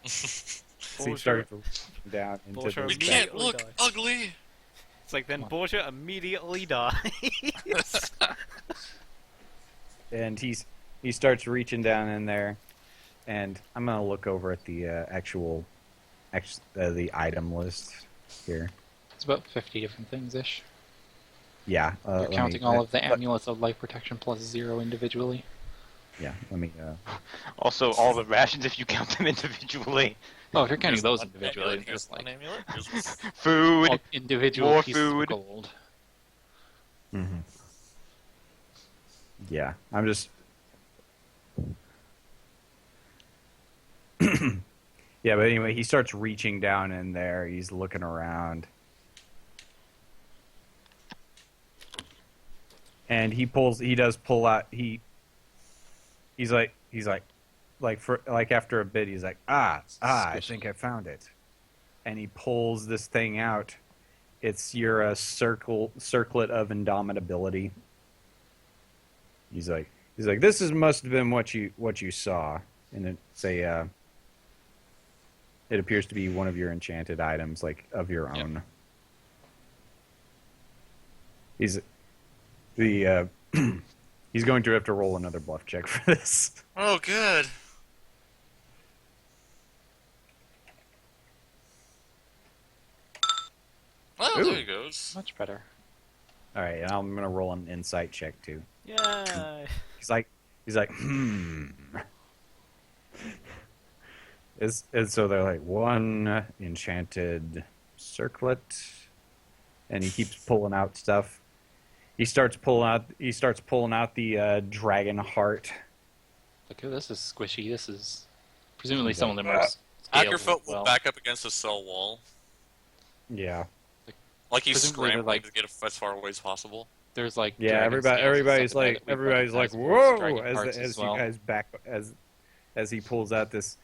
So he starts to reach down into Bullshit. the We Immediately can't look die. ugly. It's like then Borgia immediately dies. and he starts reaching down in there, and I'm gonna look over at the the item list here. It's about 50 different things ish. Yeah, You're counting all of the amulets of life protection plus 0 individually. Yeah, let me. Also, all the rations if you count them individually. Oh, if you're counting Here's those one individually, amulet, here's just one like amulet, here's one. Food. all individual more pieces food. of gold. Mm-hmm. Yeah, I'm just. Yeah, but anyway, he starts reaching down in there. He's looking around. And he does pull out, he's like, after a bit, he's like, I think I found it. And he pulls this thing out. It's your circlet of indomitability. He's like, this must have been what you saw. And it appears to be one of your enchanted items, like, of your own. He's going to have to roll another bluff check for this. Oh, good. Well, Ooh. there he goes. Much better. All right, and I'm gonna roll an insight check too. Yay! He's like, and so they're like, one enchanted circlet, and he keeps pulling out stuff. He starts pulling out the dragon heart. Okay, this is squishy. This is presumably some of them are scaled Ackerfoot well. will back up against the cell wall. Yeah. Like he's Presumably they're scrambling like- to get as far away as possible. There's like Yeah, dragon scales and everybody's stuff in there like, that we everybody's like, recognize as whoa! dragon hearts As as well. you guys back as he pulls out this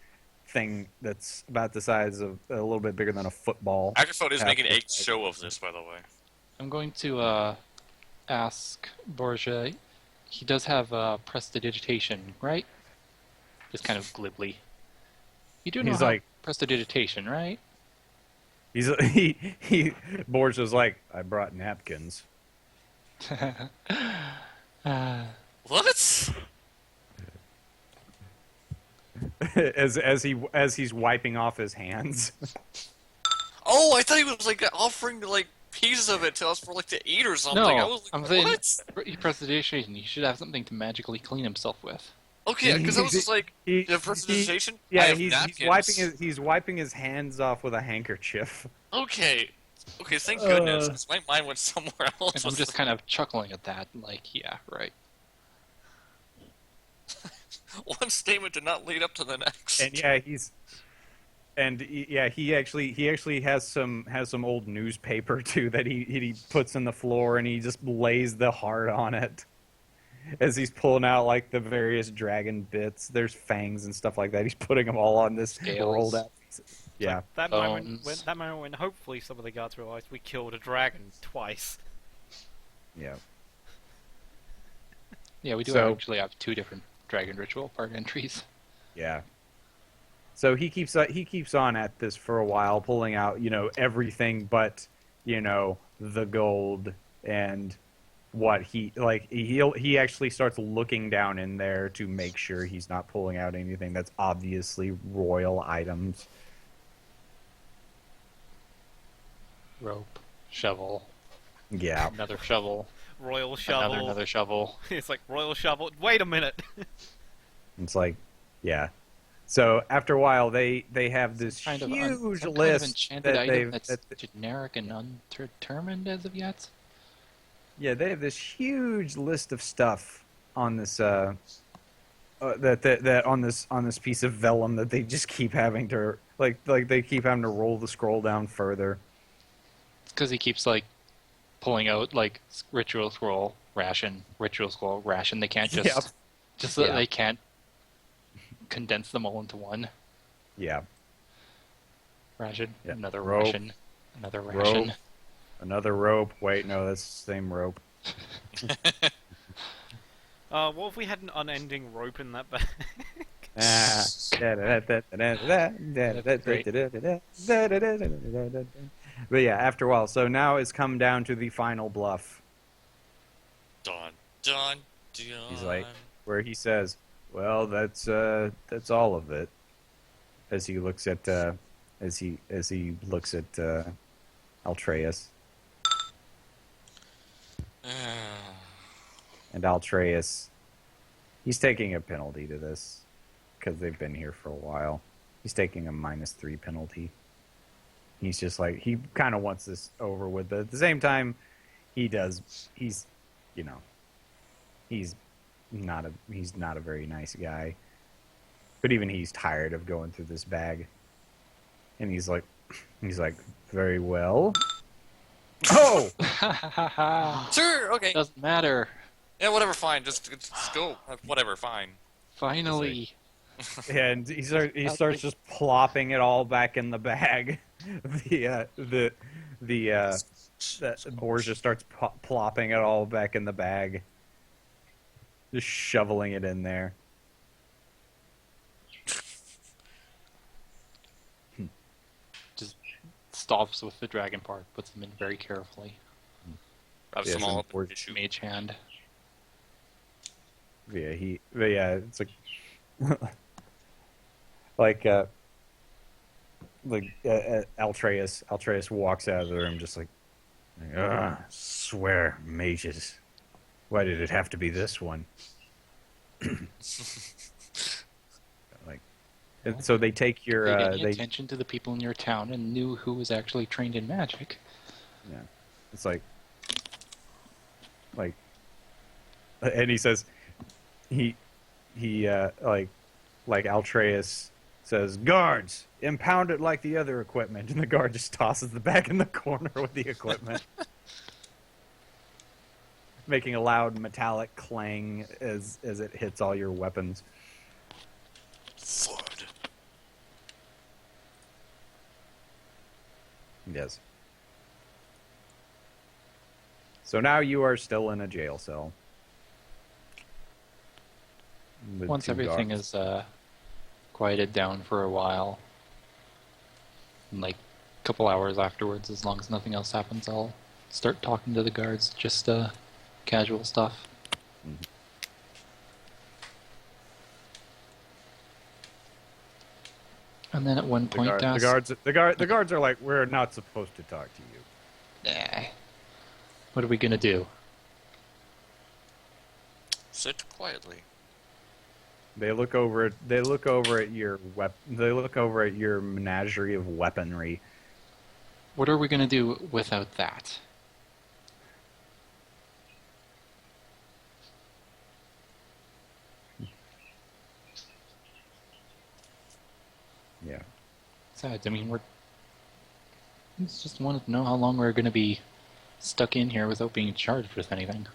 thing that's about the size of a little bit bigger than a football. Ackerfoot is Half making a the size. show of this, by the way. I'm going to ask Borgia. He does have prestidigitation, right? Just kind of glibly. You do know He's how like- prestidigitation, right? He Borgia's like, I brought napkins. What? as he's wiping off his hands. Oh, I thought he was like offering like pieces of it to us for like to eat or something. No, I was like, I'm saying what? prestidigitation. He should have something to magically clean himself with. Okay, because I was just like, He- the prestidigitation. I Yeah, have he's napkins. wiping his hands off with a handkerchief. Okay, thank goodness. 'Cause my mind went somewhere else. And I'm just kind of chuckling at that, like, yeah, right. One statement did not lead up to the next. And he actually has some old newspaper too that he puts in the floor, and he just lays the heart on it as he's pulling out like the various dragon bits. There's fangs and stuff like that. He's putting them all on this Scales. rolled out piece. Yeah. That Bones. moment when hopefully some of the guards realized we killed a dragon twice. Yeah. Yeah, we do So- actually have 2 different dragon ritual part entries. Yeah. So he keeps on at this for a while, pulling out, everything but, the gold and what he actually starts looking down in there to make sure he's not pulling out anything that's obviously royal items. Rope, shovel, Yeah. another shovel, Royal shovel. another shovel. It's like royal shovel. Wait a minute. It's like, yeah. So after a while, they have this Kind of huge some list kind of enchanted that item they've that's generic and undetermined as of yet. yeah, they have this huge list of stuff on this that on this piece of vellum that they just keep having to like they keep having to roll the scroll down further. It's because he keeps like pulling out like ritual scroll ration, ritual scroll ration. They can't just Yep. just so that Yeah. they can't condense them all into one. Yeah. Ration. Yeah. Another Rope. ration. Another Rope. ration. Another rope. Wait, no, that's the same rope. What if we had an unending rope in that bag? But yeah, after a while. So now it's come down to the final bluff. Dun, dun, dun. He's like, where he says, "Well, that's all of it." As he looks at Altreus, and Altreus, he's taking a penalty to this because they've been here for a while. He's taking a -3 penalty. He's just like, he kind of wants this over with, but at the same time, he's not a very nice guy. But even he's tired of going through this bag. And he's like, very well. Oh! Sure, okay. Doesn't matter. Yeah, whatever, fine. Just go. Whatever, fine. Finally. And he starts just plopping it all back in the bag. The Borgia starts plopping it all back in the bag. Just shoveling it in there. Just stops with the dragon part, puts them in very carefully. Have Yeah, some all some up in board- the issue. Mage hand. Yeah, it's like Altreus walks out of the room just like, swear, mages. Why did it have to be this one? Like, and so they take your Paid any attention to the people in your town and knew who was actually trained in magic. yeah, it's like, and he says, he like Altreus says, guards, impound it like the other equipment, and the guard just tosses the bag in the corner with the equipment, making a loud metallic clang as it hits all your weapons. Thud. Yes. So now you are still in a jail cell. with Once two everything guards. is quieted down for a while, and like a couple hours afterwards, as long as nothing else happens, I'll start talking to the guards, just casual stuff. Mhm. And then at one The, point, the guards are like, we're not supposed to talk to you. nah, what are we gonna do? Sit quietly. They look over at your They look over at your menagerie of weaponry. What are we gonna do without that? Yeah. Besides, I mean, I just wanted to know how long we're gonna be stuck in here without being charged with anything.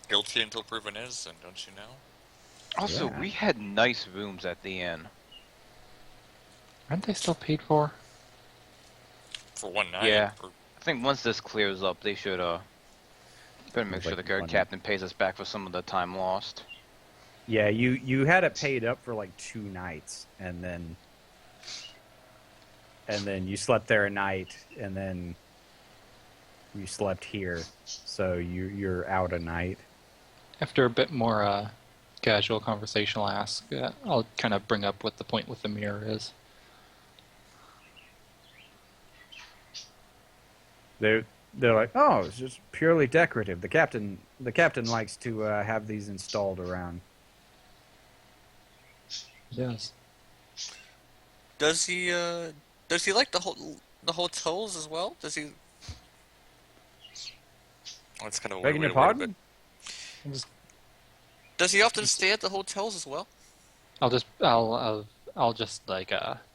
Guilty until proven is, and don't you know? Also, Yeah. we had nice rooms at the inn. Aren't they still paid for? For one night. Yeah. Or, I think once this clears up, they should better make It's sure like the guard one- captain pays us back for some of the time lost. Yeah, you had it paid up for like 2 nights, and then you slept there a night, and then you slept here, so you're out a night. After a bit more casual conversation, I'll ask. I'll kind of bring up what the point with the mirror is. They're like, oh, it's just purely decorative. The captain likes to have these installed around. Yes. does he like the hotels as well? Does he? Oh, that's kind of a weird Begging way your to word it, pardon? but does he often stay at the hotels as well? I'll just like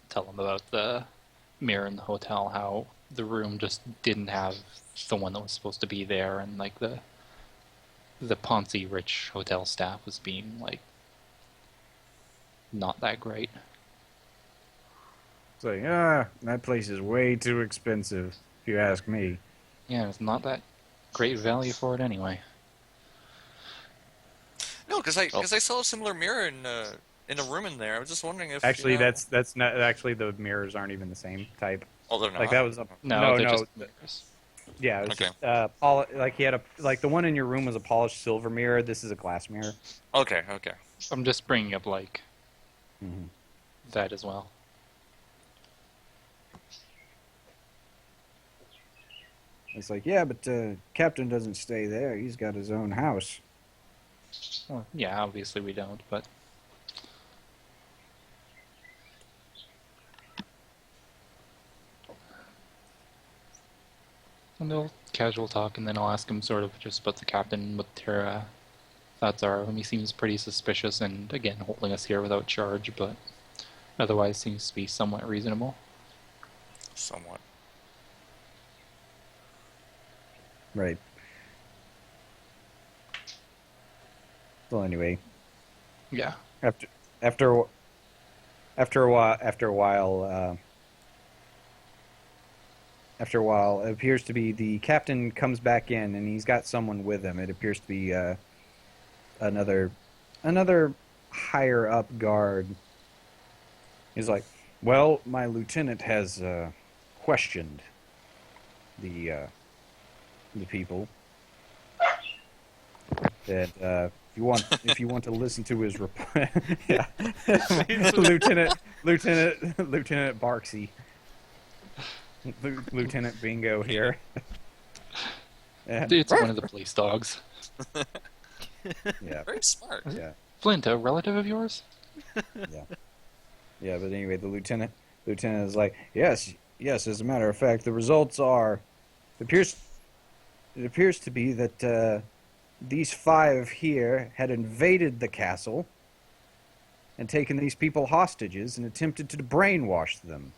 tell them about the mirror in the hotel, how the room just didn't have the one that was supposed to be there, and like the Ponzi rich hotel staff was being like not that great. It's like, that place is way too expensive, if you ask me. Yeah, it's not that great value for it anyway. No, because I saw a similar mirror in a room in there. I was just wondering if Actually, you know... that's not. Actually, the mirrors aren't even the same type. Oh, they're not. Like that was a No, they're no. just mirrors. Yeah, it was Okay. like he had the one in your room was a polished silver mirror. This is a glass mirror. Okay. I'm just bringing up like Mm-hmm. that as well. It's like, yeah, but Captain doesn't stay there. He's got his own house. Well, yeah, obviously we don't, but and they'll casual talk, and then I'll ask him sort of just about the captain, what their thoughts are. He seems pretty suspicious, and again, holding us here without charge, but otherwise seems to be somewhat reasonable. Somewhat. Right. Well, anyway, Yeah. after a while, it appears to be the captain comes back in, and he's got someone with him. It appears to be another higher up guard. He's like, well, my lieutenant has questioned the people that if you want to listen to his report, yeah, Lieutenant Barksy, Lieutenant Bingo here. Yeah. It's one of the police dogs. Yeah, Very smart. yeah, Flint, a relative of yours? yeah. Yeah, but anyway, the lieutenant is like, yes. As a matter of fact, the results are, it appears to be that these 5 here had invaded the castle and taken these people hostages and attempted to brainwash them.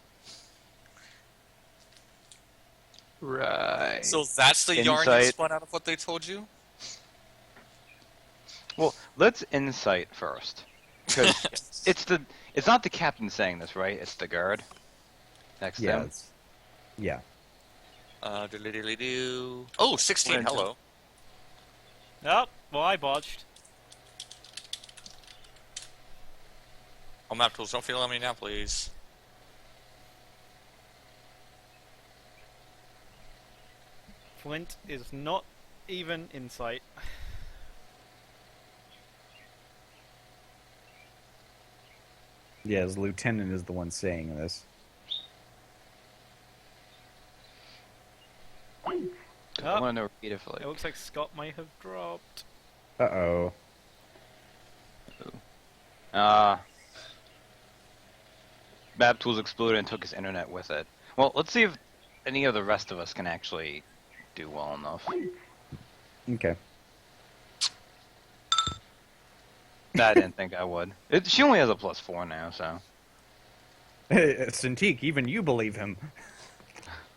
Right. So that's the yarn you Insight. spun out of what they told you? Well, let's insight first, because Yes. it's not the captain saying this, right? It's the guard next to Yeah, him. yeah. Diddly-diddly-doo. Oh, 16, Went to- hello. Oh, well, I botched. Oh, map tools, don't fail on me now, please. Flint is not even in sight. Yeah, his lieutenant is the one saying this. I Oh, want to know repeatedly. it looks like Scott might have dropped. Uh-oh. Bab Tools exploded and took his internet with it. Well, let's see if any of the rest of us can actually do well enough. Okay. I didn't think I would. She only has a +4 now, so. Hey, Cintiq, even you believe him.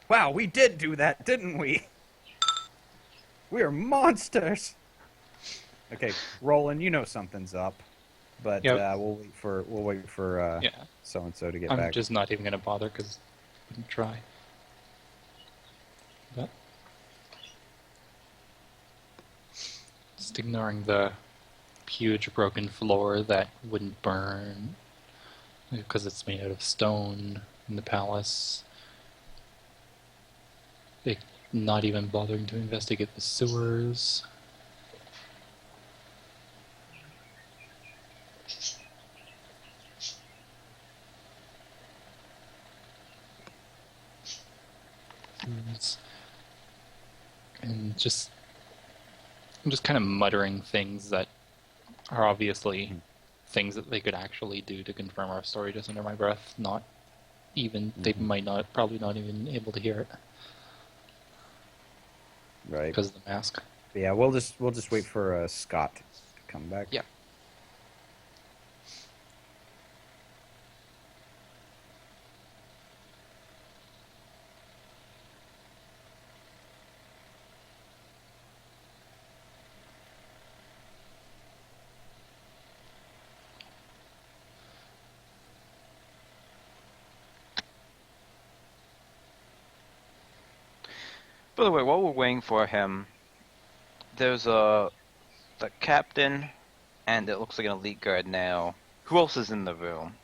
Wow, we did do that, didn't we? We are monsters. Okay, Roland, you know something's up, but Yep. we'll wait for Yeah. so and so to get I'm back. just not even going to bother because I didn't try. But just ignoring the huge broken floor that wouldn't burn because it's made out of stone in the palace. They not even bothering to investigate the sewers. And just I'm just kind of muttering things that are obviously things that they could actually do to confirm our story just under my breath. Not even they might not probably not even able to hear it Right. because of the mask. Yeah, we'll just wait for Scott to come back. Yeah. By the way, while we're waiting for him, there's the captain, and it looks like an elite guard now. Who else is in the room?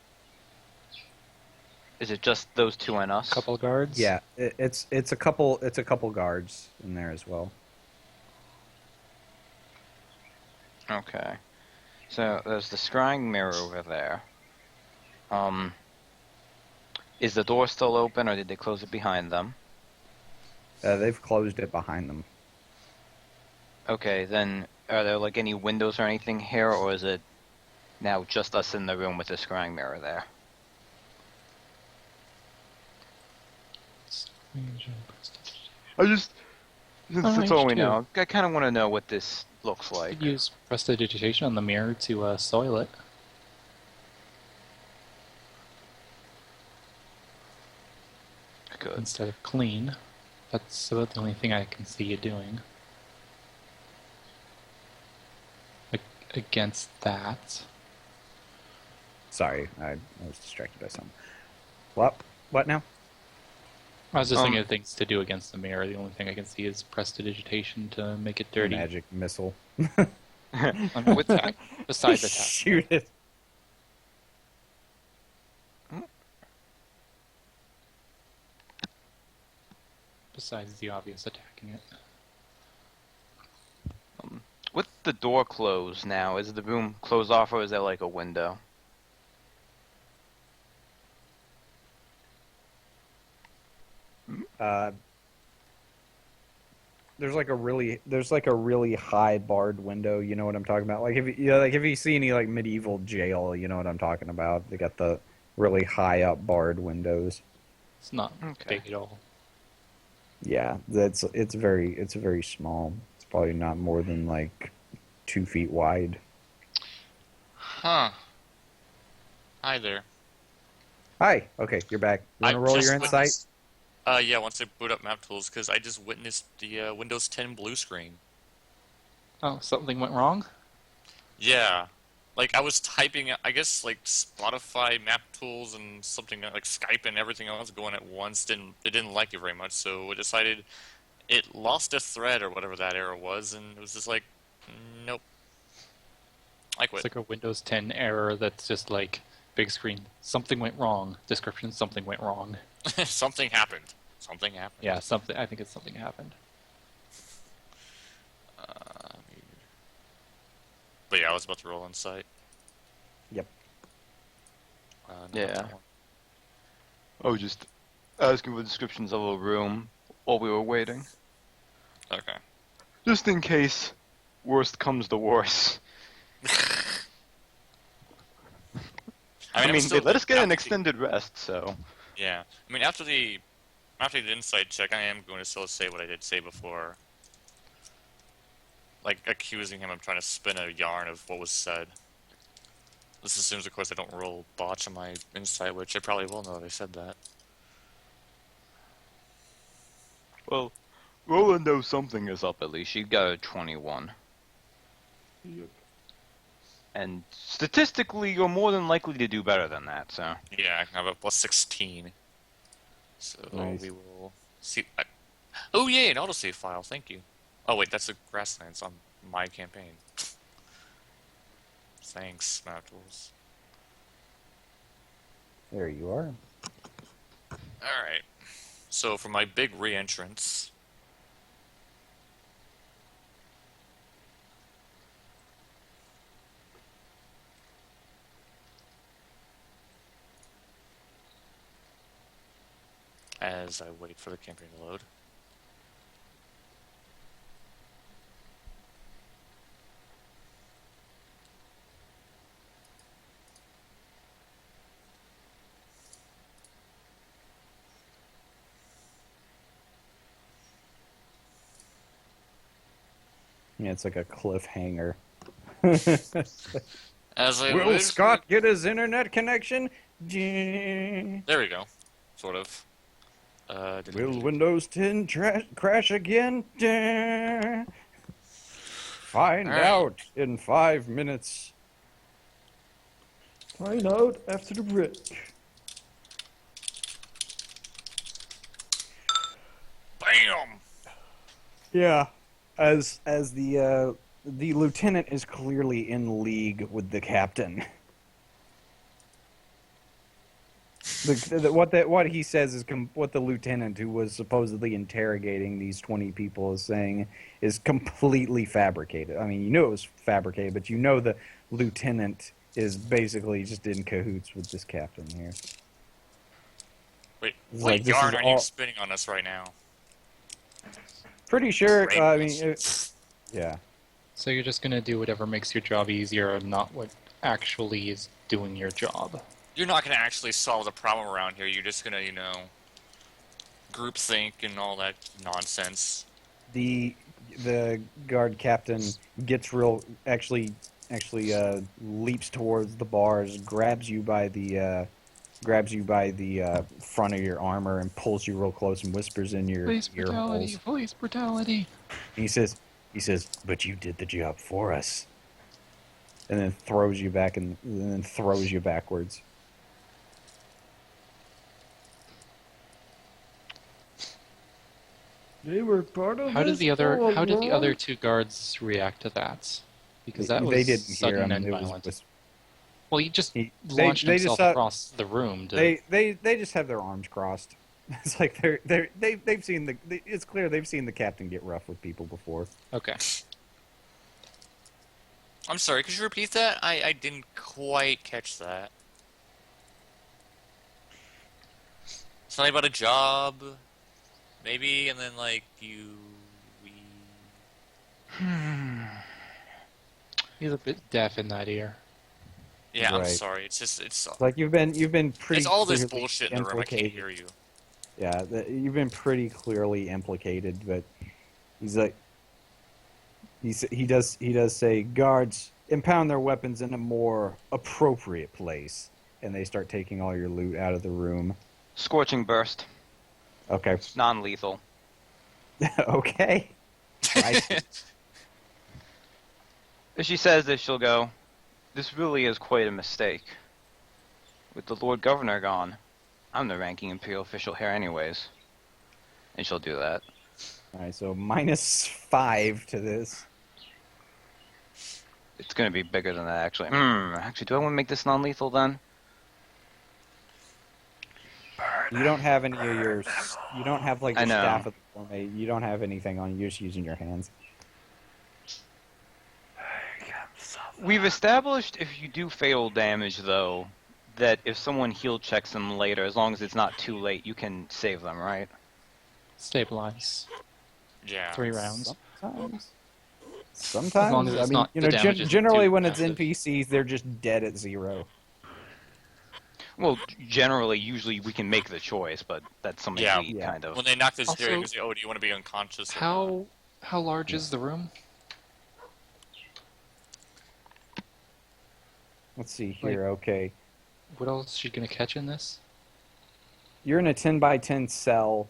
Is it just those two and us? Couple guards. Yeah, it's a couple guards in there as well. Okay. So there's the scrying mirror over there. Is the door still open, or did they close it behind them? They've closed it behind them. Okay, then are there like any windows or anything here, or is it now just us in the room with the scrying mirror there? I just, since that's all we know, I kind of want to know what this looks like. Could use prestidigitation on the mirror to soil it. Good. Instead of clean. That's about the only thing I can see you doing. Against that. Sorry, I was distracted by something. What now? I was just thinking of things to do against the mirror. The only thing I can see is prestidigitation to make it dirty. Magic missile. With that, besides attack. Shoot it. Besides the obvious attacking it. With the door closed now, is the room closed off, or is there like a window? There's like a really high barred window. You know what I'm talking about? Like if you see any like medieval jail, you know what I'm talking about. They got the really high up barred windows. It's not big at all. Yeah, it's very small. It's probably not more than like 2 feet wide. Huh. Hi there. Hi. Okay, you're back. You want to roll your insight? Yeah, once I boot up map tools, because I just witnessed the Windows 10 blue screen. Oh, something went wrong? Yeah. Like, I was typing, I guess, like, Spotify map tools and something like Skype and everything else going at once. It didn't like it very much, so it decided it lost a thread or whatever that error was, and it was just like, nope. I quit. It's like a Windows 10 error that's just like, big screen, something went wrong. Description, something went wrong. Something happened. Something happened. Yeah, something. I think it's something happened. But yeah, I was about to roll insight. Yep. Yeah. I was just asking for descriptions of a room while we were waiting. Okay. Just in case worst comes to worst. I mean they let us get an extended rest, so... Yeah. I mean, after the insight check, I am going to still say what I did say before. Like, accusing him of trying to spin a yarn of what was said. This assumes, of course, I don't roll botch on my insight, which I probably will know that I said that. Well, Roland knows something is up at least. She got a 21. Yep. And statistically, you're more than likely to do better than that, so... Yeah, I have a plus 16. So Nice. we will see... Oh, yay, an autosave file, thank you. Oh, wait, that's a grasslands on my campaign. Thanks, Map Tools. There you are. Alright. So, for my big re-entrance... as I wait for the campaign to load. Yeah, it's like a cliffhanger. As I Will wait Scott get his internet connection? There we go. Sort of. Will Windows 10 crash again? Find Alright. out in 5 minutes. Find out after the break. BAM! Yeah, as the lieutenant is clearly in league with the captain. What he says is what the lieutenant who was supposedly interrogating these 20 people is saying is completely fabricated. I mean, you knew it was fabricated, but you know the lieutenant is basically just in cahoots with this captain here. Wait, It's what like, this yarn is are all- you spinning on us right now? Pretty sure. Great I mean, bullshit. yeah. So you're just gonna do whatever makes your job easier and not what actually is doing your job. You're not gonna actually solve the problem around here. You're just gonna, groupthink and all that nonsense. The guard captain gets leaps towards the bars, grabs you by the front of your armor and pulls you real close and whispers in your Police ear brutality! holes. Police brutality! And he says, "But you did the job for us," and then throws you backwards. They were part of How did this the other all How did the other along? two guards react to that? Because that was They didn't hear sudden him. and It was violent. whis- Well, he just they launched just himself saw- across the room to. They just have their arms crossed. It's like they've seen it's clear they've seen the captain get rough with people before. Okay. I'm sorry, could you repeat that? I didn't quite catch that. Something about a job, maybe, and then we. He's a bit deaf in that ear. Yeah, I'm Right. sorry. It's It's like you've been pretty. it's all this clearly bullshit in the room. I can't implicated. hear you. Yeah, you've been pretty clearly implicated, but he's like, he does say, "Guards, impound their weapons in a more appropriate place," and they start taking all your loot out of the room. Scorching burst, Okay, non-lethal. okay. If she says this, she'll go, "This really is quite a mistake. With the Lord Governor gone, I'm the ranking Imperial official here anyways." And she'll do that. All right, so -5 to this. It's gonna be bigger than that, actually. Actually, do I want to make this non-lethal then? You don't have any of your. You don't have like I your know. staff of the formate. You don't have anything on you. You're just using your hands. We've established if you do fatal damage, though, that if someone heal checks them later, as long as it's not too late, you can save them, right? Stabilize. Yeah. 3 rounds. Sometimes. As long Sometimes. as I it's mean, not- you the know, damage isn't generally too when it's massive. NPCs, they're just dead at 0. Well, generally, usually we can make the choice, but that's something Yeah. we kind of... When they knock this Also- here, you can say, "Oh, do you want to be unconscious?" or not?" How large is the room? Let's see here. Okay. What else is she gonna catch in this? You're in a 10 by 10 cell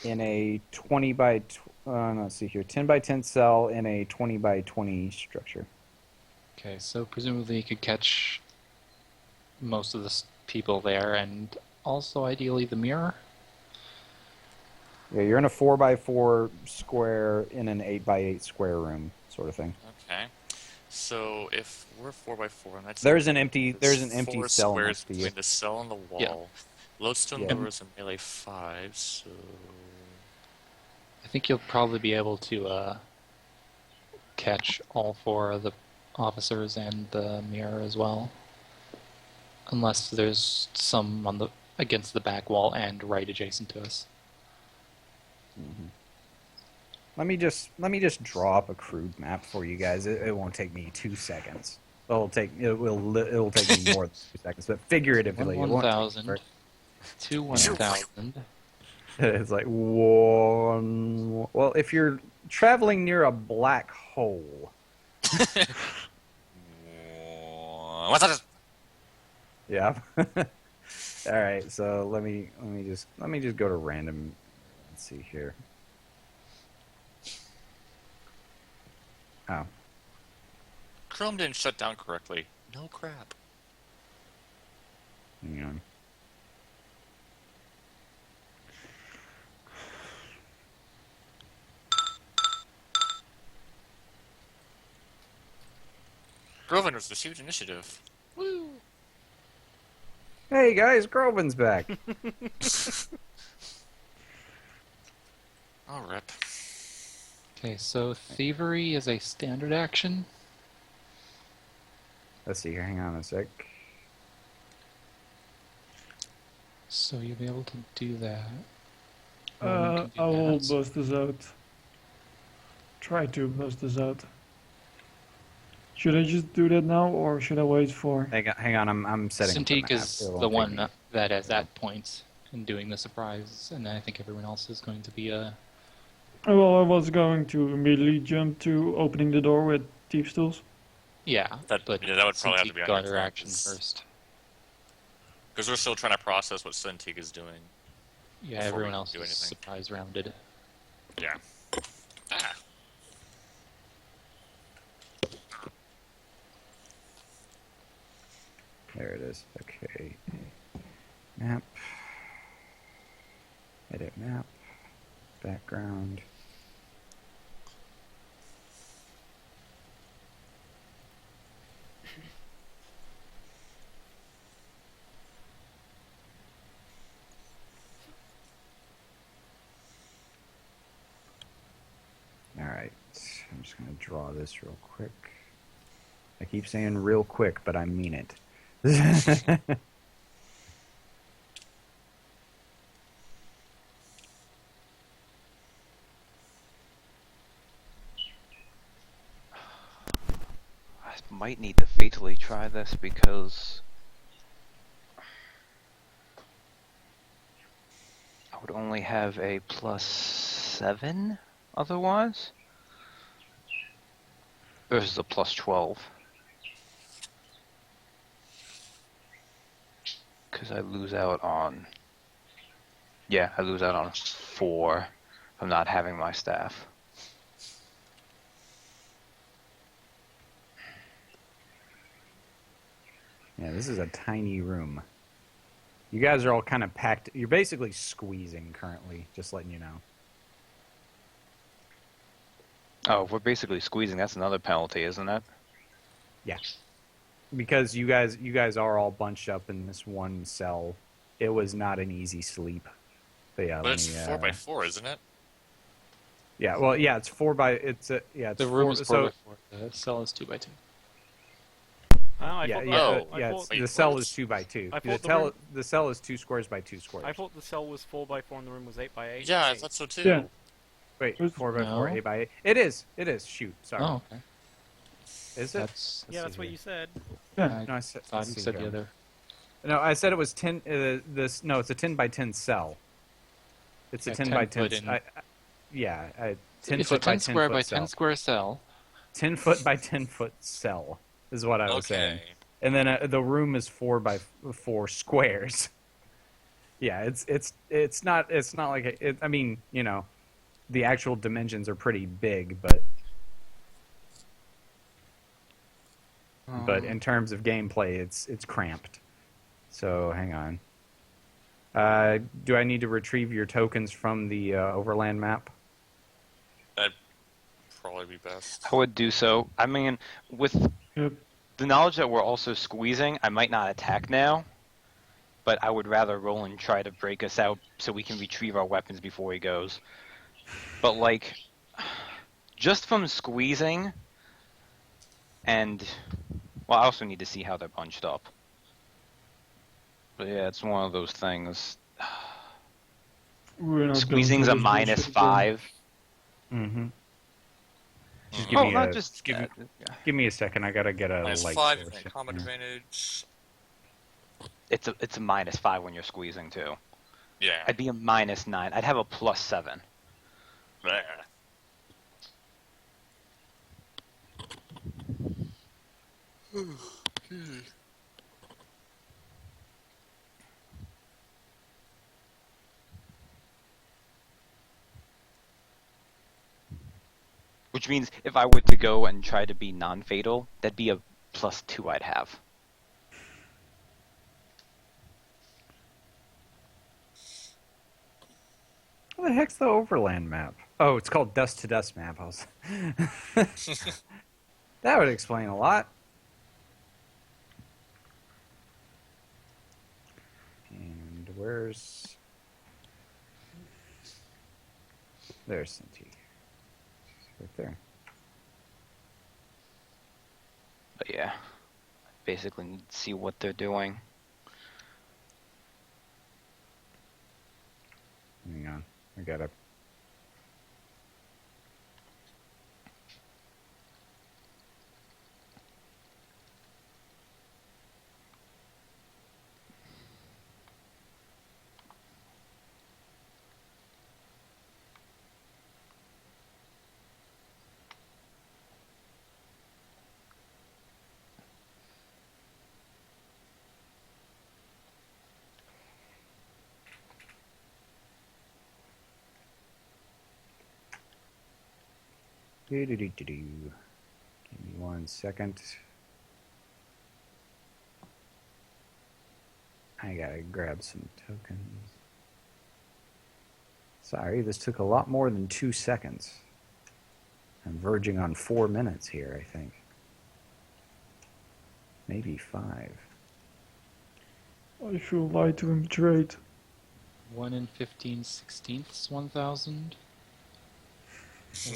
in a 20 by... let's see here. 10 by 10 cell in a 20 by 20 structure. Okay, so presumably you could catch most of the people there, and also ideally the mirror. Yeah, you're in a 4 by 4 square in an 8 by 8 square room, sort of thing. Okay. So if we're 4x4, and that's There's an empty four cell squares next to you. between the cell and the wall. Yeah. Lodestone Yeah. doors and melee 5, so I think you'll probably be able to catch all 4 of the officers and the mirror as well, unless there's some on the against the back wall and right adjacent to us. Let me just draw up a crude map for you guys. It won't take me 2 seconds. It'll take me more than 2 seconds, but figuratively, it won't take 1,000 very- to 1,000. It's like one. Well, if you're traveling near a black hole, what's that? yeah. All right, so let me just go to random. Let's see here. Oh, Chrome didn't shut down correctly. No crap. hang on. Groven's received initiative. Woo! Hey guys, Groban's back. Oh, rip. Okay, so thievery is a standard action. Let's see here. Hang on a sec. So you'll be able to do that. Or you can do I will that. bust this out. Try to bust this out. Should I just do that now, or should I wait for? Hang on. I'm setting up the Cintiq map. is It won't the take one me- that is at points in doing the surprise, and I think everyone else is going to be Well, I was going to immediately jump to opening the door with thief stools. yeah, That- but yeah, that would probably have to be Cintiq on got your her turn, action 'cause- first. Because we're still trying to process what Cintiq is doing. Yeah, before everyone we else do is anything. surprise rounded. Yeah. Ah. There it is. Okay. Map. Edit map. Background. Alright. I'm just going to draw this real quick. I keep saying real quick, but I mean it. I might need to fatally try this because I would only have a +7 otherwise versus a +12. Because I lose out on... Yeah, I lose out on 4 from not having my staff. Yeah, this is a tiny room. You guys are all kind of packed. You're basically squeezing currently, just letting you know. Oh, we're basically squeezing. That's another penalty, isn't it? Yeah. Because you guys are all bunched up in this one cell. It was not an easy sleep. But yeah, But let it's me, 4x4, isn't it? Yeah, well, yeah, it's 4 by it's yeah, it's The room is 4 so by 4. The cell is 2 by 2. Oh, I yeah, thought yeah, the, Oh, I yeah. thought, It's, Wait, the cell what? is 2 by 2. I The thought the cell room- the cell is 2 squares by 2 squares. I thought the cell was 4x4 and the room was 8x8. Yeah, I thought so too. Yeah. Wait, Who's- 4 by 4, No. 8 by 8. It is. Shoot, sorry. Oh, okay. Is it? That's. Yeah, see that's what here. you said. Yeah. No, I said, thought let's you see said here. the other. No, I said it was 10. No, it's a 10 by 10 cell. It's a Yeah, 10 by 10 10. foot in. Yeah, 10 It's a foot by 10 10 square foot by cell. 10 square cell. 10 foot by 10 foot cell is what I was saying. Okay. And then the room is 4 by 4 squares. Yeah, it's not like I mean, you know, the actual dimensions are pretty big, but in terms of gameplay, it's cramped. So hang on. Do I need to retrieve your tokens from the overland map? That'd probably be best. I would do so. I mean, with Yep. the knowledge that we're also squeezing, I might not attack now, but I would rather roll and try to break us out so we can retrieve our weapons before he goes. But, like, just from squeezing, and, well, I also need to see how they're bunched up. But yeah, it's one of those things. We're not going Squeezing's through a this minus bullshit again. 5. Mm-hmm. Just Oh, me not a- just give me- that. Give me a second. I gotta get a Minus light 5 source. and combat Yeah. advantage. It's a minus 5 when you're squeezing too. Yeah. I'd be a minus 9. I'd have a plus 7. Bleh. Which means if I were to go and try to be non-fatal, that'd be a plus 2 I'd have. What the heck's the overland map? Oh, it's called Dust to Dust map. That would explain a lot. There's Cintiq. Right there. But yeah, basically need to see what they're doing. Hang on. I gotta. Do-do-do-do-do. Give me 1 second. I gotta grab some tokens. Sorry, this took a lot more than 2 seconds. I'm verging on 4 minutes here, I think. Maybe 5. I feel lied to and betrayed. 1 in 15/16ths, 1,000.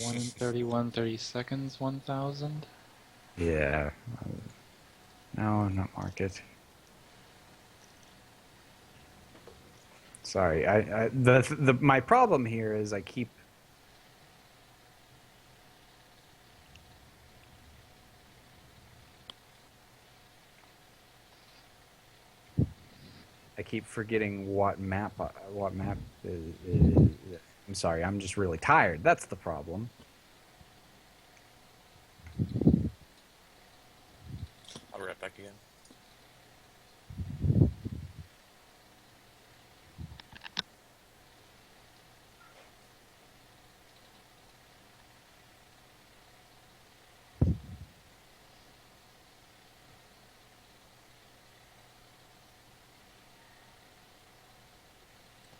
1 in 31/32, 1,000. Yeah. No, not market. Sorry, my problem here is I keep forgetting what map is. I'm sorry, I'm just really tired. That's the problem. I'll be right back again.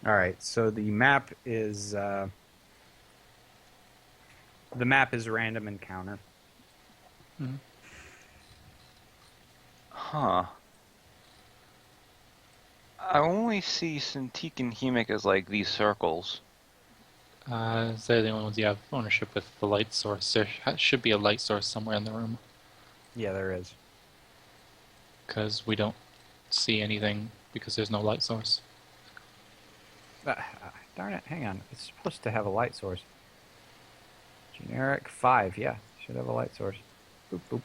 All right, so the map is random encounter. Mhm. Huh. I only see Cintiq and Hemic as like these circles. They're the only ones you have ownership with the light source. There should be a light source somewhere in the room, Yeah, there is. because we don't see anything because there's no light source. Darn it, hang on. It's supposed to have a light source. Generic 5, yeah. Should have a light source. Boop, boop.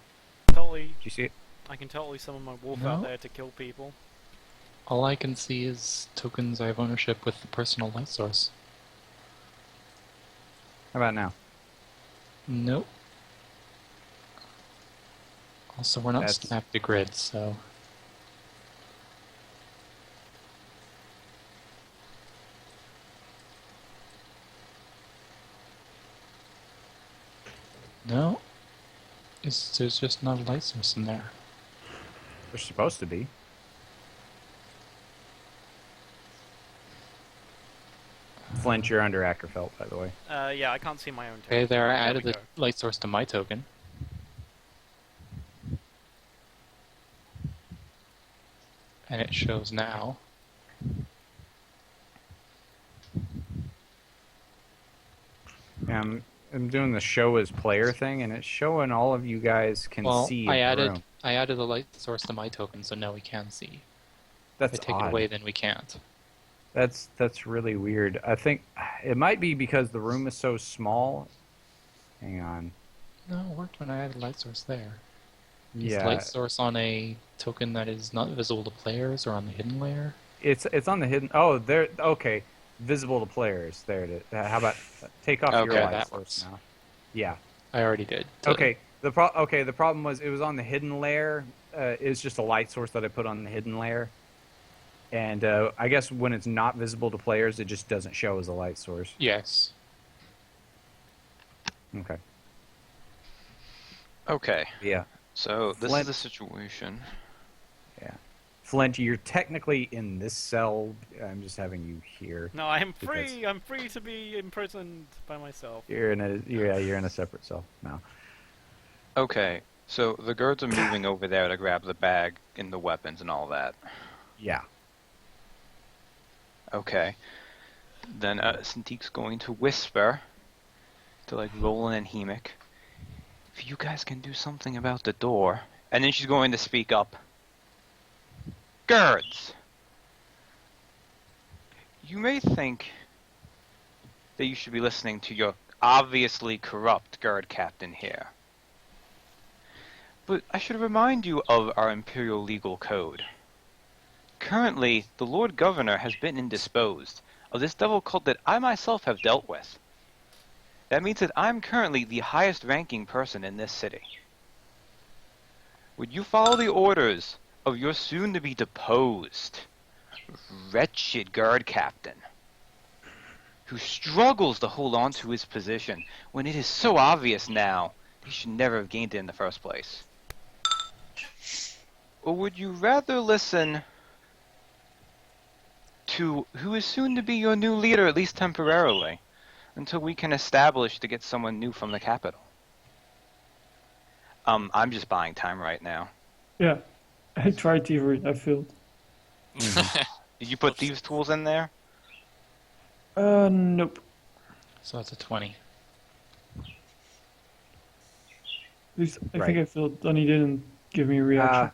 Totally, Did you see it? I can totally summon my wolf No. out there to kill people. All I can see is tokens I have ownership with the personal light source. How about now? Nope. Also, we're not That's- snapped to grid, so... No. There's just not a light source in there. They're supposed to be. Flint, you're under Ackerfeld, by the way. Yeah, I can't see my own Okay, token. there I There added we the go. light source to my token. And it shows now. Yeah, I'm doing the show as player thing, and it's showing all of you guys can Well, see I in the added room. I added the light source to my token, so now we can see. That's If I take odd. it away, then we can't. That's really weird. I think it might be because the room is so small. Hang on. No, it worked when I added light source there. Is Yeah, light source on a token that is not visible to players or on the hidden layer? it's on the hidden. Oh, there. Okay, visible to players. There it is. How about take off your Okay, light that source works. now? Yeah. I already did. Okay. The problem was it was on the hidden layer. It's just a light source that I put on the hidden layer, and I guess when it's not visible to players, it just doesn't show as a light source. Yes. Okay. Okay, Yeah. so this Flint- is the situation. Yeah. Flint, you're technically in this cell. I'm just having you here. No, I am Because- free! I'm free to be imprisoned by myself. You're in a separate cell now. Okay, so the guards are moving over there to grab the bag and the weapons and all that. Yeah. Okay. Then Cintique's going to whisper to like Roland and Hemic. If you guys can do something about the door, and then she's going to speak up. Guards, you may think that you should be listening to your obviously corrupt guard captain here. But I should remind you of our Imperial Legal Code. Currently, the Lord Governor has been indisposed of this devil cult that I myself have dealt with. That means that I'm currently the highest ranking person in this city. Would you follow the orders of your soon-to-be deposed, wretched guard captain, who struggles to hold on to his position when it is so obvious now he should never have gained it in the first place? Or would you rather listen to who is soon to be your new leader, at least temporarily, until we can establish to get someone new from the capital? I'm just buying time right now. Yeah, I tried thievery. I failed. Did you put thieves' tools in there? Nope. So that's a 20. At least I Right. think I failed. Donnie didn't give me a reaction.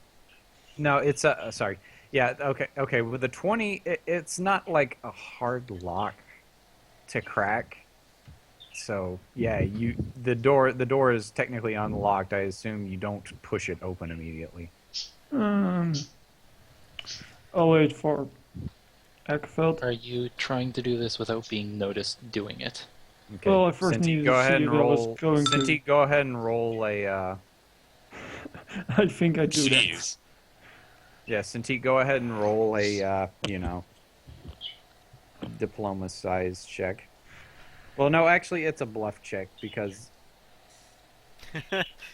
No, it's sorry. Yeah, okay. With the 20, it's not like a hard lock to crack. So yeah, the door is technically unlocked. I assume you don't push it open immediately. I'll wait for Ekveld. Are you trying to do this without being noticed doing it? Okay. Well, I first needed go to ahead see and if I was roll. going to. Cintiq, go ahead and roll a. I think I do that. Jeez. Yeah, Cintiq, go ahead and roll a diploma size check. Well, no, actually, it's a bluff check because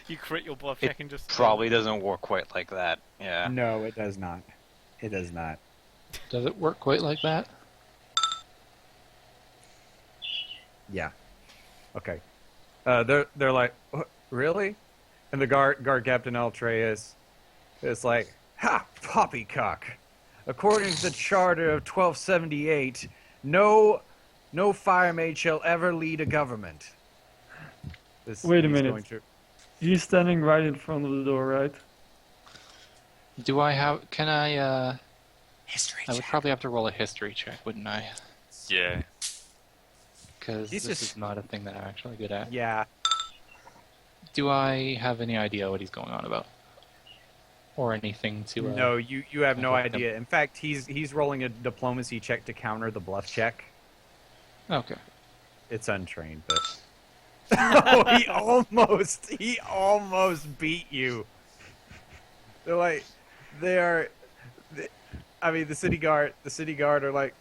You crit your bluff It check and just probably doesn't work quite like that. Yeah. no, it does not. It does not. Does it work quite like that? Yeah. Okay. They're like, "What? Really? And the guard captain Altreus is like, ha, poppycock. According to the charter of 1278, no fire maid shall ever lead a government. Wait a he's minute. going to- He's standing right in front of the door, right? Do I have... Can I, History I would check. probably have to roll a history check, wouldn't I? Yeah. Because He's this just- is not a thing that I'm actually good at. Yeah. Do I have any idea what he's going on about? Or anything to... No, you have no I hope idea. In fact, he's rolling a diplomacy check to counter the bluff check. Okay. It's untrained, but oh, he almost beat you. I mean, the city guard are like,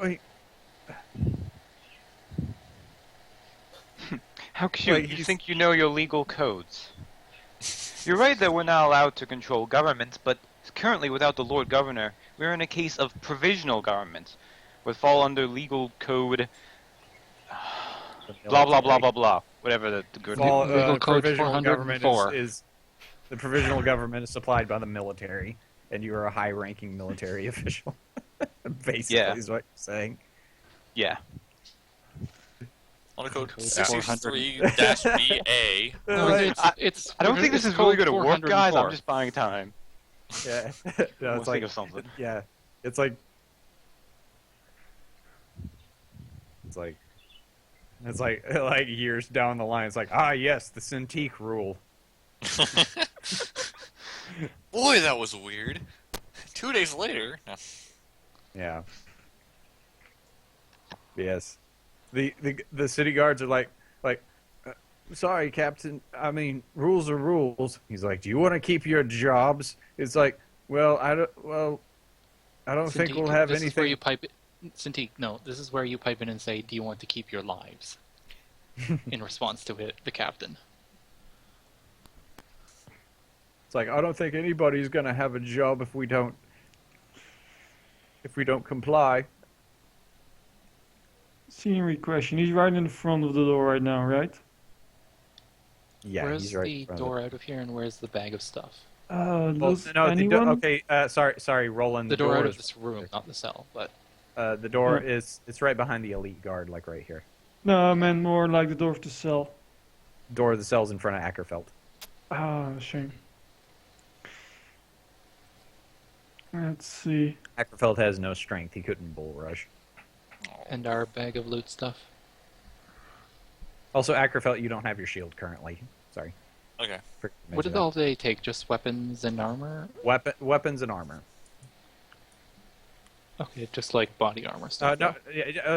wait. How could Like, you he's- think you know your legal codes? You're right that we're not allowed to control governments, but currently without the Lord Governor, we're in a case of provisional government, would fall under legal code, blah blah blah blah blah, whatever the good. Legal code provisional government 404. is the provisional government is supplied by the military, and you are a high-ranking military official. Basically, Yeah. is what you're saying. Yeah. On the code Code 63-BA. No, Like, it's I don't think this it's is really code going to work, guys. 404. I'm just buying time. yeah, no, We'll it's like think of something. yeah, it's like like years down the line. It's like yes, the Cintiq rule. Boy, that was weird. 2 days later. No. Yeah. Yes. The city guards are like sorry, Captain. I mean, rules are rules. He's like, do you want to keep your jobs? It's like, well, I don't think we'll have this anything. Is where you pipe it, Cintiq, no, this is where you pipe in and say, do you want to keep your lives? In response to it, the captain. It's like, I don't think anybody's gonna have a job if we don't comply. Scenery question. He's right in front of the door right now, right? Yeah, where's he's right the in front door out of here, and where's the bag of stuff? Well, Does no, anyone? okay. Sorry, Roland. The door out door of is- this room, not the cell, but The door is it's right behind the elite guard, like right here. No, I meant more like the door of the cell. Door of the cell's in front of Ackerfeld. Ah, shame. Let's see. Ackerfeld has no strength. He couldn't bull rush. And our bag of loot stuff. Also, Ackerfeld, you don't have your shield currently. Sorry. Okay. What did all they take? Just weapons and armor? Weapons and armor. Okay, just like body armor stuff. No,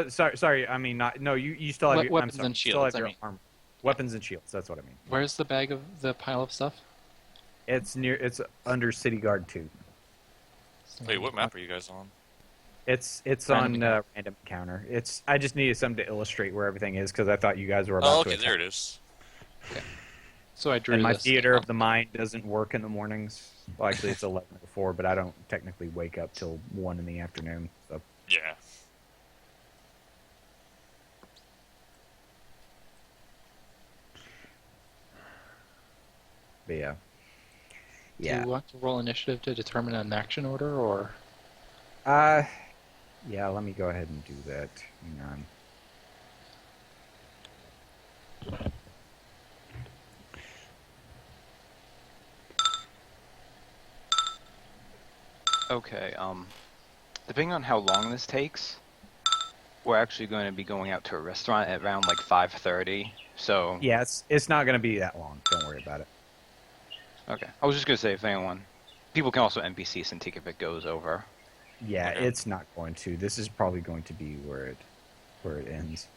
sorry. I mean, not. No, you still have your Weapons I'm sorry, and you still have shields, I your mean. armor. Weapons and shields. That's what I mean. Where's the bag of the pile of stuff? It's under City Guard 2. Wait, what map are you guys on? It's Random on random encounter. I just needed something to illustrate where everything is because I thought you guys were about Oh, to okay, attack. there it is. So I drew And my this. theater of the mind doesn't work in the mornings. Well, actually, it's 11 to 4, but I don't technically wake up till 1 in the afternoon. So. Yeah. But yeah. Do you want to roll initiative to determine an action order, or? Yeah, let me go ahead and do that. Hang on. Okay, depending on how long this takes, we're actually going to be going out to a restaurant at around like 5:30. So Yeah, it's not going to be that long. Don't worry about it. okay, I was just gonna say if people can also NPC Cintiq if it goes over. Yeah, Okay. it's not going to. This is probably going to be where it ends.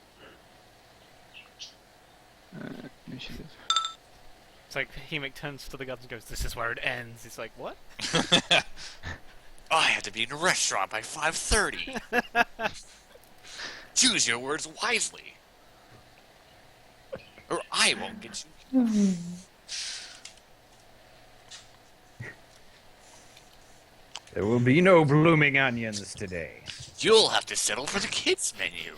Initiative. It's like Hemic turns to the guards and goes, "This is where it ends." He's like, "What?" I have to be in a restaurant by 5:30. Choose your words wisely, or I won't get you. There will be no blooming onions today. You'll have to settle for the kids' menu,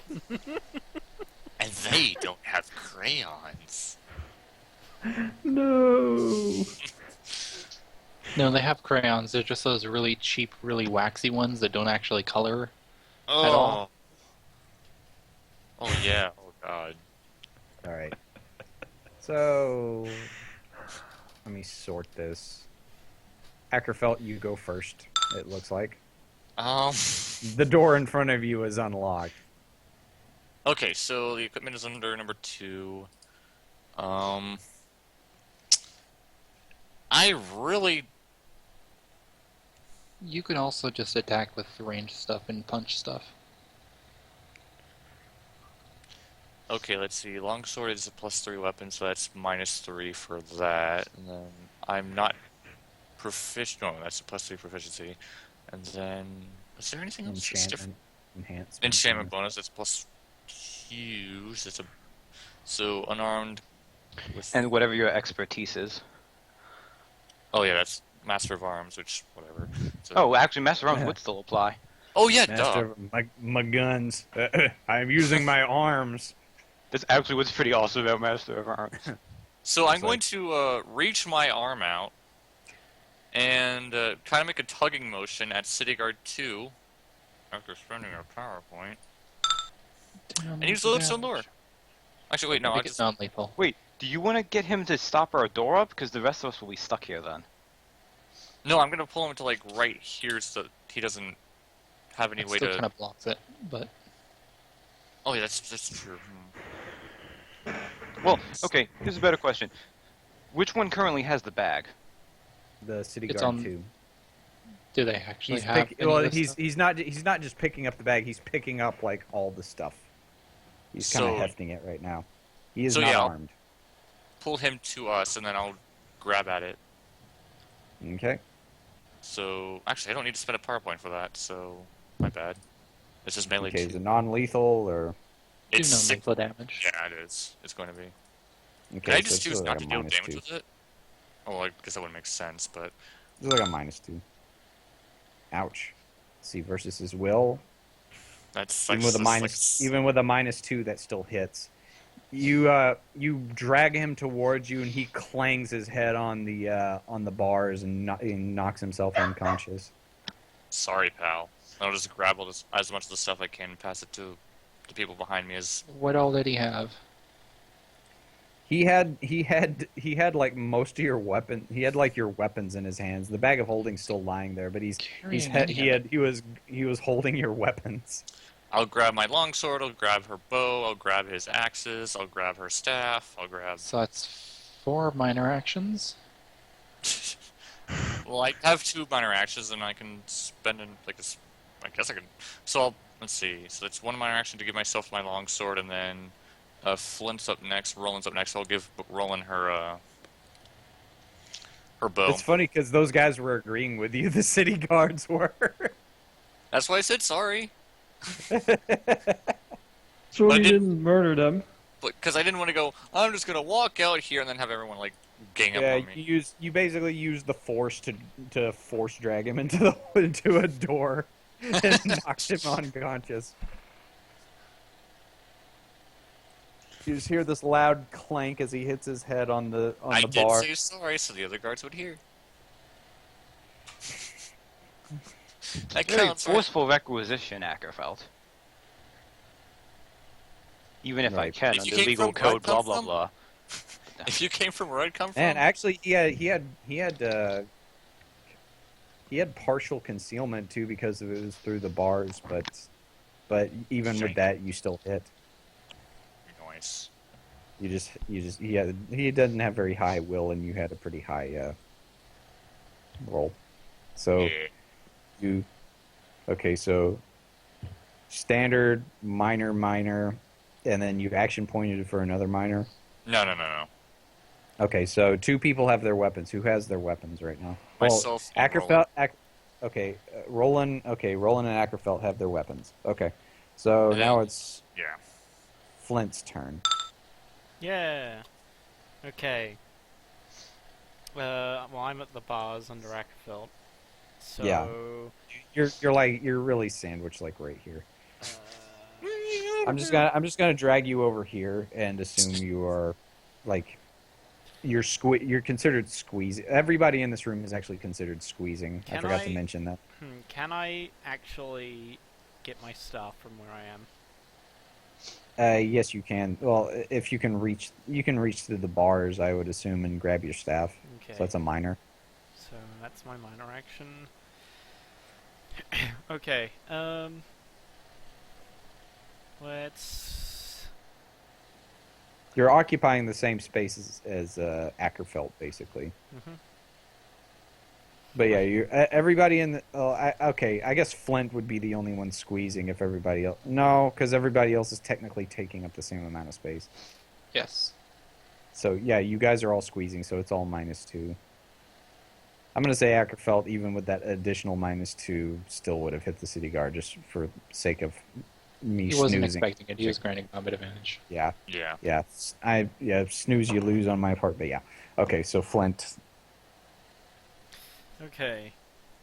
and they don't have crayons. No. No, they have crayons. They're just those really cheap, really waxy ones that don't actually color. Oh. At all. Oh yeah. Oh god. All right. So, let me sort this. Ackerfeld, you go first. It looks like the door in front of you is unlocked. Okay, so the equipment is under number 2. I really. You can also just attack with ranged stuff and punch stuff. Okay, let's see. Longsword is a +3 weapon, so that's -3 for that. And then I'm not proficient. No, that's a +3 proficiency. And then is there anything else that's different? Enhancement. Enchantment bonus. That's +2. That's so unarmed. With... And whatever your expertise is. Oh yeah, that's Master of Arms, which whatever. So... Oh, actually, Master Arms would still apply. Oh yeah, Master, duh. my guns. I'm using my arms. That's actually what's pretty awesome about Master of Arms. So I'm going to reach my arm out and kind of make a tugging motion at City Guard 2 after spending a PowerPoint. And use the Ellipse Lure. Actually, wait, no, I'll Make it just... non-lethal. Wait, do you want to get him to stop our door up? Because the rest of us will be stuck here then. No, I'm going to pull him to, like, right here so that he doesn't have any It way still to... kind of blocks it, but Oh, yeah, that's true. Well, okay, here's a better question. Which one currently has the bag? The City It's Guard on- 2. do they actually He's have? any of this stuff? he's not just picking up the bag. He's picking up like all the stuff. He's kind of So- hefting it right now. He is So, not yeah, I'll- armed. Pull him to us, and then I'll grab at it. Okay. So, actually, I don't need to spend a PowerPoint for that, so... My bad. It's just melee Okay, 2. is it non-lethal or? Do It's no sick. lethal damage. Yeah, it is. It's going to be. Okay, Can I so just it's choose like not a to deal minus damage 2. with it? Oh, I guess that wouldn't make sense, but... It's like a -2. Ouch. Let's see, versus his will. That's Even like... with a minus, even with a -2, that still hits. You drag him towards you, and he clangs his head on the bars and knocks himself unconscious. Sorry, pal. I'll just grab as much of the stuff I can and pass it to the people behind me as... What all did he have? He had like most of your weapon. He had like your weapons in his hands. The bag of holding's still lying there, but he was holding your weapons. I'll grab my longsword, I'll grab her bow, I'll grab his axes, I'll grab her staff, I'll grab... So that's 4 minor actions? Well, I have 2 minor actions, and I can spend in, like, I guess I can... So, let's see. So it's 1 minor action to give myself my longsword, and then Flint's up next, Roland's up next. So I'll give Roland her bow. It's funny because those guys were agreeing with you. The city guards were. That's why I said sorry. So you didn't murder them? Because I didn't want to go, I'm just going to walk out here and then have everyone, like, gang up on me. You basically used the force to force drag him into a door and knocked him unconscious. You just hear this loud clank as he hits his head on the bar. I did say sorry, so the other guards would hear. That Very counts, right? forceful requisition, Ackerfeld. Even if I can, If you under came legal from where I code, blah come blah from? blah. If you came from where I'd come from... And actually, he had partial concealment too because it was through the bars, but even with that, you still hit. Nice. He doesn't have very high will, and you had a pretty high roll. So so standard, minor, and then you action pointed for another minor. No. Okay, so 2 people have their weapons. Who has their weapons right now? Myself and Roland. Roland and Ackerfeld have their weapons. Okay, so now it's Flint's turn. Yeah. Okay. Well, I'm at the bars under Ackerfeld. So... Yeah. You're really sandwiched like right here. I'm just gonna drag you over here and assume you are like you're considered squeezing. Everybody in this room is actually considered squeezing. I forgot to mention that. Can I actually get my stuff from where I am? Yes, you can. Well, if you can reach through the bars, I would assume, and grab your staff. Okay. So that's a minor. So that's my minor action. Okay. Let's... You're occupying the same space as Ackerfeld, basically. Mm-hmm. But yeah, everybody in the... okay, I guess Flint would be the only one squeezing if everybody else... No, because everybody else is technically taking up the same amount of space. Yes. So yeah, you guys are all squeezing, so it's all -2. I'm going to say Ackerfeld, even with that additional -2, still would have hit the city guard just for sake of me He wasn't snoozing. expecting it. He was granting combat advantage. Yeah. Yeah. Snooze you lose on my part, but yeah. Okay, so Flint. Okay.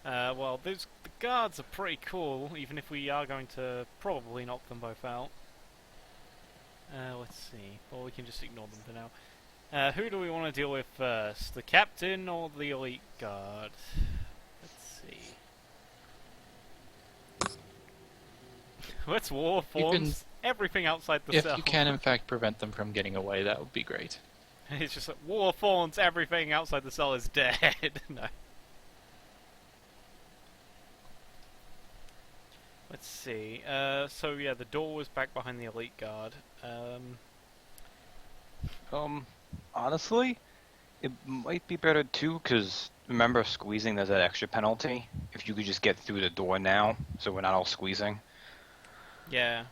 Well, the guards are pretty cool, even if we are going to probably knock them both out. Let's see. Well, we can just ignore them for now. Who do we want to deal with first? The captain or the elite guard? Let's see. Let's war forms everything outside the cell. If you can, in fact, prevent them from getting away, that would be great. It's just like, war fawns, everything outside the cell is dead. No. Let's see. So yeah, the door was back behind the elite guard. Honestly, it might be better too, because remember squeezing, there's that extra penalty. If you could just get through the door now, so we're not all squeezing. Yeah.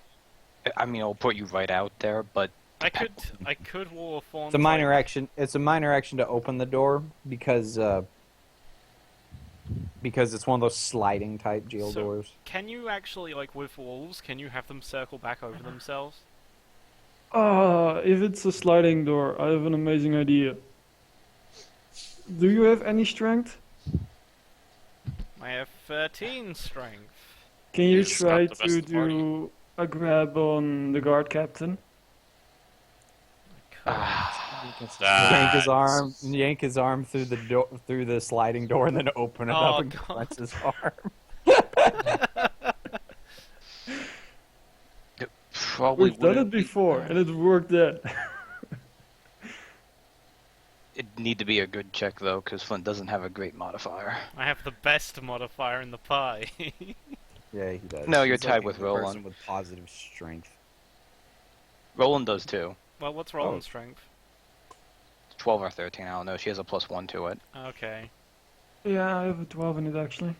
I mean, it'll put you right out there, but I could war fawn. It's a minor action. It's a minor action to open the door because it's one of those sliding type jail doors. Can you actually, like with walls, can you have them circle back over themselves? If it's a sliding door, I have an amazing idea. Do you have any strength? I have 13 strength. Can you He's try not the best to of the party. do a grab on the guard captain? Yank his arm through the through the sliding door, and then open it up and God. clench his arm. Probably We've done it wouldn't be- before, and it worked then. It'd need to be a good check though, because Flint doesn't have a great modifier. I have the best modifier in the pie. Yeah, he does. No, you're He's tied like with the Roland. person with positive strength. Roland does too. Well, what's Roland's Oh. strength? 12 or 13, I don't know. She has a +1 to it. Okay. Yeah, I have a 12 in it actually.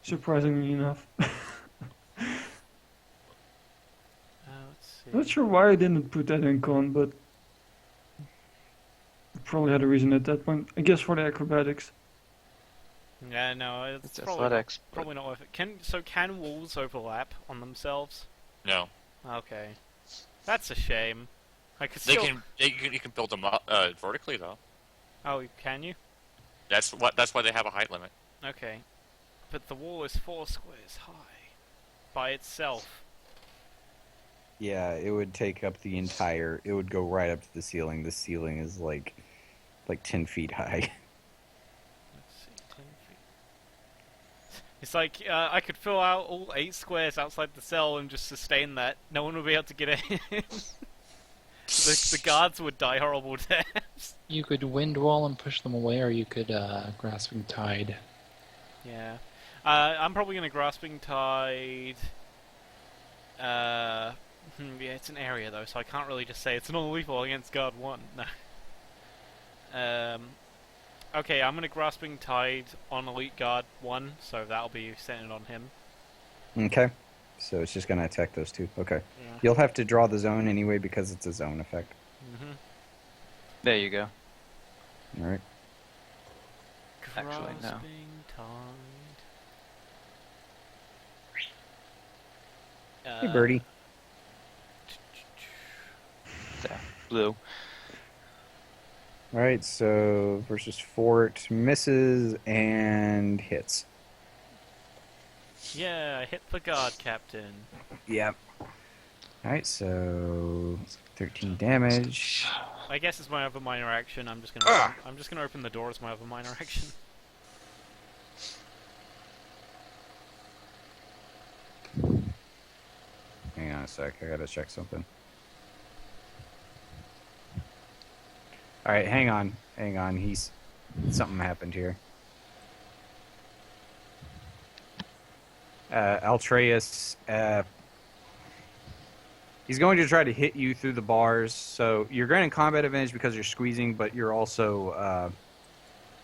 Surprisingly enough. Let's see. Not sure why I didn't put that in con, but probably had a reason at that point. I guess for the acrobatics. Yeah, no, it's It's probably athletics. but- probably not worth it. Can walls overlap on themselves? No, Okay, that's a shame. I could they still. can. You can build them up vertically though. Oh, can you? That's why they have a height limit. Okay, but the wall is 4 squares high by itself. Yeah, it would take up the entire. It would go right up to the ceiling. The ceiling is like 10 feet high. Let's see, 10 feet. It's like I could fill out all 8 squares outside the cell and just sustain that. No one would be able to get in. The guards would die horrible deaths. You could wind wall and push them away, or you could grasping tide. Yeah. I'm probably going to Grasping Tide. Yeah, it's an area though, so I can't really just say it's non-lethal against Guard 1. No. Okay, I'm going to Grasping Tide on Elite Guard 1, so that'll be centered on him. Okay. So it's just gonna attack those two. Okay. Yeah. You'll have to draw the zone anyway because it's a zone effect. There you go. All right. Actually, no. Grasping Tide. Hey, Birdie. There. Blue. All right. So versus Fort misses and hits. Yeah, I hit the guard captain. Yep. All right. So 13 damage. I guess it's my other minor action. I'm just gonna open the door as my other minor action. Hang on a sec. I gotta check something. All right. Hang on. Hang on. Something happened here. Altreus, he's going to try to hit you through the bars. So you're granted combat advantage because you're squeezing, but you're also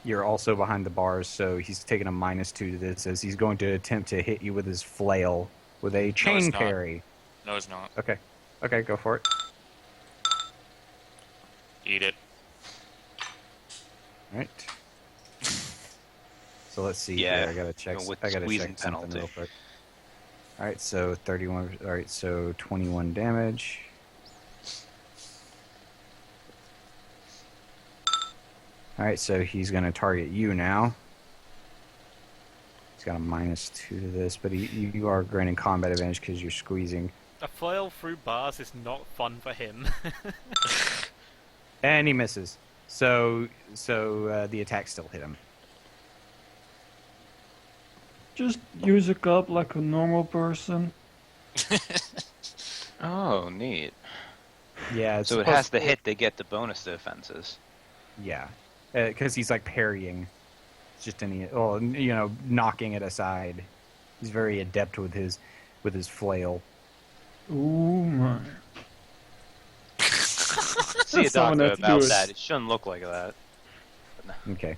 behind the bars. So he's taking a -2 to this as he's going to attempt to hit you with his flail with a chain it's not. parry. No, it's not. Okay, okay, go for it. Eat it. All right. So let's see. Yeah, here. I gotta check. with I gotta squeezing check something penalty. real quick. All right, so 31. All right, so 21 damage. All right, so he's gonna target you now. He's got a -2 to this, but you are granting combat advantage because you're squeezing, A flail through bars is not fun for him. and he misses. So the attack still hit him. Just use a cup like a normal person. Oh, neat. Yeah. It's So it supposed- has to hit to get the bonus defenses. Yeah, because he's like parrying. It's just knocking it aside. He's very adept with his flail. Ooh my. See a Someone doctor had to do about it. that. It shouldn't look like that. Okay.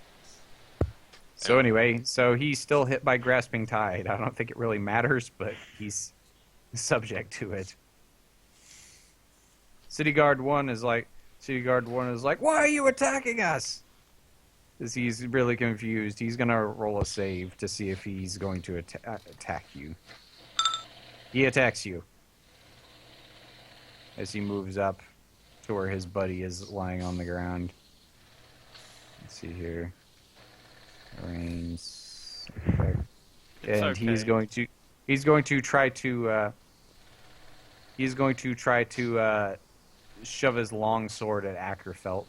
So anyway, so he's still hit by Grasping Tide. I don't think it really matters, but he's subject to it. City Guard 1 is like, why are you attacking us? Because he's really confused. He's going to roll a save to see if he's going to attack you. He attacks you. As he moves up to where his buddy is lying on the ground. Let's see here. Reigns. Okay. It's And he's okay. going to try to shove his long sword at Ackerfeld.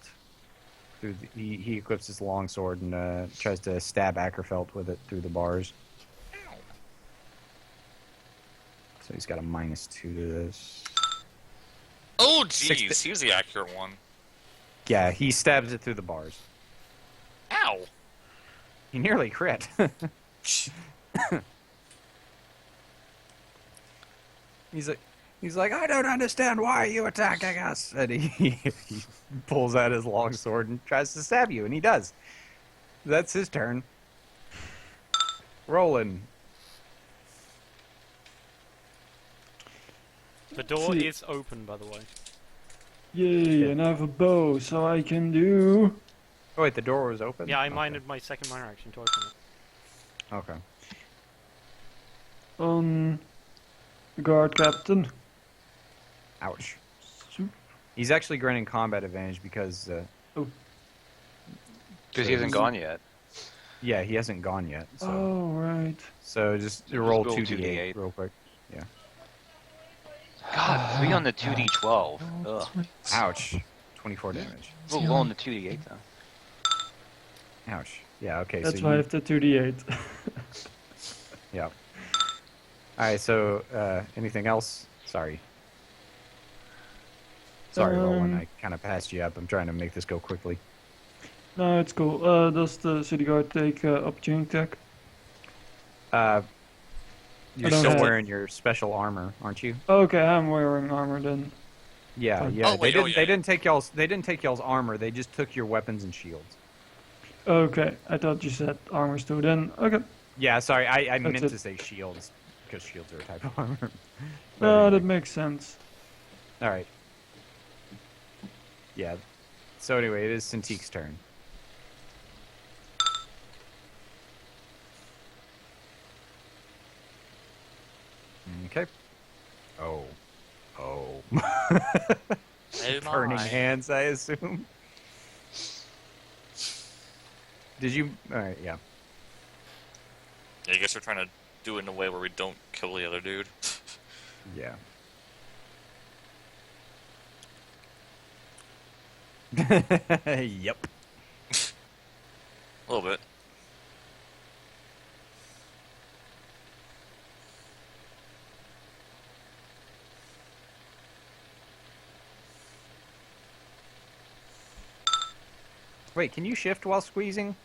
He equips his long sword and tries to stab Ackerfeld with it through the bars. So So he's got a -2 to this. Oh, Six- jeez, he was the accurate one. Yeah, he stabs it through the bars. Ow! He nearly crit. He's like, I don't understand why you attacking us. And he pulls out his long sword and tries to stab you, and he does. That's his turn. Roland. The door is open, by the way. Yay, and I have a bow, so I can do... Oh wait, the door was open? Yeah, I Okay. minded my second minor action to open it. Okay. On guard captain. Ouch. Shoot. He's actually granting combat advantage because... Because he hasn't gone yet. Yeah, he hasn't gone yet. So, Oh, right. so just roll roll 2d8 2d8. real quick. Yeah. God, 3 on the 2d12. Ugh. Ouch. 24 damage. We'll roll on the 2d8 though. Ouch. Yeah, okay. That's so why I you, have the 2d8. yeah. Alright, so anything else? Sorry. Sorry, Roland. I kind of passed you up. I'm trying to make this go quickly. No, it's cool. Does the city guard take opportunity attack? You're don't still have- wearing your special armor, aren't you? Okay, I'm wearing armor then. Yeah, Fine. yeah. Oh, wait, They didn't take y'all's armor. They just took your weapons and shields. Okay, I thought you said armors too then. Okay. Yeah, sorry. I meant it. to say shields because shields are a type of armor. But No, anyway. that makes sense. All right. Yeah. So anyway, it is Cintique's turn. Okay. Oh. Burning hands, I assume. Did you? All right. Yeah. Yeah, I guess we're trying to do it in a way where we don't kill the other dude. Yeah. Yep. A little bit. Wait, can you shift while squeezing?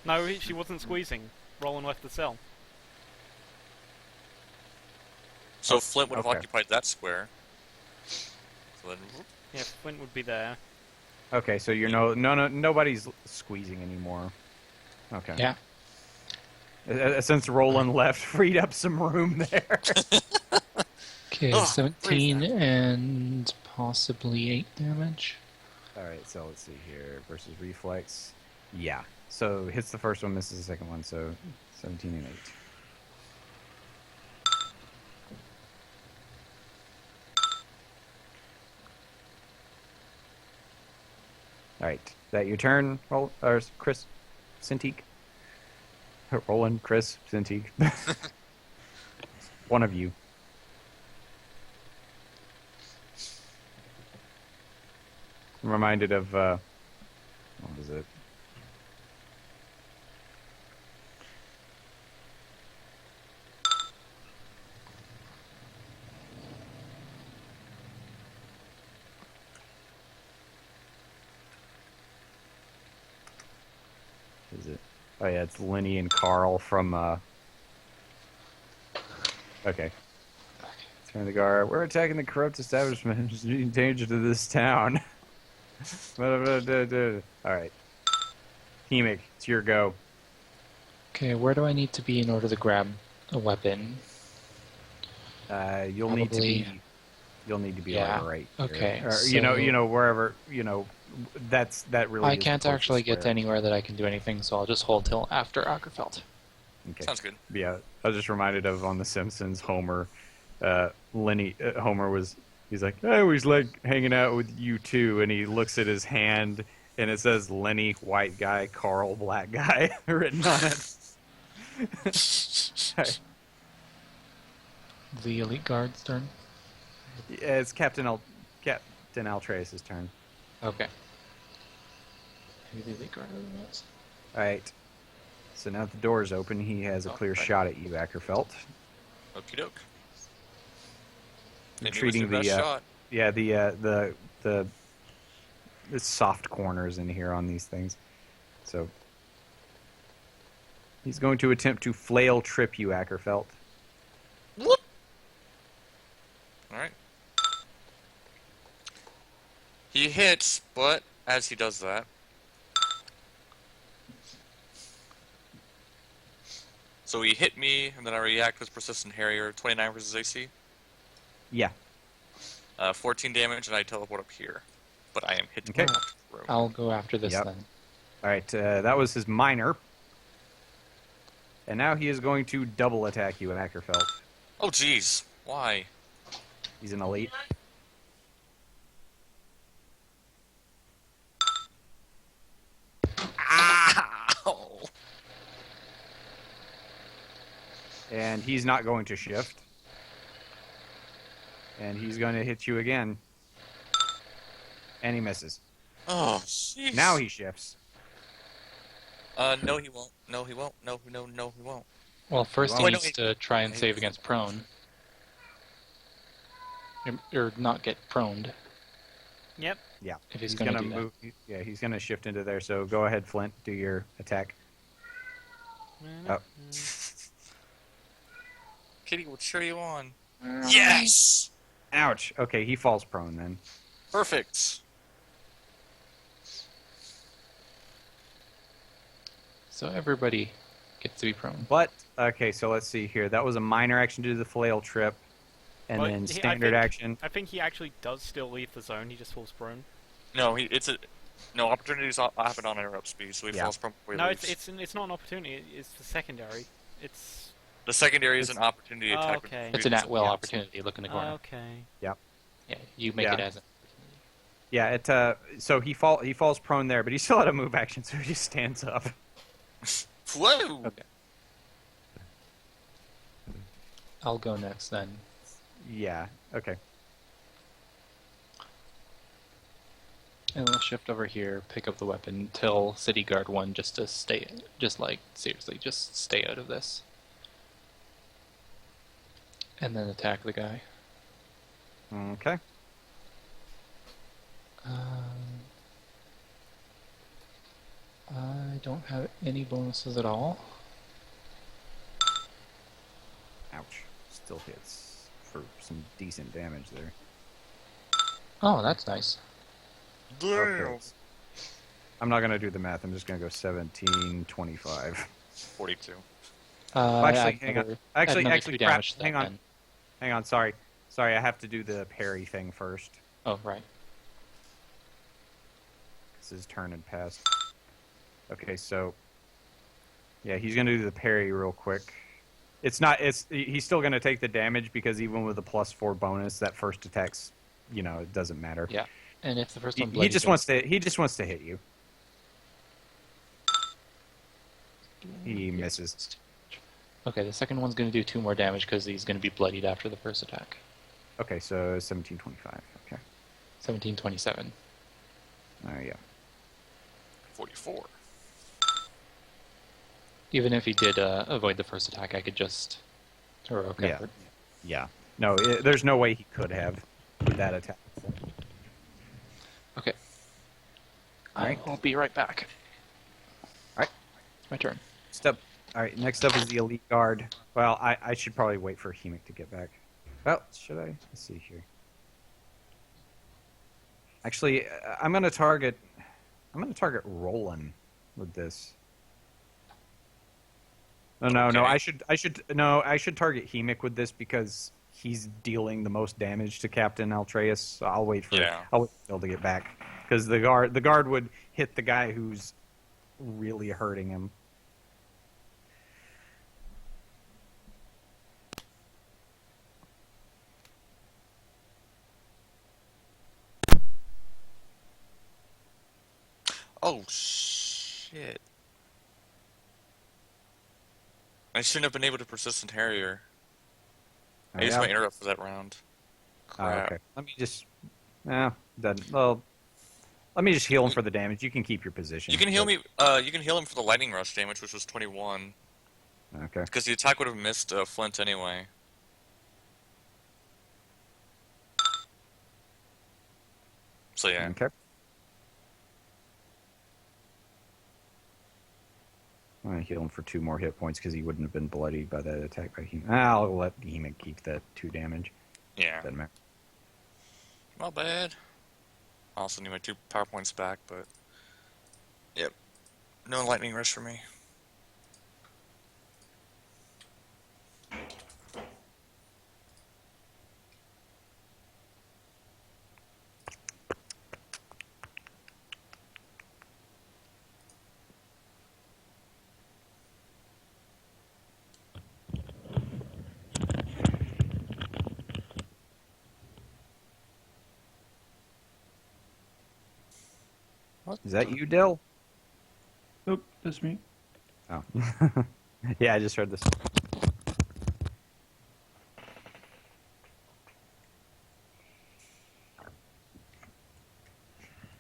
No, she wasn't squeezing. Roland left the cell. So Flint would have okay. occupied that square. So then, Yeah, Flint would be there. Okay, so you're nobody's squeezing anymore. Okay. Yeah. Since Roland left, freed up some room there. Okay, Ugh, 17 and possibly 8 damage. All right, so let's see here. Versus reflex. Yeah. So hits the first one, misses the second one. So 17 and 8. All right, that your turn, or Chris, Cintique, Roland, Chris, Cintique. One of you. I'm reminded of what was it? Is it? Oh yeah, it's Lenny and Carl from. Okay. Turn the guard. We're attacking the corrupt establishment. There's danger to this town. All right. Hemic, it's your go. Okay, where do I need to be in order to grab a weapon? You'll need to be. Probably- You'll need to be Yeah, like right here. okay, Or, so- you know, wherever, that really. I is the can't closest actually get to square. anywhere that I can do anything, so I'll just hold till after Ackerfeld. Okay. sounds good. Yeah, I was just reminded of on The Simpsons, Homer, Homer he's like, I always like hanging out with you too, and he looks at his hand, and it says Lenny, white guy, Carl, black guy, written on it. The elite guard's turn. Yeah, it's Captain Altreus' turn. Okay. Maybe the elite guard are next. All right. So now that the door's open, he has a Oh, clear right. shot at you, Ackerfeld. Okie doke. Maybe treating it was your best shot. the soft corners in here on these things. So he's going to attempt to flail trip you, Ackerfeld. Whoop! Alright. He hits, but as he does that, so he hit me, and then I react with Persistent Harrier. 29 versus AC. Yeah. 14 damage, and I teleport up here. But I am hit Okay. room. I'll go after this Yep. then. All right, that was his minor. And now he is going to double attack you, Ackerfeld. Oh, jeez. Why? He's an elite. Ow! And he's not going to shift. And he's going to hit you again. And he misses. Oh, jeez. Now he shifts. No, he won't. No, he won't. No, he won't. Well, first he Wait, needs to try and save against prone. Or not get proned. Yep. Yeah. If he's gonna do that. move. Yeah, he's going to shift into there. So go ahead, Flint. Do your attack. Oh. Kitty will cheer you on. Yes! Ouch. Okay, he falls prone then. Perfect. So everybody gets to be prone. But, okay, so let's see here. That was a minor action to do the flail trip. And Well, then I standard think- action. I think he actually does still leave the zone. He just falls prone. No, no opportunities happen on interrupt speed, so he Yeah. falls from where he No, leaves. it's not an opportunity. It's the secondary. It's The secondary is an opportunity Oh, attack. okay. It's an at-will Yeah. opportunity. Look in the corner. okay. Yeah, you make Yeah. it as a... Yeah, so he falls prone there, but he still had a move action, so he just stands up. Whoa! Okay. I'll go next then. Yeah, okay. And we'll shift over here, pick up the weapon, tell City Guard 1 just to stay, seriously, just stay out of this. And then attack the guy. Okay. I don't have any bonuses at all. Ouch. Still hits for some decent damage there. Oh, that's nice. Okay. I'm not going to do the math. I'm just going to go 17, 25. 42. Actually, add hang on. another- Actually, add another actually, 2 crap. damage to that Hang on. then. Hang on, sorry. Sorry, I have to do the parry thing first. Oh, right. This is turn and pass. Okay, so... Yeah, he's going to do the parry real quick. He's still going to take the damage because even with a +4 bonus, that first attack's, it doesn't matter. Yeah. And if the first He, one he just wants to hit you. He misses. Okay, the second one's going to do 2 more damage because he's going to be bloodied after the first attack. Okay, so 1725. Okay. 1727. Yeah. 44. Even if he did avoid the first attack, I could just... Yeah. Yeah. No, there's no way he could have with that attack. Okay. Alright. I'll be right back. Alright. My turn. Alright, next up is the Elite Guard. Well, I should probably wait for Hemic to get back. Well, should I? Let's see here. Actually, I'm gonna target Roland with this. No, Okay. I should target Hemic with this because he's dealing the most damage to Captain Altreus. So I'll wait for Phil to get back because the guard would hit the guy who's really hurting him. Oh, shit. I shouldn't have been able to Persistent Harrier. I used my interrupt for that round. Crap. Okay. Let me just. Well, let me just heal him for the damage. You can keep your position. You can heal me. You can heal him for the lightning rush damage, which was 21. Okay. Because the attack would have missed Flint anyway. So yeah. Okay. I'm gonna heal him for 2 more hit points because he wouldn't have been bloodied by that attack by Heman. I'll let Heman keep that 2 damage. Yeah. Doesn't matter. Not bad. I also need my 2 power points back, but yep. No lightning rush for me. What Is that the- you, Dill? Nope, that's me. Oh. Yeah, I just heard this.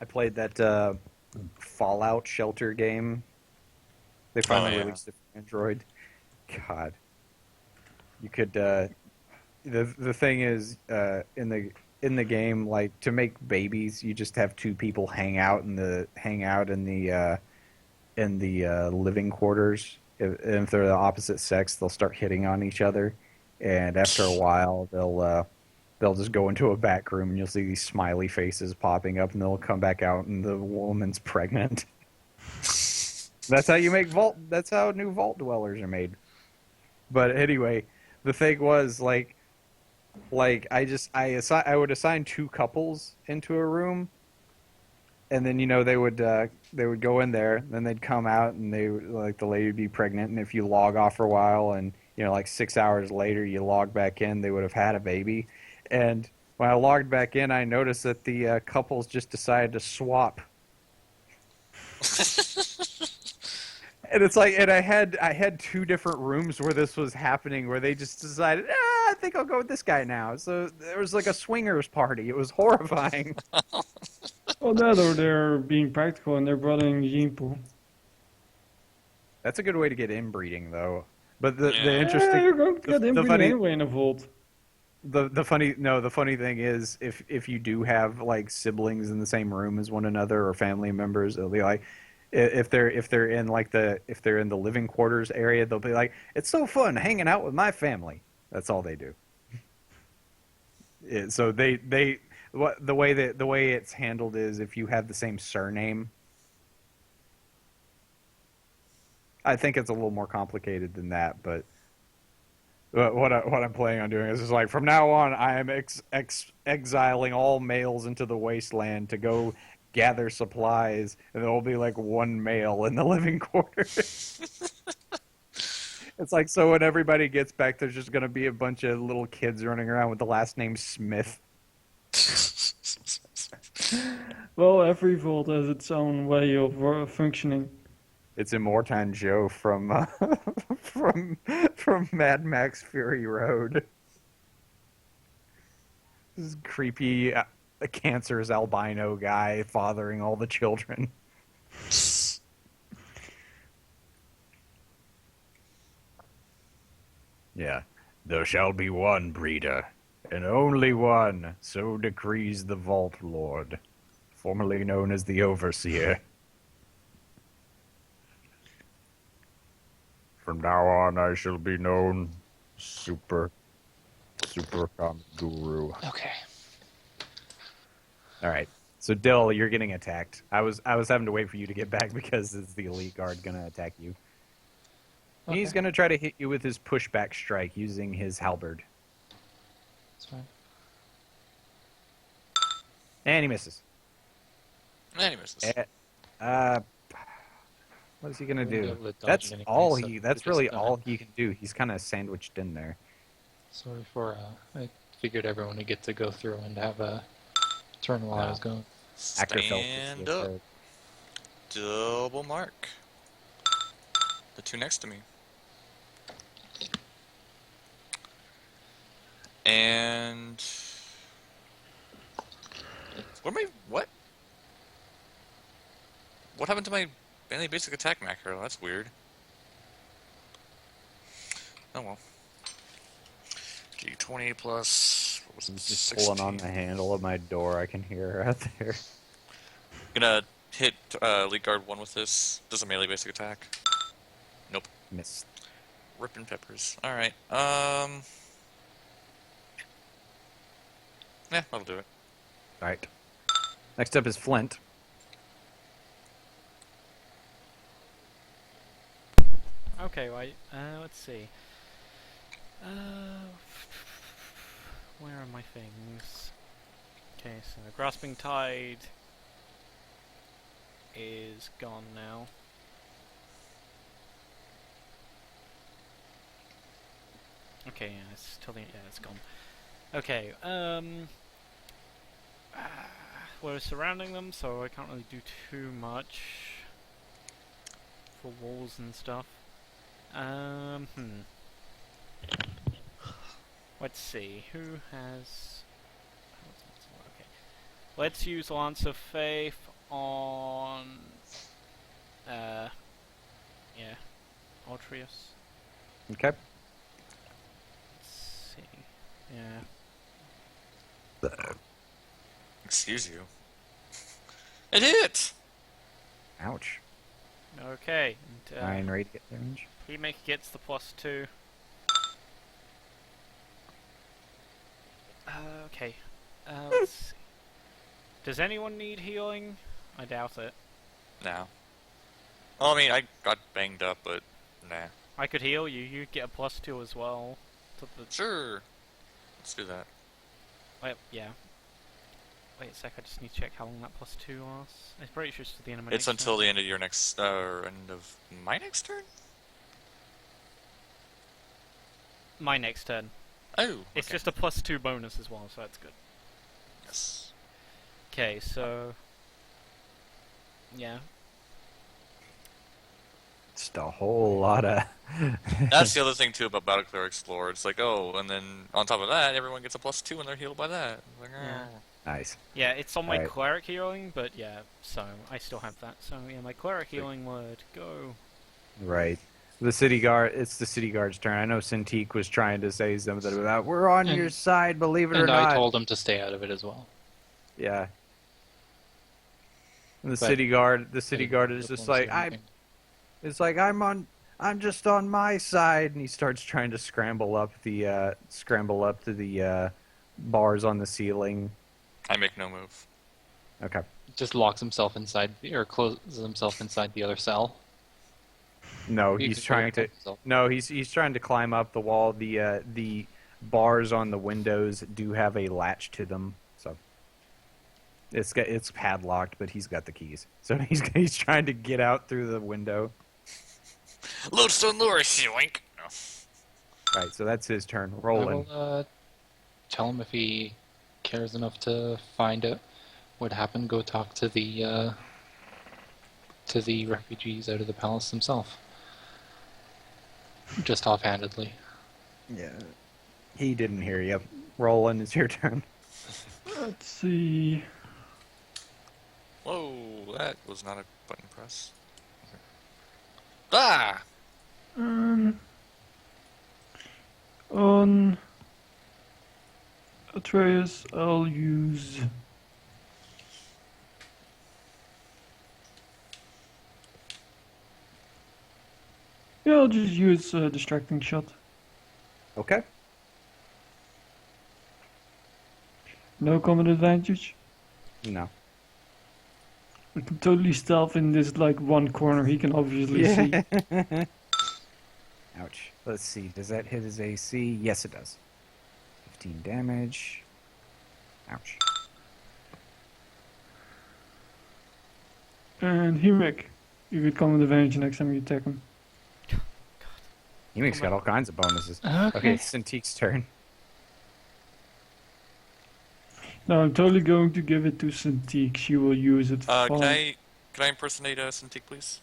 I played that Fallout Shelter game. They finally yeah. released it for Android. God. You could the thing is in the game, like, to make babies, you just have 2 people hang out in the living quarters. If they're the opposite sex, they'll start hitting on each other, and after a while, they'll just go into a back room, and you'll see these smiley faces popping up, and they'll come back out, and the woman's pregnant. That's how you make vault. That's how new vault dwellers are made. But anyway, the thing was like I would assign 2 couples into a room, and then they would go in there, then they'd come out, and the lady would be pregnant, and if you log off for a while, and like 6 hours later you log back in, they would have had a baby. And when I logged back in, I noticed that the couples just decided to swap. And it's like, and I had 2 different rooms where this was happening, where they just decided, I think I'll go with this guy now. So there was like a swingers party. It was horrifying. Well, that or they're being practical and they're brothering the gene pool. That's a good way to get inbreeding, though. But the Yeah. interesting, You're going to get the inbreeding funny, anyway in a vault. the funny thing is, if you do have like siblings in the same room as one another or family members, it'll be like, if they're in the living quarters area, they'll be like, it's so fun hanging out with my family. That's all they do. So the way it's handled is, if you have the same surname, I think it's a little more complicated than that. But what I'm planning on doing is just like, from now on, I am exiling all males into the wasteland to go gather supplies, and there will be like 1 male in the living quarters. It's like, so when everybody gets back, there's just going to be a bunch of little kids running around with the last name Smith. Well, every vault has its own way of functioning. It's Immortan Joe from from Mad Max Fury Road. This creepy, cancerous albino guy fathering all the children. Yeah. There shall be one breeder, and only one, so decrees the Vault Lord, formerly known as the Overseer. From now on, I shall be known Super Comic Guru. Okay. All right. So Dill, you're getting attacked. I was having to wait for you to get back because it's the elite guard gonna attack you. Okay. He's gonna try to hit you with his pushback strike using his halberd, That's fine. and he misses. And he misses. What is he gonna Wouldn't be do? able to dodge That's it anyway, all so he. we're That's just really gonna- all he can do. He's kind of sandwiched in there. Sorry for, I figured everyone would get to go through and have a turn while I was going. Actor felt Stand this, up. Double mark. The 2 next to me. And what? What happened to my mainly basic attack macro? That's weird. Oh well. D20 plus She's just pulling on the handle of my door. I can hear her out there. Gonna hit Elite Guard 1 with this. Does a melee basic attack. Nope. Missed. Ripping peppers. Alright, yeah, that'll do it. Alright. Next up is Flint. Okay, right. Let's see. Where are my things? Okay, so Grasping Tide is gone now. Okay, yeah, it's till the it's gone. Okay, we're surrounding them, so I can't really do too much for walls and stuff. Let's see, who has... Okay. Let's use Lance of Faith on... yeah, Altreus. Okay. Let's see, yeah. Excuse you. It hit! Ouch. Okay, and, 9 radiant damage. Remake gets the +2. Okay, let's see. Does anyone need healing? I doubt it. No. Well, I mean, I got banged up, but nah. I could heal you, you'd get a +2 as well. To the... Sure. Let's do that. Wait, yeah. Wait a sec, I just need to check how long that +2 lasts. I'm pretty sure it's to the end of my It's next until turn. the end of your next, end of my next turn? My next turn. Oh, It's okay. just a +2 bonus as well, so that's good. Yes. Okay, so... Yeah. Just a whole lot of... That's the other thing, too, about Battle Cleric's lore. It's like, oh, and then on top of that, everyone gets a +2 and they're healed by that. It's like, Yeah. Nice. Yeah, it's on my Alright. cleric healing, but yeah, so I still have that. So yeah, my cleric healing would go. Right. The city guard. It's the city guard's turn. I know Cintiq was trying to say something about we're on your side, believe it or And not. I told him to stay out of it as well. Yeah. And the But city guard. The city Hey, guard is don't just say like anything. It's like I'm just on my side, and he starts trying to scramble up to the bars on the ceiling. I make no move. Okay. Just locks himself inside, or closes himself inside the other cell. No, He he's can trying to. clear himself. No, he's trying to climb up the wall. The bars on the windows do have a latch to them, so it's padlocked, but he's got the keys. So he's trying to get out through the window. Lodestone lure, yoink! No. Right, so that's his turn. I Rolling. will tell him if he cares enough to find out what happened. Go talk to the refugees out of the palace himself. Just offhandedly. Yeah. He didn't hear you. Roland, it's your turn. Let's see. Whoa, that was not a button press. Okay. Ah! On Atreus, I'll use. Yeah, I'll just use distracting shot. Okay. No combat advantage. No. I can totally stealth in this like one corner he can obviously see. Ouch. Let's see. Does that hit his AC? Yes, it does. 15 damage. Ouch. And Himek, you get combat advantage next time you attack him. He makes got all kinds of bonuses. Okay. Okay, it's Cintiq's turn. No, I'm totally going to give it to Cintiq. She will use it. Can I impersonate Cintiq, please?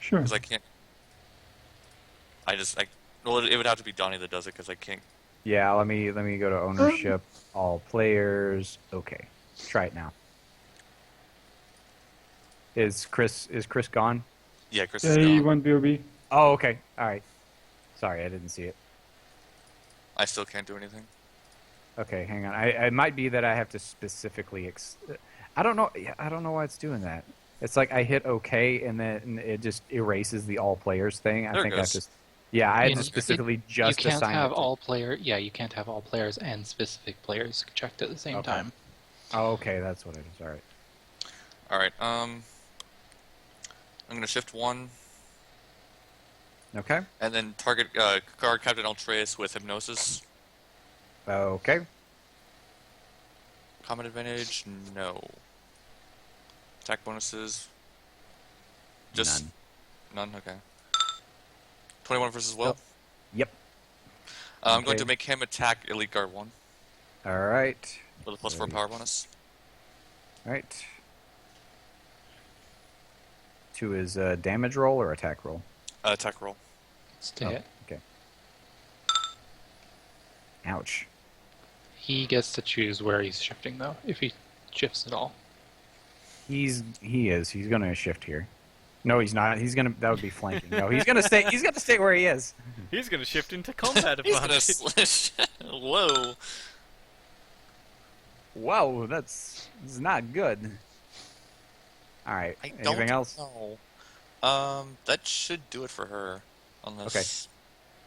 Sure. Because I can't. Well, it would have to be Donnie that does it because I can't. Yeah, let me go to ownership. All players. Okay. Try it now. Is Chris gone? Yeah, Chris Yeah, is he gone. went BRB. Oh, okay. All right. Sorry, I didn't see it. I still can't do anything. Okay, hang on. It might be that I have to specifically. I don't know. I don't know why it's doing that. It's like I hit OK and then it just erases the all players thing. I There it think I have goes. to. Yeah, I had You to know, specifically you just can't assign have it to- all player. Yeah, you can't have all players and specific players checked at the same Okay. time. Oh, okay, that's what it is. All right. All right. I'm gonna shift 1 Okay. and then target guard Captain Altreus with hypnosis. Okay. Combat advantage? No. Attack bonuses? Just none. Okay. 21 versus will. Yep. I'm going Okay. to make him attack Elite Guard 1 All right. with a +4 power bonus. All right. 2 is a damage roll or attack roll? Attack roll. Stay Oh, it. okay. Ouch. He gets to choose where he's shifting, though, if he shifts at all. He is. He's gonna shift here. No, he's not. He's gonna. That would be flanking. No, he's gonna stay. He's gonna stay where he is. He's going to shift into combat He's gonna advantage. slash. Whoa. Whoa, that's not good. All right. I don't Anything else? know. That should do it for her. Unless.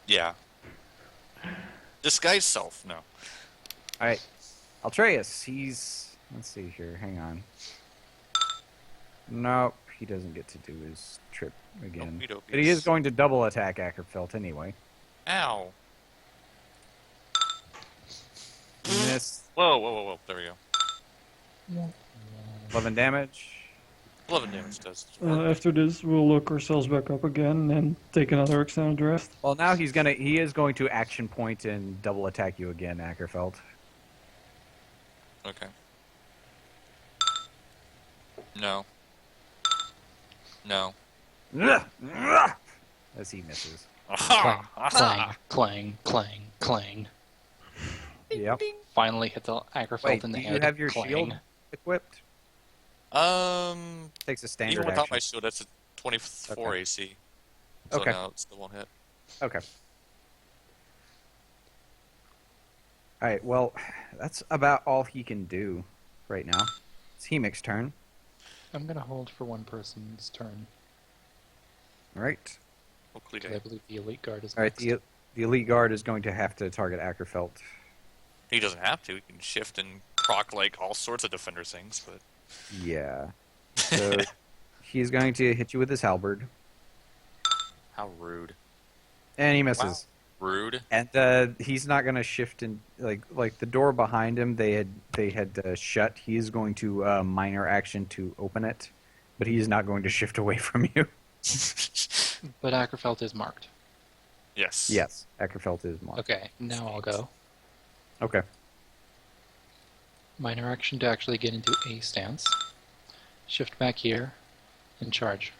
Okay. Yeah. Disguise self. No. All right. Altreus. He's. Let's see here. Hang on. Nope. He doesn't get to do his trip again. Okey-dokies. But he is going to double attack Ackerfeld anyway. Ow. Miss. Whoa. There we go. 11 damage. 11 damage does. After this, we'll look ourselves back up again and take another extended rest. Well, now he is going to action point and double attack you again, Ackerfeld. Okay. No. No. As he misses. Clang, Aha! clang, clang, clang. Yep. Finally hit the Ackerfeld Wait, in the do head. you have your Clang. shield equipped? Takes a standard Even without action. my shield, that's a 24 Okay. AC. So Okay. no, it still won't hit. Okay. Alright, well, that's about all he can do right now. It's Hemic's turn. I'm gonna hold for one person's turn. Alright. Hopefully, 'Cause I believe the elite guard is Alright, next. the elite guard is going to have to target Ackerfeld. he doesn't have to. He can shift and proc like all sorts of defender things, but Yeah. So he's going to hit you with his halberd. how rude. And he misses. Rude. And he's not going to shift in like the door behind him. They had shut. He is going to minor action to open it, but he is not going to shift away from you. But Ackerfeld is marked. Yes. Yes, Ackerfeld is marked. Okay, now I'll go. Okay. Minor action to actually get into a stance. Shift back here and charge.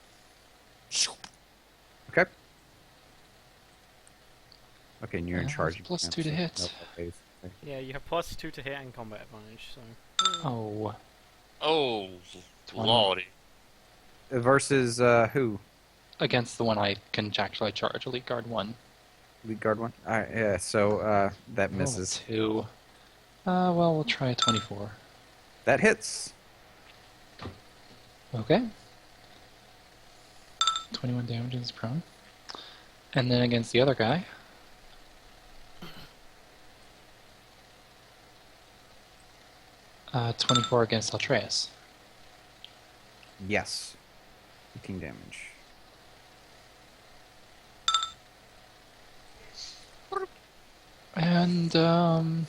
Okay. Okay, and you're in Yeah, charge. that's plus again, 2 to so hit. no updates. Okay. Yeah, you have +2 to hit and combat advantage, so... Oh, Oh, 20. lordy. Versus who? against the one I can actually charge, Elite Guard 1. Lead guard one. All right. Yeah. So that misses. 2. Well, we'll try a 24. That hits. Okay. 21 damage is prone. And then against the other guy. Uh, 24 against Altreus. Yes. 18 damage. And, let's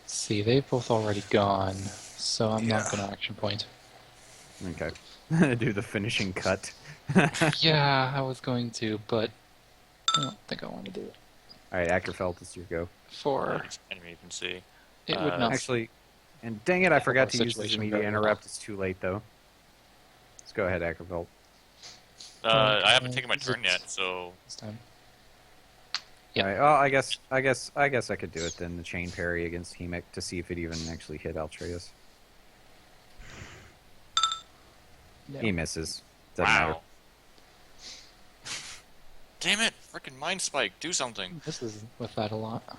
see, they've both already gone, so I'm not Yeah. going to action point. Okay. Do the finishing cut. Yeah, I was going to, but I don't think I want to do it. All right, Ackerfeld, it's your go. For Can't even see. it would not. Actually, and dang it, I forgot to use this situation immediate very well. interrupt. It's too late though. Let's go ahead, Ackerfeld. I haven't taken my is turn it- yet, so This time. Yeah. All right. Well, I guess I could do it then. The chain parry against Hemic to see if it even actually hit Altreus. No. He misses. Doesn't matter. wow. Damn it! Frickin' mind spike, do something. This is with that a lot.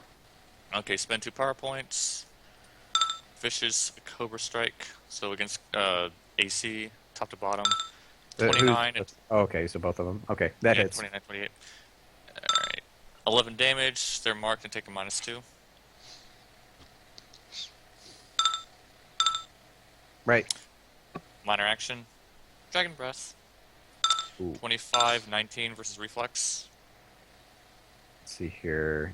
Okay, spend 2 power points. Vicious Cobra Strike. So against AC, top to bottom. 29 and okay, so both of them. Okay, that hits. 29, 28. Alright. 11 damage. They're marked and take a -2. Right. Minor action. Dragon Breath. Ooh. 25, 19 versus Reflex. Let's see here.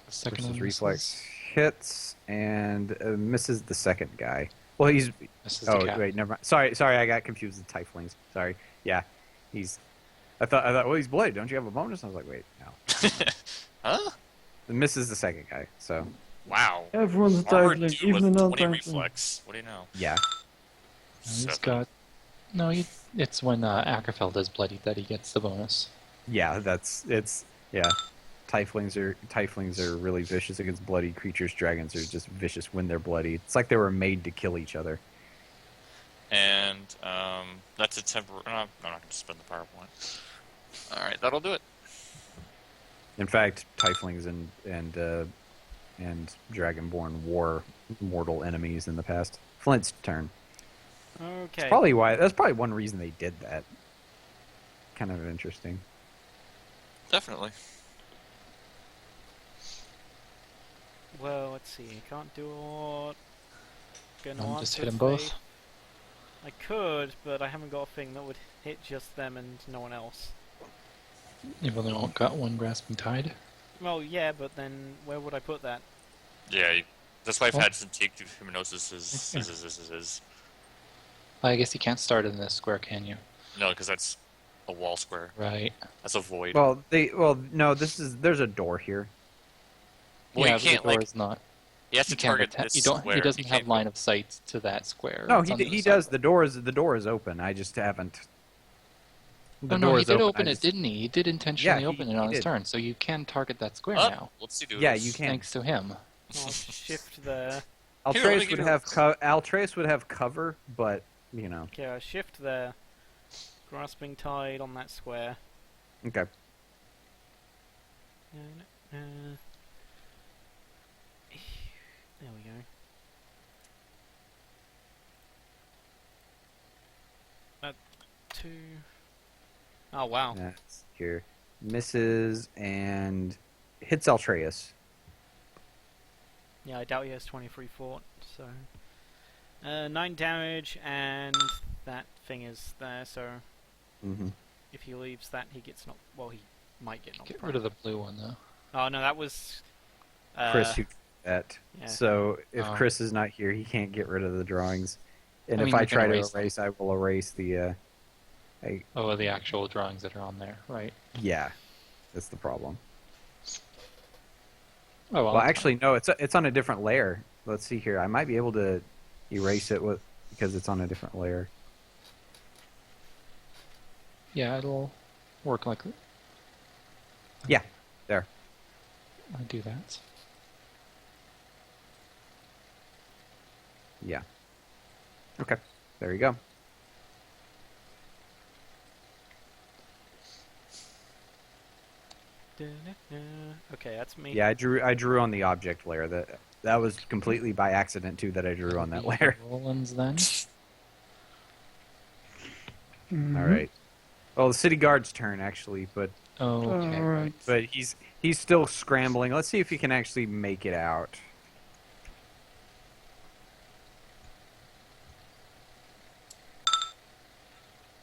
The second Versus one reflex hits and misses the second guy. Well, he's. Misses the Oh cat. wait, never mind. Sorry, I got confused with Tieflings. Sorry. Yeah, he's. I thought. Well, he's blooded. Don't you have a bonus? I was like, wait, no. Huh? It misses the second guy. So Wow. Everyone's a Armored tiefling, dude even a with 20 non-tiefling. reflex. What do you know? yeah. He's 7. got. No, it's when Ackerfeld is bloodied that he gets the bonus. Yeah, yeah. Tieflings are really vicious against bloody creatures. Dragons are just vicious when they're bloody. It's like they were made to kill each other. And that's a temporary. I'm not going to spend the power point. All right, that'll do it. In fact, Tieflings and Dragonborn were mortal enemies in the past. Flint's turn. Okay. That's probably one reason they did that. Kind of interesting. Definitely. Well, let's see. Can't do what. Gonna And just answer hit them fate. both. I could, but I haven't got a thing that would hit just them and no one else. You've only got one Grasping Tide. Well, yeah, but then where would I put that? Yeah, that's why I've Well- had some take through Humanosis is. I guess you can't start in this square, can you? No, because that's a wall square. Right. That's a void. Well, no. There's a door here. Well, yeah, you can't but the door like. is not. He has to You can't target attack. this You don't. square. He doesn't You have can't line of sight to that square. No, It's on the he other does. side. The door is open. I just haven't. The Oh no, door he is did open. open I it, just- didn't he? He did intentionally Yeah, open he it on his did. turn, so you can target that square Oh, now, let's see. Yeah, you can. thanks to him. I'll shift there. Altreus Here, would let me have Altreus would have cover, but you know. Okay, I shift there. Grasping Tide on that square. Okay. Uh, there we go. Two. Oh wow. That's here. Misses and hits Altreus. Yeah, I doubt he has 23 fort, so... 9 damage, and that thing is there, so Mm-hmm. if he leaves that, he gets knocked... Well, he might get knocked Get prone. rid of the blue one though. Oh, no, that was... Chris who did that. yeah. So if Oh. Chris is not here, he can't get rid of the drawings. And I if mean, I you can try to erase them. erase, I will erase the. Oh, the actual drawings that are on there, right? Yeah, that's the problem. Oh Well, actually, no. It's on a different layer. Let's see here. I might be able to erase it because it's on a different layer. yeah, it'll work like. Yeah, there. I do that. Yeah. Okay. There you go. Okay, that's me. Yeah, I drew on the object layer. That was completely by accident too that I drew on that layer. Rollins then. Mhm. All right. Well, the city guard's turn actually, but Okay. Alright. he's still scrambling. Let's see if he can actually make it out.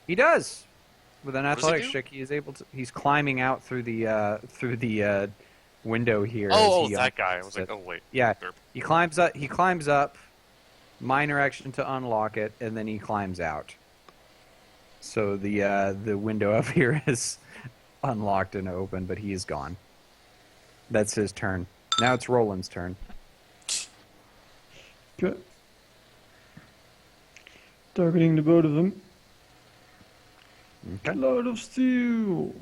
He does. With an does he athletics do? check, he is able to. He's climbing out through the window here. Oh, as he that guy. I was unlocks like, it. oh wait. Yeah, Derp. he climbs up. He climbs up. Minor action to unlock it, and then he climbs out. So the window up here is unlocked and open, but he is gone. That's his turn. Now it's Roland's turn. Okay. Targeting the both of them. Okay. Cloud of Steel.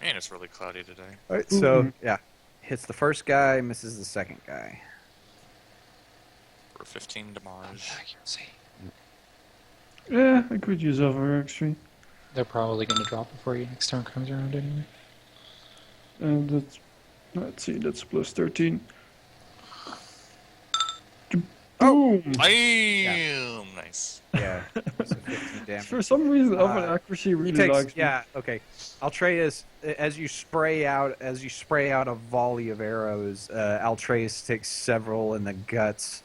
Man, it's really cloudy today. All right, so Mhm. yeah, hits the first guy, misses the second guy. For 15 damage. Accuracy. Yeah, I could use over actually. They're probably going to drop before your next turn comes around anyway. And that's, let's see, that's plus 13. Oh! Boom! Bam! Nice. Yeah. So 15 damage. For some reason, open accuracy He really takes, likes me. yeah, okay. Altreus, as you spray out a volley of arrows, Altreus takes several in the guts,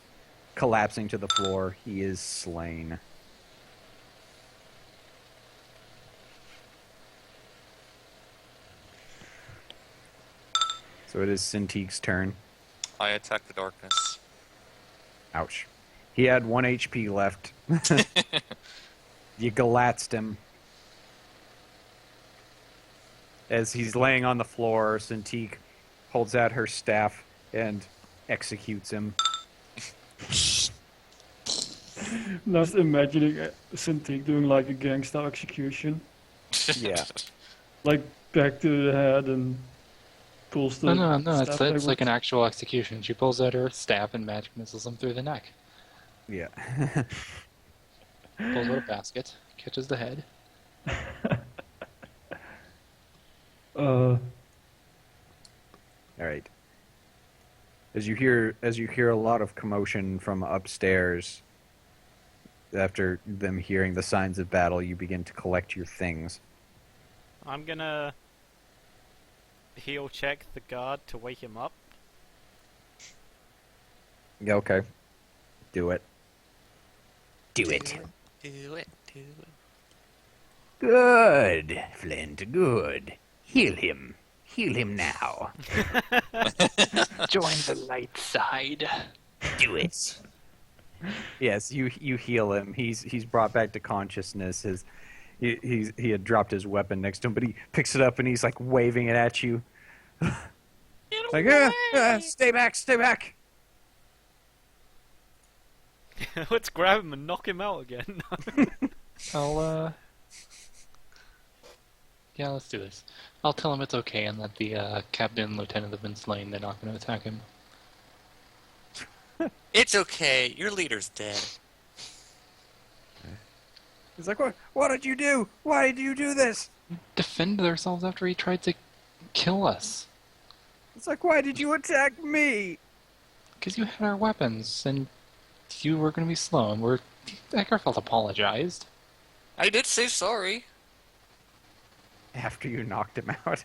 collapsing to the floor. He is slain. So it is Cintique's turn. I attack the darkness. Ouch. He had 1 HP left. You galatzed him. As he's laying on the floor, Cintique holds out her staff and executes him. Now just imagining Cintiq doing like a gangsta execution. Yeah. Like back to the head and pulls the No, staff it's backwards. like an actual execution. She pulls out her staff and magic missiles him through the neck. Yeah. Pulls out a basket, catches the head. All right. As you hear a lot of commotion from upstairs, after them hearing the signs of battle, you begin to collect your things. I'm gonna heal check the guard to wake him up. Yeah, okay. Do it. Do it. Do it. Good, Flint, good. Heal him. Heal him now. Join the light side. Do it. Yes, you heal him. He's brought back to consciousness. He had dropped his weapon next to him, but he picks it up and he's like waving it at you. Like, stay back, stay back. Let's grab him and knock him out again. Yeah, let's do this. I'll tell him it's okay and that the captain and lieutenant have been slain. They're not going to attack him. It's okay. Your leader's dead. He's like, what did you do? Why did you do this? Defended ourselves after he tried to kill us. It's like, why did you attack me? Because you had our weapons, and you were going to be slow, and Eckerfeld apologized. I did say sorry. After you knocked him out.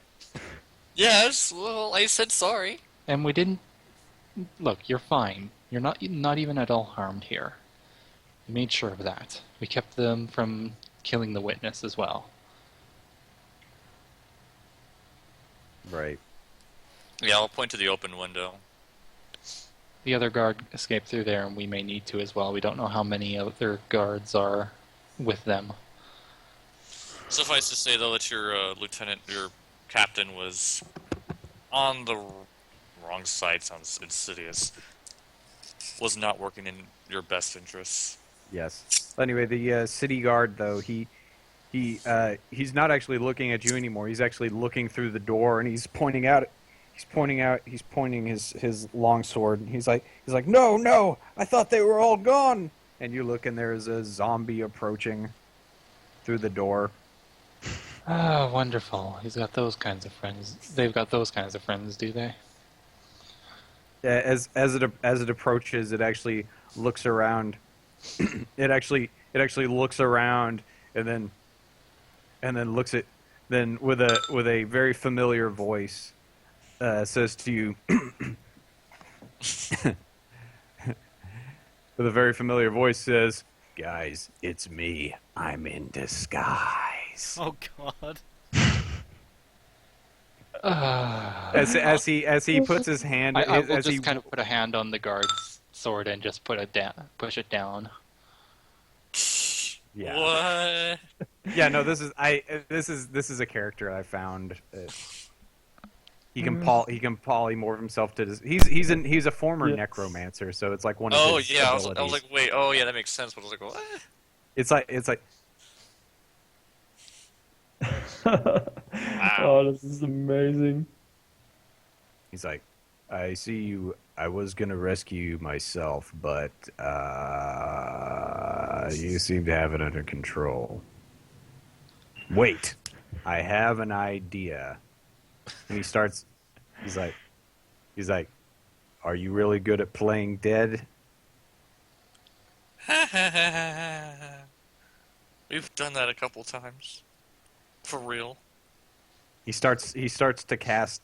Yes, well, I said sorry. And we didn't... Look, you're fine. You're not even at all harmed here. We made sure of that. We kept them from killing the witness as well. Right. Yeah, I'll point to the open window. The other guard escaped through there, and we may need to as well. We don't know how many other guards are with them. Suffice to say, though, that your your captain was on the wrong side. Sounds insidious. Was not working in your best interests. Yes. Anyway, the city guard, though, he's not actually looking at you anymore. He's actually looking through the door, and he's pointing his long sword. And he's like, no, I thought they were all gone. And you look, and there's a zombie approaching through the door. Ah, wonderful. He's got those kinds of friends. They've got those kinds of friends, do they? As it approaches, it actually looks around. it actually looks around, and then looks at, then with a very familiar voice says to you, with a very familiar voice says, "Guys, it's me. I'm in disguise." Oh god. As he puts his hand, I will as just he kind of put a hand on the guard's sword and just push it down. yeah. What? Yeah, no, this is a character I found. He can polymorph himself to. He's a former Yes. necromancer, so it's like one of Oh his yeah, I abilities. was like, wait, oh yeah, that makes sense. But I was like, what? It's like Oh, this is amazing. he's like, I see you. I was gonna rescue you myself, but you seem to have it under control. Wait, I have an idea. And he's like, "Are you really good at playing dead?" We've done that a couple times. For real. He starts to cast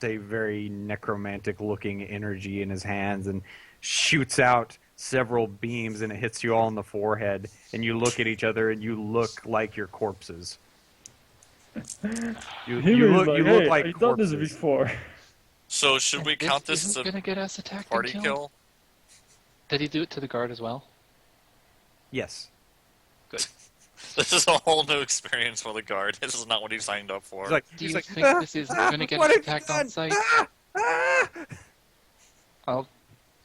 a very necromantic looking energy in his hands and shoots out several beams, and it hits you all in the forehead, and you look at each other and you look like you're corpses. You Himmy's look hey, like I've done this corpses. before. So should we count this as isn't a gonna get us attacked party and kill? killed? Did he do it to the guard as well? Yes. This is a whole new experience for the guard. This is not what he signed up for. Do you think this is gonna get us attacked on sight?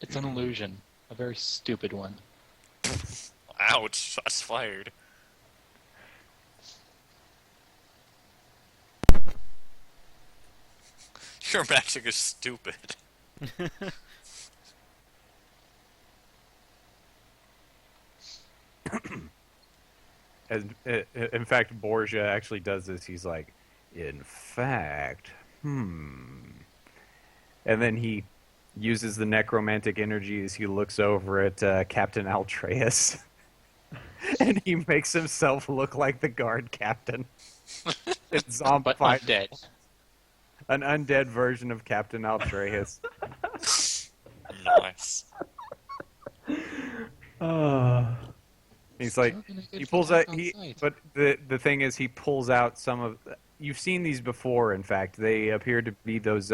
It's an illusion. A very stupid one. Ouch, shots fired. Your magic is stupid. And in fact, Borgia actually does this. He's like, in fact, and then he uses the necromantic energy as he looks over at Captain Altreus, and he makes himself look like the guard captain. It's But undead. an undead version of Captain Altreus. Nice. He's like, Still gonna get he pulls attacked out. on sight. But the thing is, he pulls out some of. You've seen these before. In fact, they appear to be those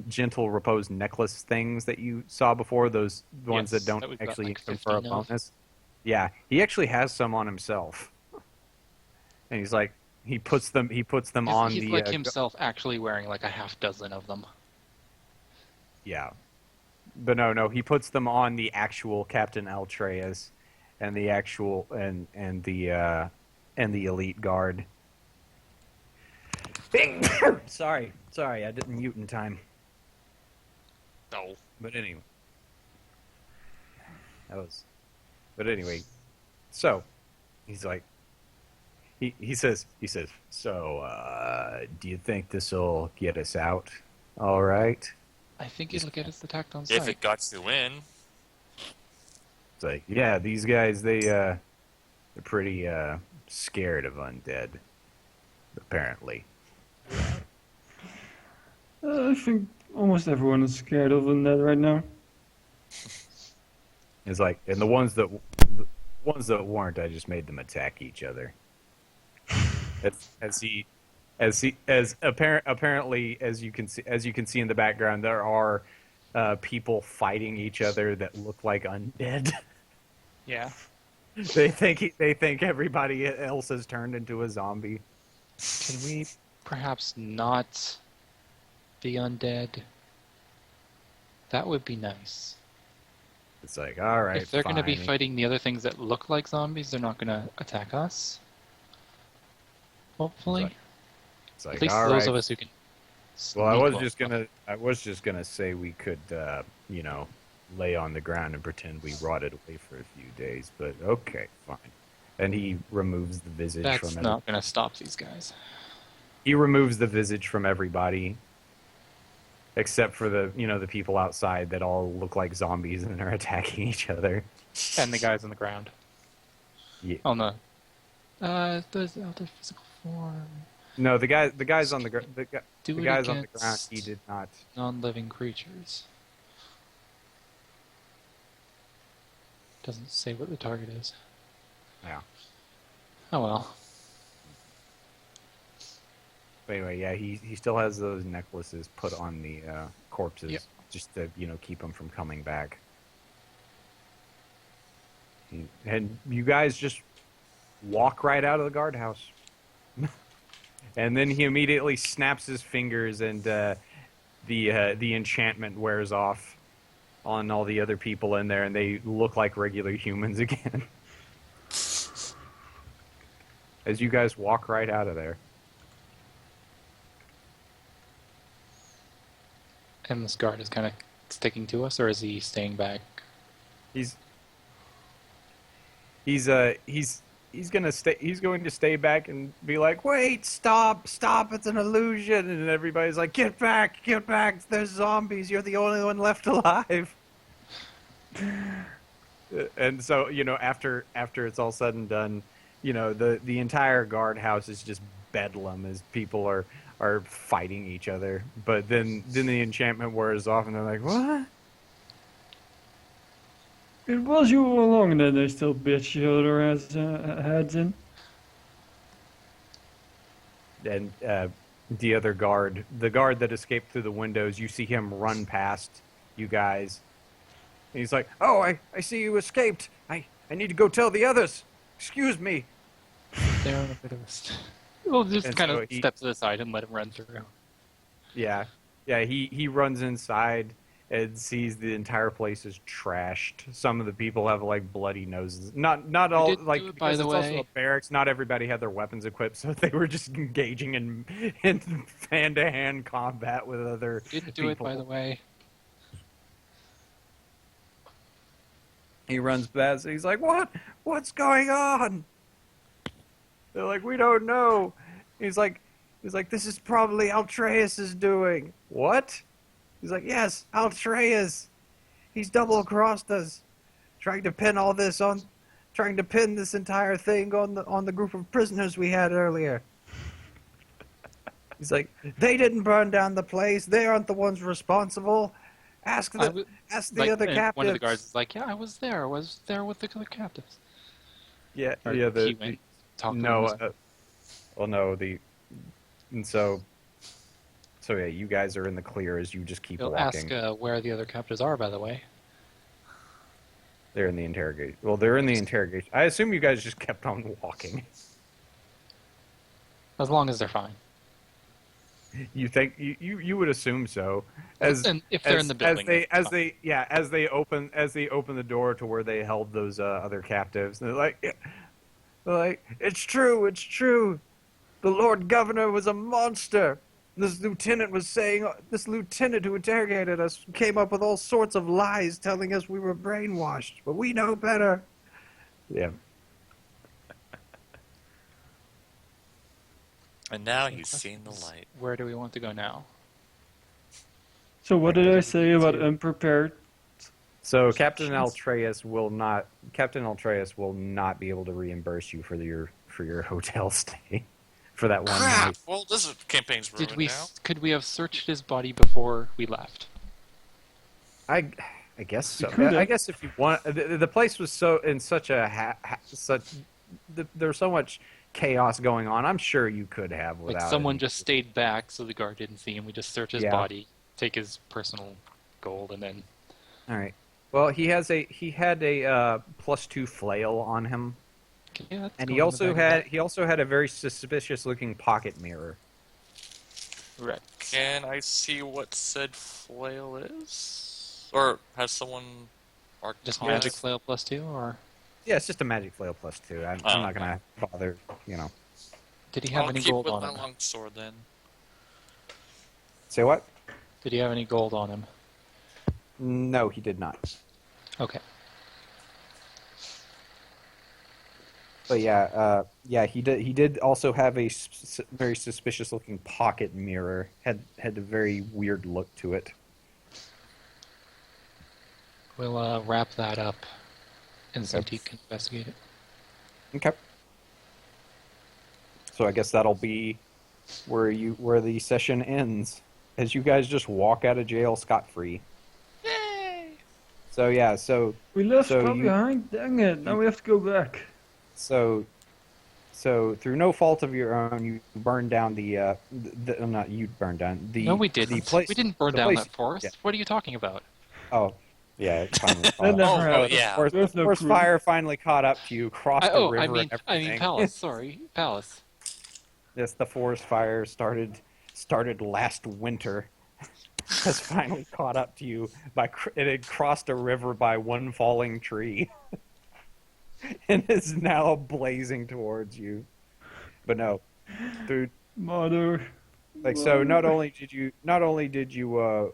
gentle repose necklace things that you saw before. Those ones Yes, that don't that we've got, actually like, confer a 15 of. bonus. Yeah, he actually has some on himself, and he's like, he puts them on He's the. like himself actually wearing like a half dozen of them. Yeah, but no, he puts them on the actual Captain Altreus, and the actual and the elite guard. sorry, I didn't mute in time. No. But anyway, But anyway, so he's like, he says, so do you think this will get us out? All right. I think it'll get us attacked on If sight. it got you in. It's like, yeah, these guys, they're pretty scared of undead, apparently. I think almost everyone is scared of undead right now. It's like, and the ones that weren't, I just made them attack each other. Apparently, as you can see in the background, there are people fighting each other that look like undead. Yeah. They think everybody else has turned into a zombie. Can we perhaps not be undead? That would be nice. It's like, all right, If they're going to be fine. fighting the other things that look like zombies, they're not going to attack us. Hopefully. It's like, At least all those right. of us who can. Well, I sneak was just gonna say we could, lay on the ground and pretend we rotted away for a few days. But okay, fine. And he removes the visage That's from not going to stop these guys. He removes the visage from everybody, except for the people outside that all look like zombies and are attacking each other. And the guys on the ground. Yeah. Oh no. The physical form. No, the guys on the Do the it guys on the against ground. He did not. non-living creatures. Doesn't say what the target is. Yeah. Oh well. But anyway, yeah, he still has those necklaces put on the corpses, Yep. just to keep them from coming back. And you guys just walk right out of the guardhouse, and then he immediately snaps his fingers, and the enchantment wears off on all the other people in there, and they look like regular humans again. As you guys walk right out of there. And this guard is kind of sticking to us, or is he staying back? He's he's going to stay back and be like, "Wait, stop, it's an illusion." And everybody's like, get back, there's zombies, you're the only one left alive." And so, after it's all said and done, the entire guardhouse is just bedlam as people are fighting each other. But then the enchantment wears off and they're like, "What?" It was you all along, and then they still bitch each other heads in. And the guard that escaped through the windows, you see him run past you guys. And he's like, "Oh, I see you escaped. I need to go tell the others. Excuse me." There on the list. We'll just And kind so of step to the side and let him run through. Yeah. He runs inside and sees the entire place is trashed. Some of the people have like bloody noses. Not all, did like, do it, because by it's the also way. a barracks. Not everybody had their weapons equipped, so they were just engaging in hand-to-hand combat with other Didn't do people. it, by the way. He runs past. He's like, What's going on?" They're like, "We don't know." He's like, "This is probably Altreus' doing." "What?" He's like, "Yes, Altreus. He's double-crossed us, trying to pin this entire thing on the group of prisoners we had earlier." He's like, "They didn't burn down the place. They aren't the ones responsible. Ask the other captives." One of the guards is like, "Yeah, I was there. I was there with the other captives." Yeah, Or yeah. he went talking to No, him. So yeah, you guys are in the clear as you just keep He'll walking. ask where the other captives are, by the way. They're in the interrogation. Well, they're in the interrogation. I assume you guys just kept on walking. As long as they're fine. You think you would assume so? And if they're in the building, as they open the door to where they held those other captives, they're like, "It's true. The Lord Governor was a monster. This lieutenant who interrogated us came up with all sorts of lies, telling us we were brainwashed, but we know better." Yeah. And now he's seen the light. Where do we want to go now? So what did I say about unprepared? So Captain Altreus will not be able to reimburse you for your hotel stay for that one Crap! night. Well, this campaign's ruined now. Could we have searched his body before we left? I guess so. could have. I guess if you want, the place was so in such a there's so much chaos going on. I'm sure you could have without. Like someone just stayed back so the guard didn't see him. We just search his Yeah. body, take his personal gold, and then. All right. Well, he had a +2 flail on him, Yeah, that's and going he in also the bag. had a very suspicious-looking pocket mirror. Right. Can I see what said flail is? Or has someone marked Just on magic it? flail +2, or Yeah, it's just a magic flail +2. I'm not gonna bother. did he have I'll any keep gold with on my him? long sword then. Say what? Did he have any gold on him? No, he did not. Okay. But yeah, he did also have a very suspicious-looking pocket mirror. Had a very weird look to it. We'll wrap that up, and Cintiq can investigate it. Okay. So I guess that'll be where the session ends, as you guys just walk out of jail scot-free. Yay! So yeah, so We left So Scott you- behind. Dang it! Now we have to go back. so through no fault of your own, you burned down not you burned down the. No, we the didn't. place- We didn't burn the down place- that forest. yeah. What are you talking about? Oh, yeah, it finally That caught never up. happened. yeah. There's no Forest proof. fire finally caught up to you, crossed the river and everything. Palace. Sorry, Palace. Yes, the forest fire started last winter. Has finally caught up to you it had crossed a river by one falling tree, and is now blazing towards you. But no, through Mother. so not only did you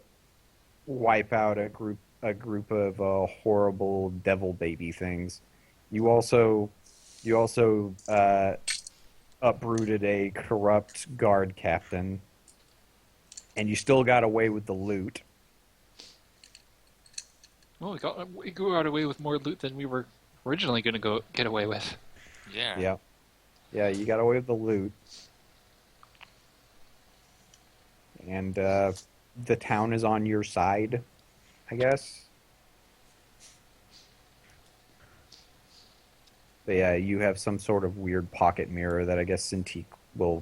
wipe out a group of horrible devil baby things, you also You also uprooted a corrupt guard captain, and you still got away with the loot. Well, we got away with more loot than we were originally going to get away with. Yeah. Yeah, you got away with the loot. And the town is on your side, I guess. But yeah, you have some sort of weird pocket mirror that I guess Cintiq will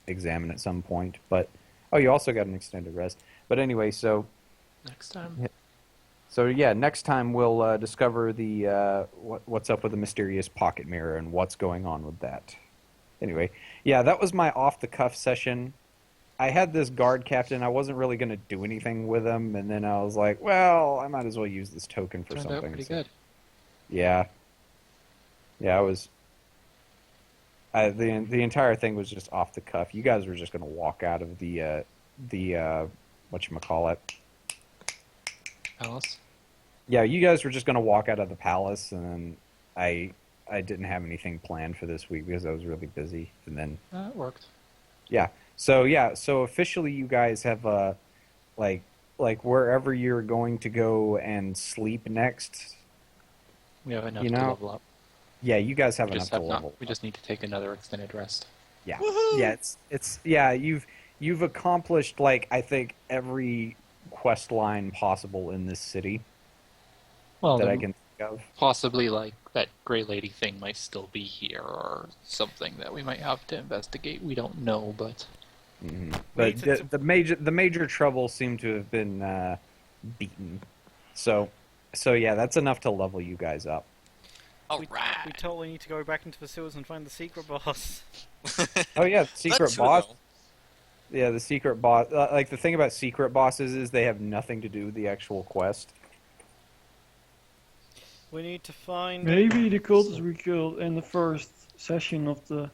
examine at some point. But you also got an extended rest. But anyway, so Next time. yeah, next time we'll discover the what's up with the mysterious pocket mirror and what's going on with that. Anyway, yeah, that was my off-the-cuff session. I had this guard captain. I wasn't really going to do anything with him, and then I was like, well, I might as well use this token for Turned something. out pretty good. Yeah. Yeah, I was... the entire thing was just off the cuff. You guys were just going to walk out of the whatchamacallit. Alice? Yeah, you guys were just going to walk out of the palace, and then I didn't have anything planned for this week because I was really busy. And then It worked. so officially you guys have like wherever you're going to go and sleep next. We have enough You to know, level up. Yeah, you guys have We enough just, to have level. we just need to take another extended rest. Yeah, Woohoo! yeah, it's yeah. You've accomplished like I think every quest line possible in this city Well, that I then can think of. possibly like that Grey Lady thing might still be here, or something that we might have to investigate. We don't know, but Mm-hmm. But the major trouble seemed to have been beaten. So yeah, that's enough to level you guys up. All We right. totally need to go back into the sewers and find the secret boss. Oh yeah, the secret That too, boss. though. Yeah, the secret boss. Like the thing about secret bosses is they have nothing to do with the actual quest. We need to find... Maybe the cultists we killed in the first session of the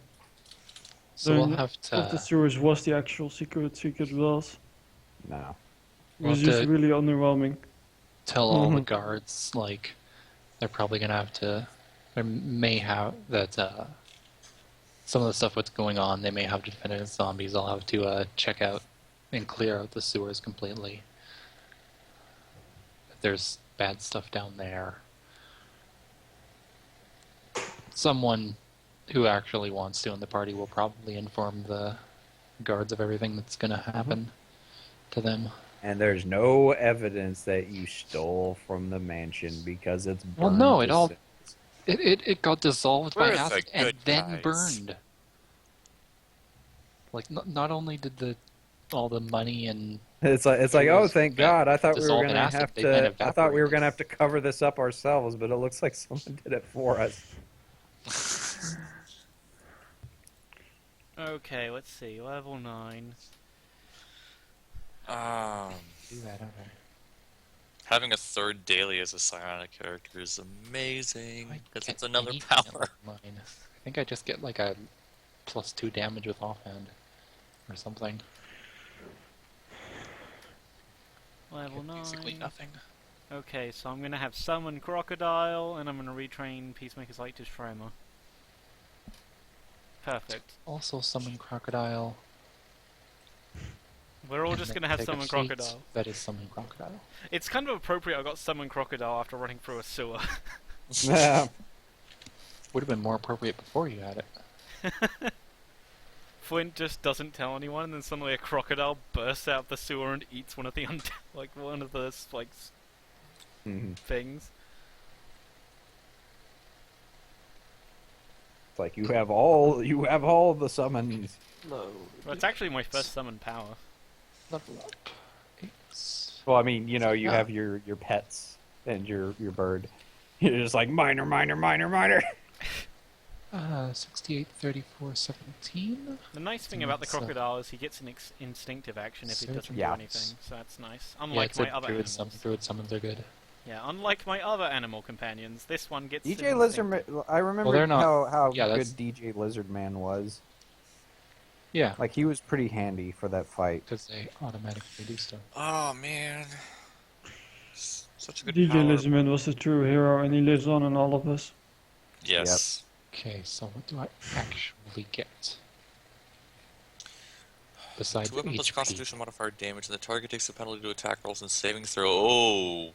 so we'll the- have of the to. sewers was the actual secret boss. No. It We'll was have just to really underwhelming. tell all the Mhm. guards, like, they're probably gonna have to, they may have, that, some of the stuff what's going on, they may have to defend against zombies. I'll have to, check out and clear out the sewers completely. If there's bad stuff down there. Someone who actually wants to in the party will probably inform the guards of everything that's gonna happen to them. And there's no evidence that you stole from the mansion because it's burned. Well, no, it to all- cinders. It got dissolved by We're the acid and good then guys. burned. Like not only did all the money and It's like It oh, was thank va- God! I thought we were dissolved in gonna acid, have they then to. I thought we were evaporated. gonna have to cover this up ourselves, but it looks like someone did it for us. Okay, let's see. Level 9. do that. Okay. Having a third daily as a psionic character is amazing I because get it's another anything power. at level 9. I think I just get like a +2 damage with offhand or something. Level Get 9. basically nothing. Okay, so I'm gonna have Summon Crocodile, and I'm gonna retrain Peacemaker's Light to Shroma. Perfect. Also summon crocodile. We're all and just then gonna have take a Summon sheet Crocodile. That is summon crocodile. It's kind of appropriate I got Summon Crocodile after running through a sewer. Yeah. Would have been more appropriate before you had it. Flint just doesn't tell anyone, and then suddenly a crocodile bursts out of the sewer and eats one of the one of the Mhm. things. It's like you have all the summons. Load. Well, it's actually my first summon power. Level up. It's Well, I mean, you know, you Yeah. have your pets and your bird. You're just like minor, minor, minor, minor. 68, 34, 17. The nice thing about the So- crocodile is he gets an instinctive action if he doesn't Yeah. do anything, so that's nice. Yeah, Unlike it's my a other druid, animals. druid summons are good. Yeah, unlike my other animal companions, this one gets DJ an Lizardman. instinctive. I remember they're not- how yeah, good that's- DJ Lizardman was. Yeah, Like he was pretty handy for that fight. because they automatically do stuff. Oh man, such a good DJ power. Lizardman was the true hero, and he lives on in all of us. Yes. Okay, so what do I actually get? Besides To weapon plus HP. Constitution modifier damage, and the target takes a penalty to attack rolls and saving throw. Oh!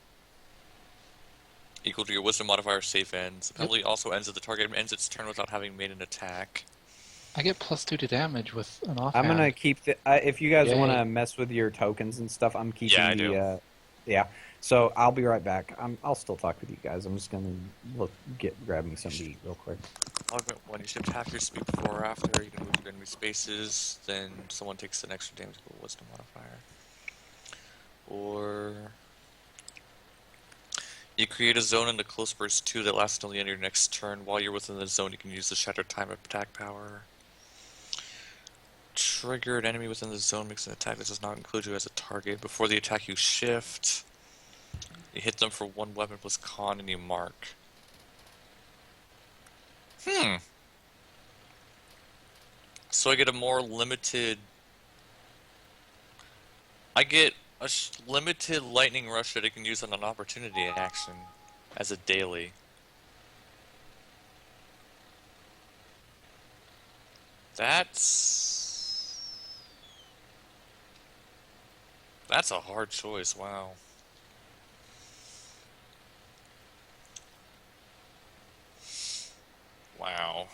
Equal to your Wisdom modifier safe ends. The penalty also ends if the target ends its turn without having made an attack. I get +2 to damage with an offhand. I'm gonna keep the. If you guys Yay. want to mess with your tokens and stuff, I'm keeping Yeah, I the. do. Yeah. So I'll be right back. I'll still talk with you guys. I'm just gonna grab me something to eat real quick. Augment 1. You should attack your speed before or after. You can move to enemy spaces. Then someone takes an extra damage with a Wisdom modifier. Or you create a zone in the Close Burst 2 that lasts until the end of your next turn. While you're within the zone, you can use the Shattered Time attack power. Trigger an enemy within the zone makes an attack that does not include you as a target. Before the attack, you shift. You hit them for 1 weapon plus con, and you mark. So I get a more limited... I get a limited lightning rush that I can use on an opportunity action as a daily. That's a hard choice, wow. Wow,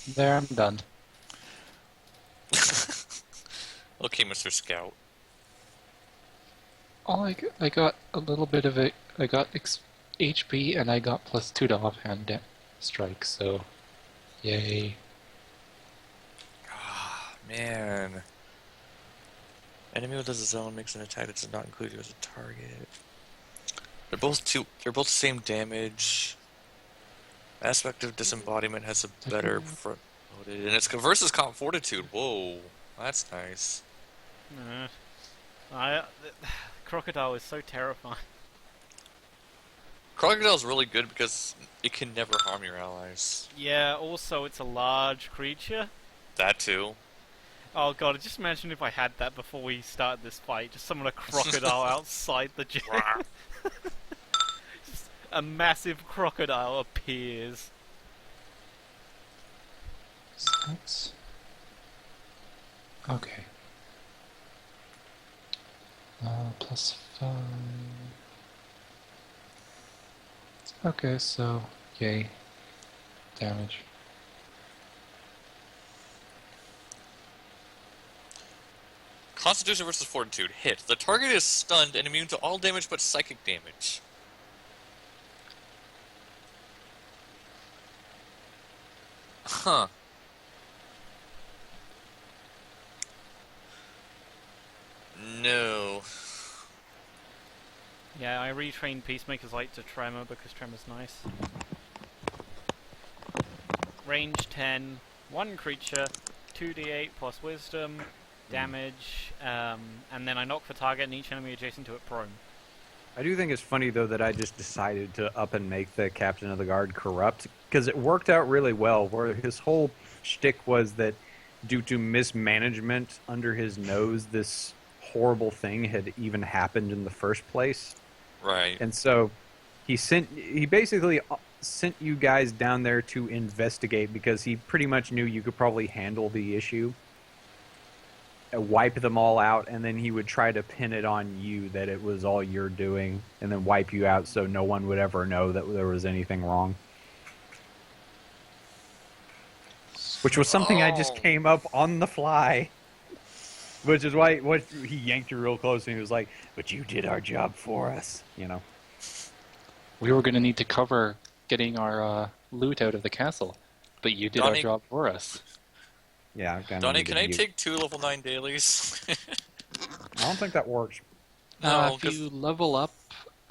There, I'm done. Okay, Mr. Scout. I got a little bit of it. I got HP and I got +2 to offhand strike, so yay. Ah, man. Enemy within the zone makes an attack that does not include you as a target. They're both same damage. Aspect of Disembodiment has a better front loaded, and it's versus Comp Fortitude. Whoa, that's nice. Crocodile is so terrifying. Crocodile's really good because it can never harm your allies. Yeah, also it's a large creature. That too. Oh god, just imagine if I had that before we started this fight. Just summon a crocodile outside the gym. Just a massive crocodile appears. So that's... Okay. +5... Okay, so, yay. Damage. Constitution versus Fortitude. Hit. The target is stunned and immune to all damage but psychic damage. Huh. No. Yeah, I retrained Peacemaker's Light to Tremor because Tremor's nice. Range 10, 1 creature, 2d8 plus Wisdom, damage, and then I knock the target and each enemy adjacent to it prone. I do think it's funny, though, that I just decided to up and make the Captain of the Guard corrupt, because it worked out really well, where his whole shtick was that due to mismanagement under his nose, this horrible thing had even happened in the first place. Right. And so he basically sent you guys down there to investigate, because he pretty much knew you could probably handle the issue, wipe them all out, and then he would try to pin it on you that it was all you're doing, and then wipe you out so no one would ever know that there was anything wrong. Which was something I just came up on the fly. Which is why he yanked you real close and he was like, "But you did our job for us," you know. We were going to need to cover getting our loot out of the castle, but you did our job for us. Yeah, Donnie, can I take 2 level 9 dailies? I don't think that works. No, if you level up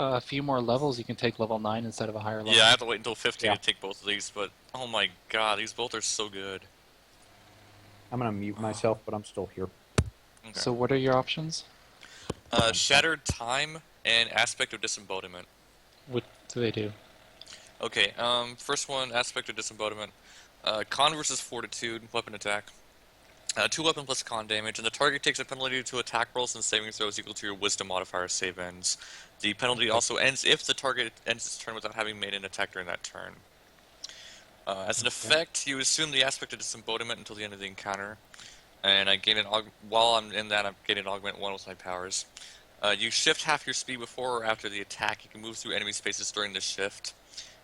a few more levels, you can take level 9 instead of a higher level. yeah, I have to wait until 15 to take both of these, but oh my god, these both are so good. I'm going to mute myself, but I'm still here. Okay. So what are your options? Shattered Time and Aspect of Disembodiment. What do they do? Okay, first one, Aspect of Disembodiment. Con versus Fortitude, weapon attack. 2 weapon plus con damage, and the target takes a penalty to attack rolls and saving throws equal to your wisdom modifier save ends. The penalty also ends if the target ends its turn without having made an attack during that turn. As an effect, you assume the aspect of disembodiment until the end of the encounter, and I gain while I'm in that, I'm getting an augment 1 with my powers. You shift half your speed before or after the attack. You can move through enemy spaces during this shift.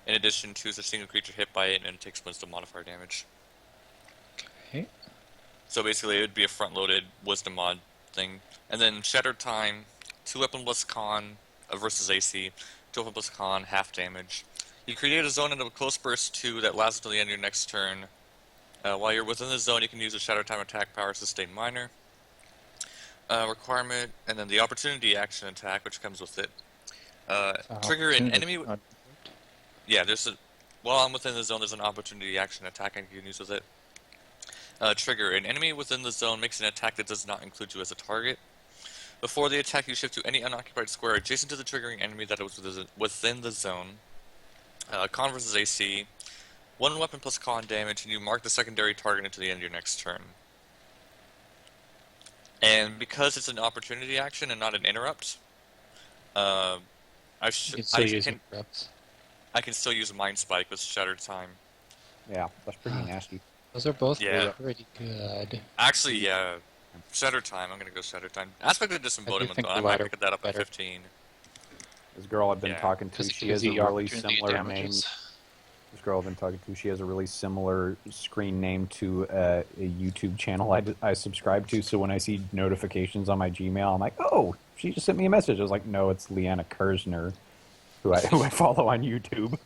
In addition, choose a single creature hit by it, and it takes wisdom modifier damage. Okay. So basically, it would be a front-loaded wisdom mod thing. And then Shattered Time, 2 weapon plus con versus AC, 2 weapon plus con, half damage. You create a zone into a close burst 2 that lasts until the end of your next turn. While you're within the zone, you can use a Shattered Time attack power, sustain minor. Requirement, and then the opportunity action attack, which comes with it. Trigger an enemy. Yeah, while I'm within the zone, there's an opportunity action attack I can use with it. Trigger, an enemy within the zone makes an attack that does not include you as a target. Before the attack, you shift to any unoccupied square adjacent to the triggering enemy that was within the zone. Con versus AC. 1 weapon plus con damage, and you mark the secondary target until the end of your next turn. And because it's an opportunity action and not an interrupt, I can still use Mind Spike with Shattered Time. Yeah, that's pretty nasty. Those are both Yeah. pretty good. Actually, yeah. Shattered Time. I'm gonna go Shattered Time. Aspect of Disembodiment, think though. the I might latter pick that up at better. 15. This girl I've been Yeah, talking to, Because it she gives has a you really opportunity similar name. damages. This girl I've been talking to, she has a really similar screen name to a YouTube channel I subscribe to. So when I see notifications on my Gmail, I'm like, oh, she just sent me a message. I was like, no, it's Leanna Kersner, who I follow on YouTube.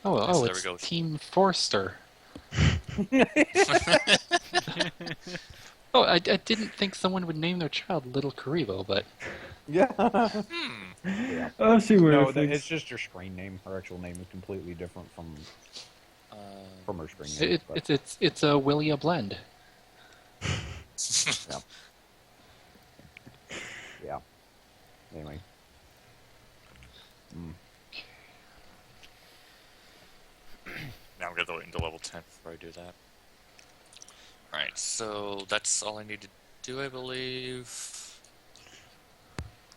Oh, there we it's go. Team Forster. Oh, I didn't think someone would name their child Little Karibo, but Yeah. Hmm. I see where No, it thinks. it's just her screen name. Her actual name is completely different from her screen name. it, but- it's a Willia blend. Yeah. Yeah. Anyway. Now I'm gonna go into level 10 before I do that. Alright, so that's all I need to do, I believe.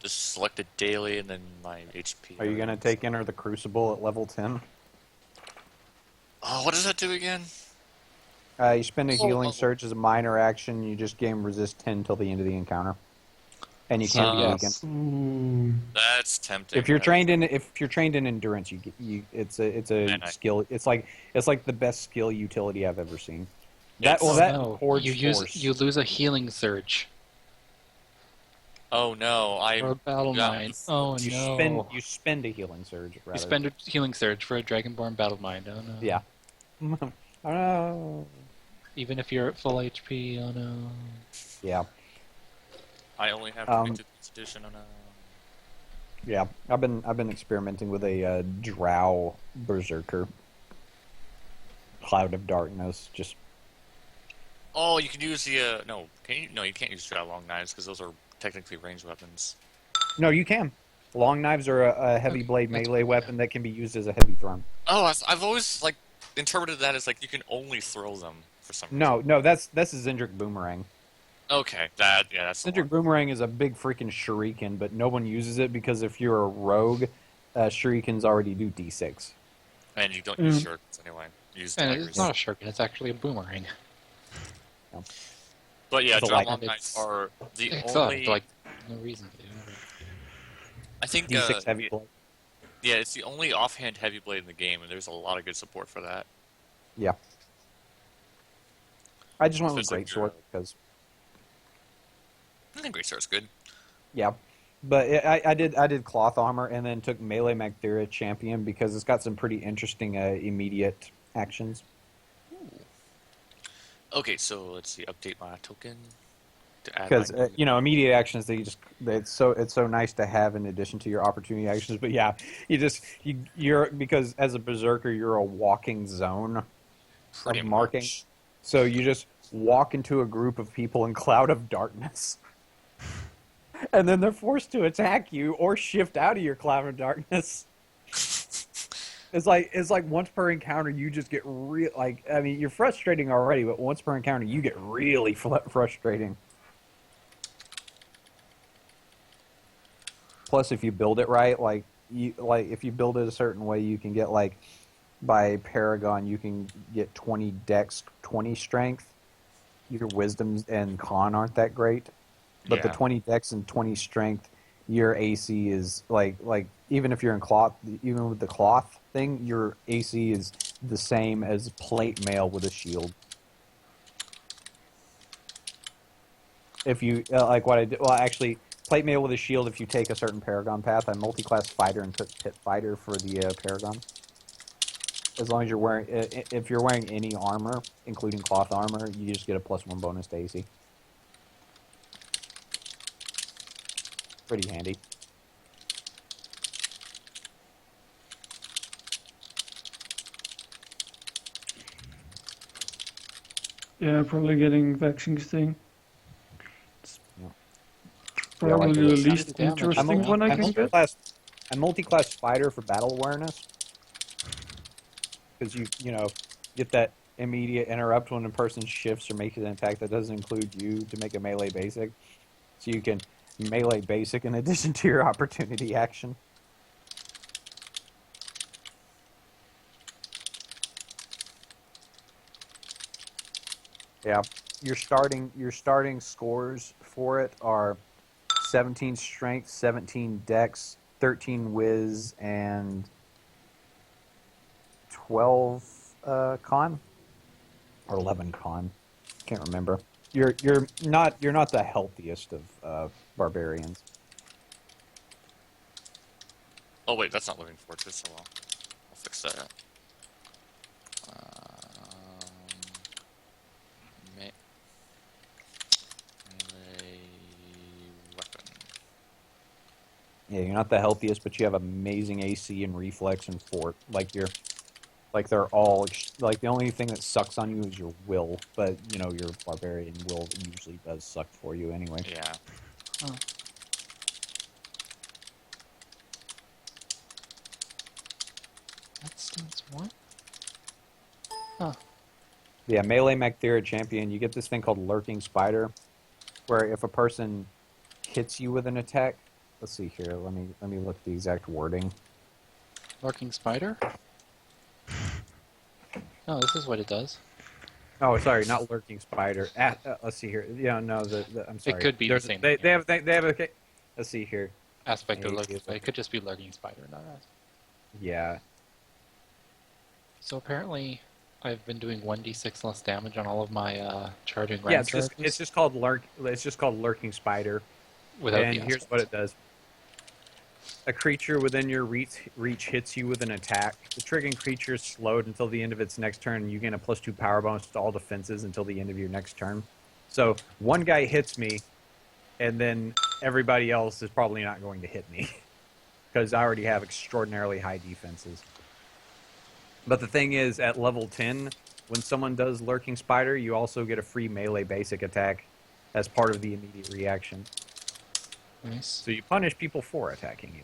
Just select it daily and then my HP. Are you gonna take Enter the Crucible at level 10? Oh, what does that do again? You spend a healing surge as a minor action. You just gain resist 10 till the end of the encounter, and you can't be Yes. weakened. Ooh. That's tempting. If you're trained in endurance, it's a Man, skill. It's like the best skill utility I've ever seen. It's- No, Forge you Force. you lose a healing surge Oh no, or a battle yeah. mind. Oh You no! spend a healing surge. You Rather. spend a healing surge for a Dragonborn battle mind. Oh no! Yeah. Oh. Even if you're at full HP. Oh no! Yeah. I only have 22nd edition on a. Yeah. I've been experimenting with a Drow Berserker. Cloud of Darkness. Just Oh, you can use the no. You can't use Drow long knives because those are technically ranged weapons. no, you can. Long knives are a heavy Okay, blade that's melee cool, weapon that can be used as a heavy thrown. Oh, I've always interpreted that as you can only throw them for some reason. No, that's a Zendrick Boomerang. Okay, that's the Zendrick one. Boomerang is a big freaking shuriken, but no one uses it because if you're a rogue, shurikens already do d6. And you don't use shirts anyway. You use And daggers. it's not a shuriken; it's actually a boomerang. But yeah, It's a Drow light- long knives are the It's only. no reason to do it. I think D6 heavy blade. yeah, it's the only offhand heavy blade in the game, and there's a lot of good support for that. Yeah. I just went with Especially if Greatsword you're- because I think Greatsword's good. yeah, but I did cloth armor and then took melee Magthera champion because it's got some pretty interesting immediate actions. Okay, so let's see. Update my token to add. Because my immediate actions it's so nice to have in addition to your opportunity actions. But yeah, you're because as a berserker you're a walking zone pretty of marking. much. So you just walk into a group of people in cloud of darkness, and then they're forced to attack you or shift out of your cloud of darkness. it's like once per encounter you just get real like I mean you're frustrating already, but once per encounter you get really frustrating. Plus, if you build it right, if you build it a certain way, you can get like by Paragon you can get 20 Dex, 20 Strength. Your Wisdoms and Con aren't that great, but the Yeah. 20 Dex and 20 Strength, your AC is like even if you're in cloth, even with the cloth thing, your AC is the same as plate mail with a shield. If you like what I did, well, actually, plate mail with a shield. If you take a certain Paragon path, I multi-class fighter and took pit fighter for the Paragon. As long as you're wearing, if you're wearing any armor, including cloth armor, you just get a +1 bonus to AC. Pretty handy. Yeah, probably getting vaccine sting. Yeah. Probably like the it. least Damage. interesting one I can get. I multi-class fighter for battle awareness because you know get that immediate interrupt when a person shifts or makes an attack that doesn't include you to make a melee basic, so you can melee basic in addition to your opportunity action. Yeah, your starting scores for it are 17 strength, 17 dex, 13 whiz, and 12 con or 11 con. Can't remember. You're not the healthiest of barbarians. Oh wait, that's not Living Fortress. Oh well, I'll fix that. Me- melee weapon. Yeah, you're not the healthiest, but you have amazing AC and reflex and fort. They're all like the only thing that sucks on you is your will, but you know your barbarian will usually does suck for you anyway. Yeah. Huh. That stance what? Huh. Yeah, melee Magthera champion, you get this thing called Lurking Spider, where if a person hits you with an attack, let's see here, let me look at the exact wording. Lurking spider? No, this is what it does. Oh, sorry, not Lurking Spider. Let's see here. Yeah, no, I'm sorry. It could be the There's, same they, thing. they have okay. Let's see here. Aspect of Hey, lurking spider. It could just be lurking spider, not us. Yeah. So apparently, I've been doing 1d6 less damage on all of my charging Yeah, ram charges it's just called Lurking Spider. without And the here's aspect. what it does. A creature within your reach hits you with an attack. The triggering creature is slowed until the end of its next turn, and you gain a +2 power bonus to all defenses until the end of your next turn. So one guy hits me, and then everybody else is probably not going to hit me because I already have extraordinarily high defenses. But the thing is, at level 10, when someone does Lurking Spider, you also get a free melee basic attack as part of the immediate reaction. Nice. So you punish people for attacking you.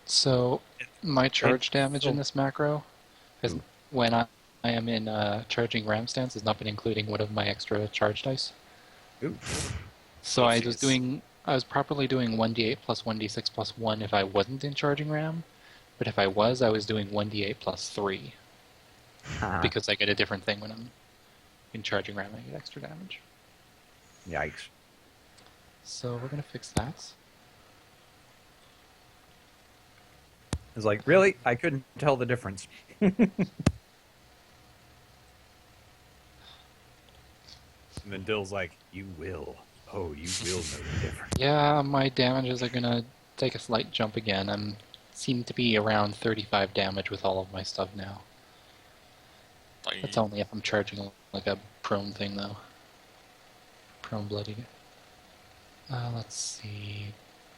So my charge damage in so- this macro is Ooh. when I am in charging ram stance has not been including one of my extra charge dice. Ooh. So I was Oopsies. I was properly doing 1d8 plus 1d6 plus 1 if I wasn't in charging ram, but if I was doing 1d8 plus 3 because I get a different thing when I'm in charging ram. I get extra damage. Yikes. So we're gonna fix that. It's like, really? I couldn't tell the difference. And then Dill's like, you will. Oh, you will know the difference. Yeah, my damages are gonna take a slight jump again. I'm seem to be around 35 damage with all of my stuff now. That's only if I'm charging like a prone thing though. Prone bloody. Let's see.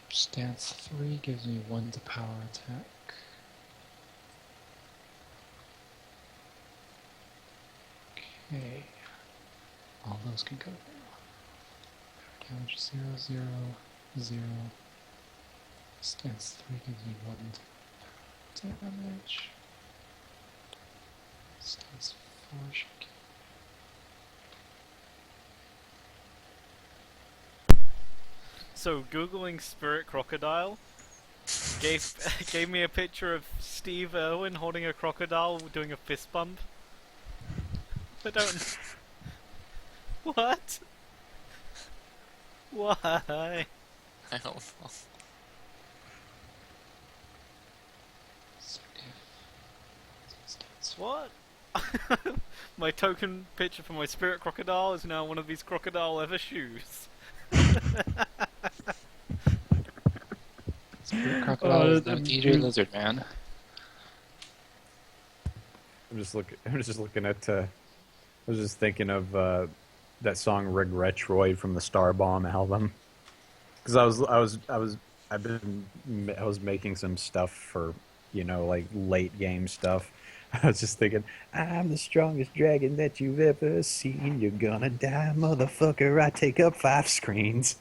Stance 3 gives me 1 to power attack. Okay. All those can go there. Damage 0, 0, 0. Stance 3 gives me 1 to Damage. Stands for shaking. So googling spirit crocodile gave me a picture of Steve Irwin holding a crocodile doing a fist bump. I don't. What? Why? I don't know. So if What? My token picture for my spirit crocodile is now one of these crocodile leather shoes. Spirit Crocodile is now that- DJ Lizard Man. I'm just looking at. I was just thinking of that song "Regretroid" from the Star Bomb album. Because I was making some stuff for, like late game stuff. I was just thinking, I'm the strongest dragon that you've ever seen. You're gonna die, motherfucker. I take up 5 screens.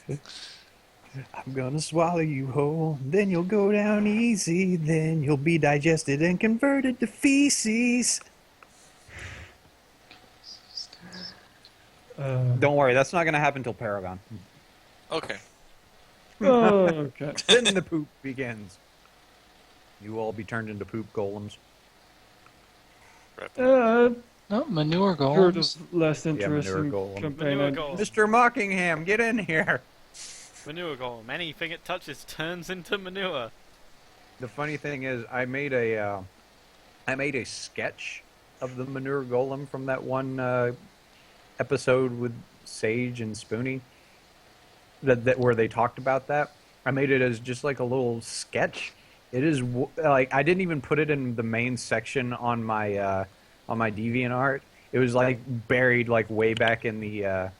I'm gonna swallow you whole, then you'll go down easy, then you'll be digested and converted to feces. Don't worry, that's not gonna happen until Paragon. Okay. Oh, okay. Then the poop begins. You will all be turned into poop golems. No, manure Sort golems. of less manure interesting golem. campaign. Manure and- golem. Mr. Mockingham, get in here! Manure golem. Anything it touches turns into manure. The funny thing is, I made a sketch of the manure golem from that one episode with Sage and Spoonie. That where they talked about that. I made it as just like a little sketch. It is like I didn't even put it in the main section on my DeviantArt. It was like buried like way back in the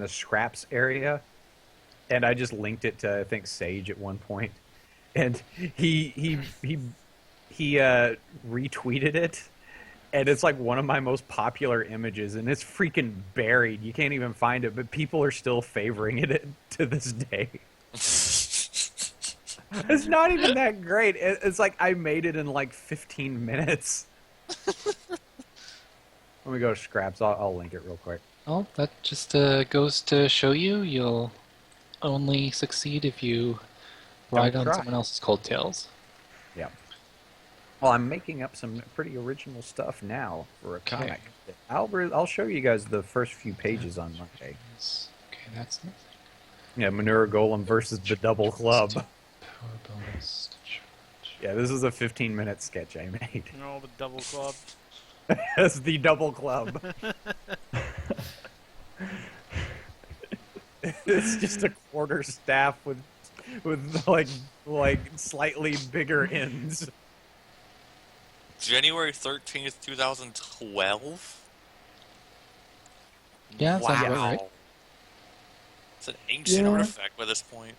scraps area, and I just linked it to I think Sage at one point, and he retweeted it, and it's like one of my most popular images, and it's freaking buried. You can't even find it, but people are still favoring it to this day. It's not even that great. It's like I made it in like 15 minutes. Let me go to scraps. I'll link it real quick. Well, that just goes to show you'll only succeed if you ride on try. someone else's coattails. Yeah. Well, I'm making up some pretty original stuff now for a Okay. comic. I'll show you guys the first few pages on Monday. Okay, that's nothing. Yeah, Manure Golem versus the Double Club. Power bonus to charge. Yeah, this is a 15-minute sketch I made. Oh, the double club. As the Double Club. It's just a quarter staff with like slightly bigger ends. January 13th, 2012? Yeah, that sounds Wow. about right. It's an ancient Yeah. artifact by this point.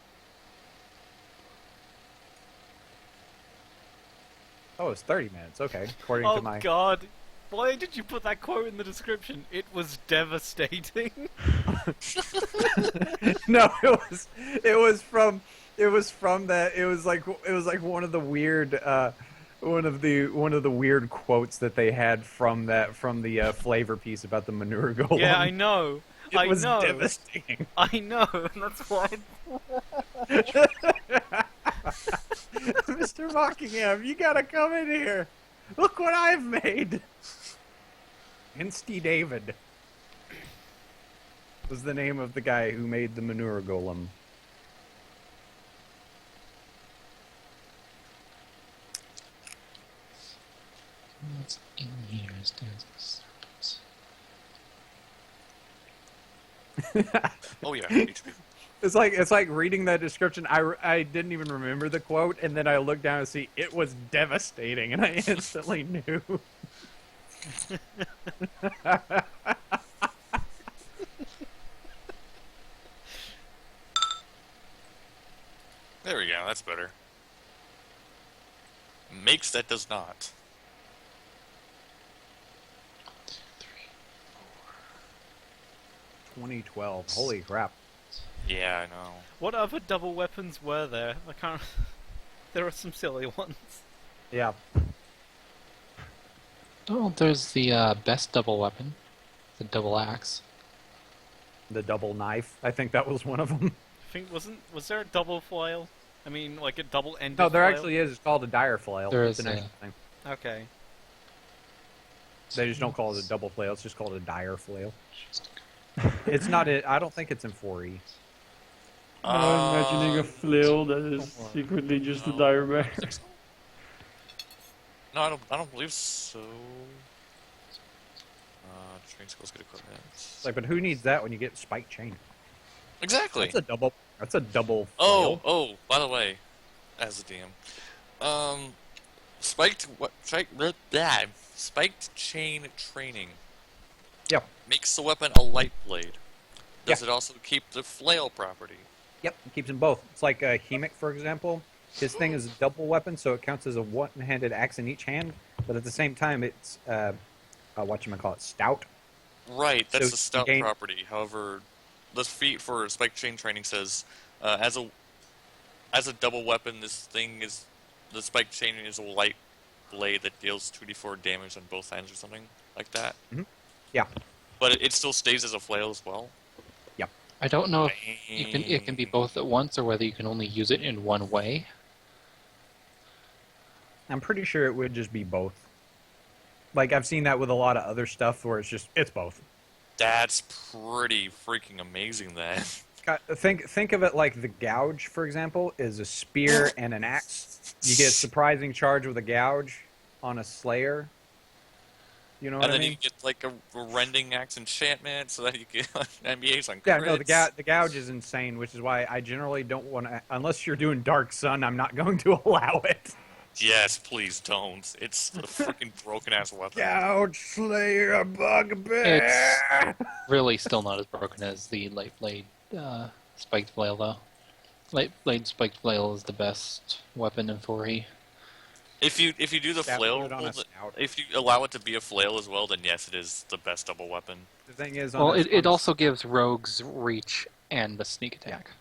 Oh, it's 30 minutes. Okay, according Oh to my. god. Why did you put that quote in the description? It was devastating. No, it was from that. It was like one of the weird one of the weird quotes that they had from the flavor piece about the manure golem. Yeah, I know. It was know. devastating. I know, and that's why. Mr. Mockingham, you gotta come in here. Look what I've made. Insty David was the name of the guy who made the manure golem. What's in here is Dan's serpents. Oh yeah, HP. It's like reading that description. I didn't even remember the quote, and then I looked down and see it was devastating, and I instantly knew. There we go, that's better. Makes that does not. 2012. Holy crap. Yeah, I know. What other double weapons were there? I can't. There are some silly ones. Yeah. Oh, there's the best double weapon, the double axe. The double knife. I think that was one of them. I think was there a double flail? I mean, like a double-ended No, there flail? actually is. It's called a dire flail. There It's is an a- actual thing. Okay. They just don't call it a double flail. It's just called a dire flail. It's not. I don't think it's in 4E. I'm imagining a flail that is secretly just a dire bear. No, I don't believe so. Training skills, good equipment. It's like, but who needs that when you get spike chain? Exactly. That's a double. That's a double. Oh, Flail. by the way, as a DM, spiked chain training. Yeah. Makes the weapon a light blade. Does Yeah. it also keep the flail property? Yep, it keeps them both. It's like Hemic, for example. His thing is a double weapon, so it counts as a one-handed axe in each hand. But at the same time, it's whatchamacallit, stout. Right, that's So the stout you gain- property. However, the feat for spike chain training says as a double weapon, the spike chain is a light blade that deals 2d4 damage on both hands or something like that. Mhm. Yeah. But it still stays as a flail as well. I don't know if it can be both at once or whether you can only use it in one way. I'm pretty sure it would just be both. Like, I've seen that with a lot of other stuff where it's both. That's pretty freaking amazing, then. Think of it like the gouge, for example, is a spear and an axe. You get surprising charge with a gouge on a slayer. You know what And I then mean? you get like a rending axe enchantment, so that you get NBAs on crits. Yeah, no, the gouge is insane, which is why I generally don't want to. Unless you're doing Dark Sun, I'm not going to allow it. Yes, please don't. It's a freaking broken ass weapon. Gouge Slayer Bugbear. It's really still not as broken as the light blade spiked flail, though. Light blade spiked flail is the best weapon in 4E. If you do the Stout flail, wood on a stout. if you allow it to be a flail as well, then yes, it is the best double weapon. The thing is, Well, on a- it on a- also gives rogues reach and the sneak attack.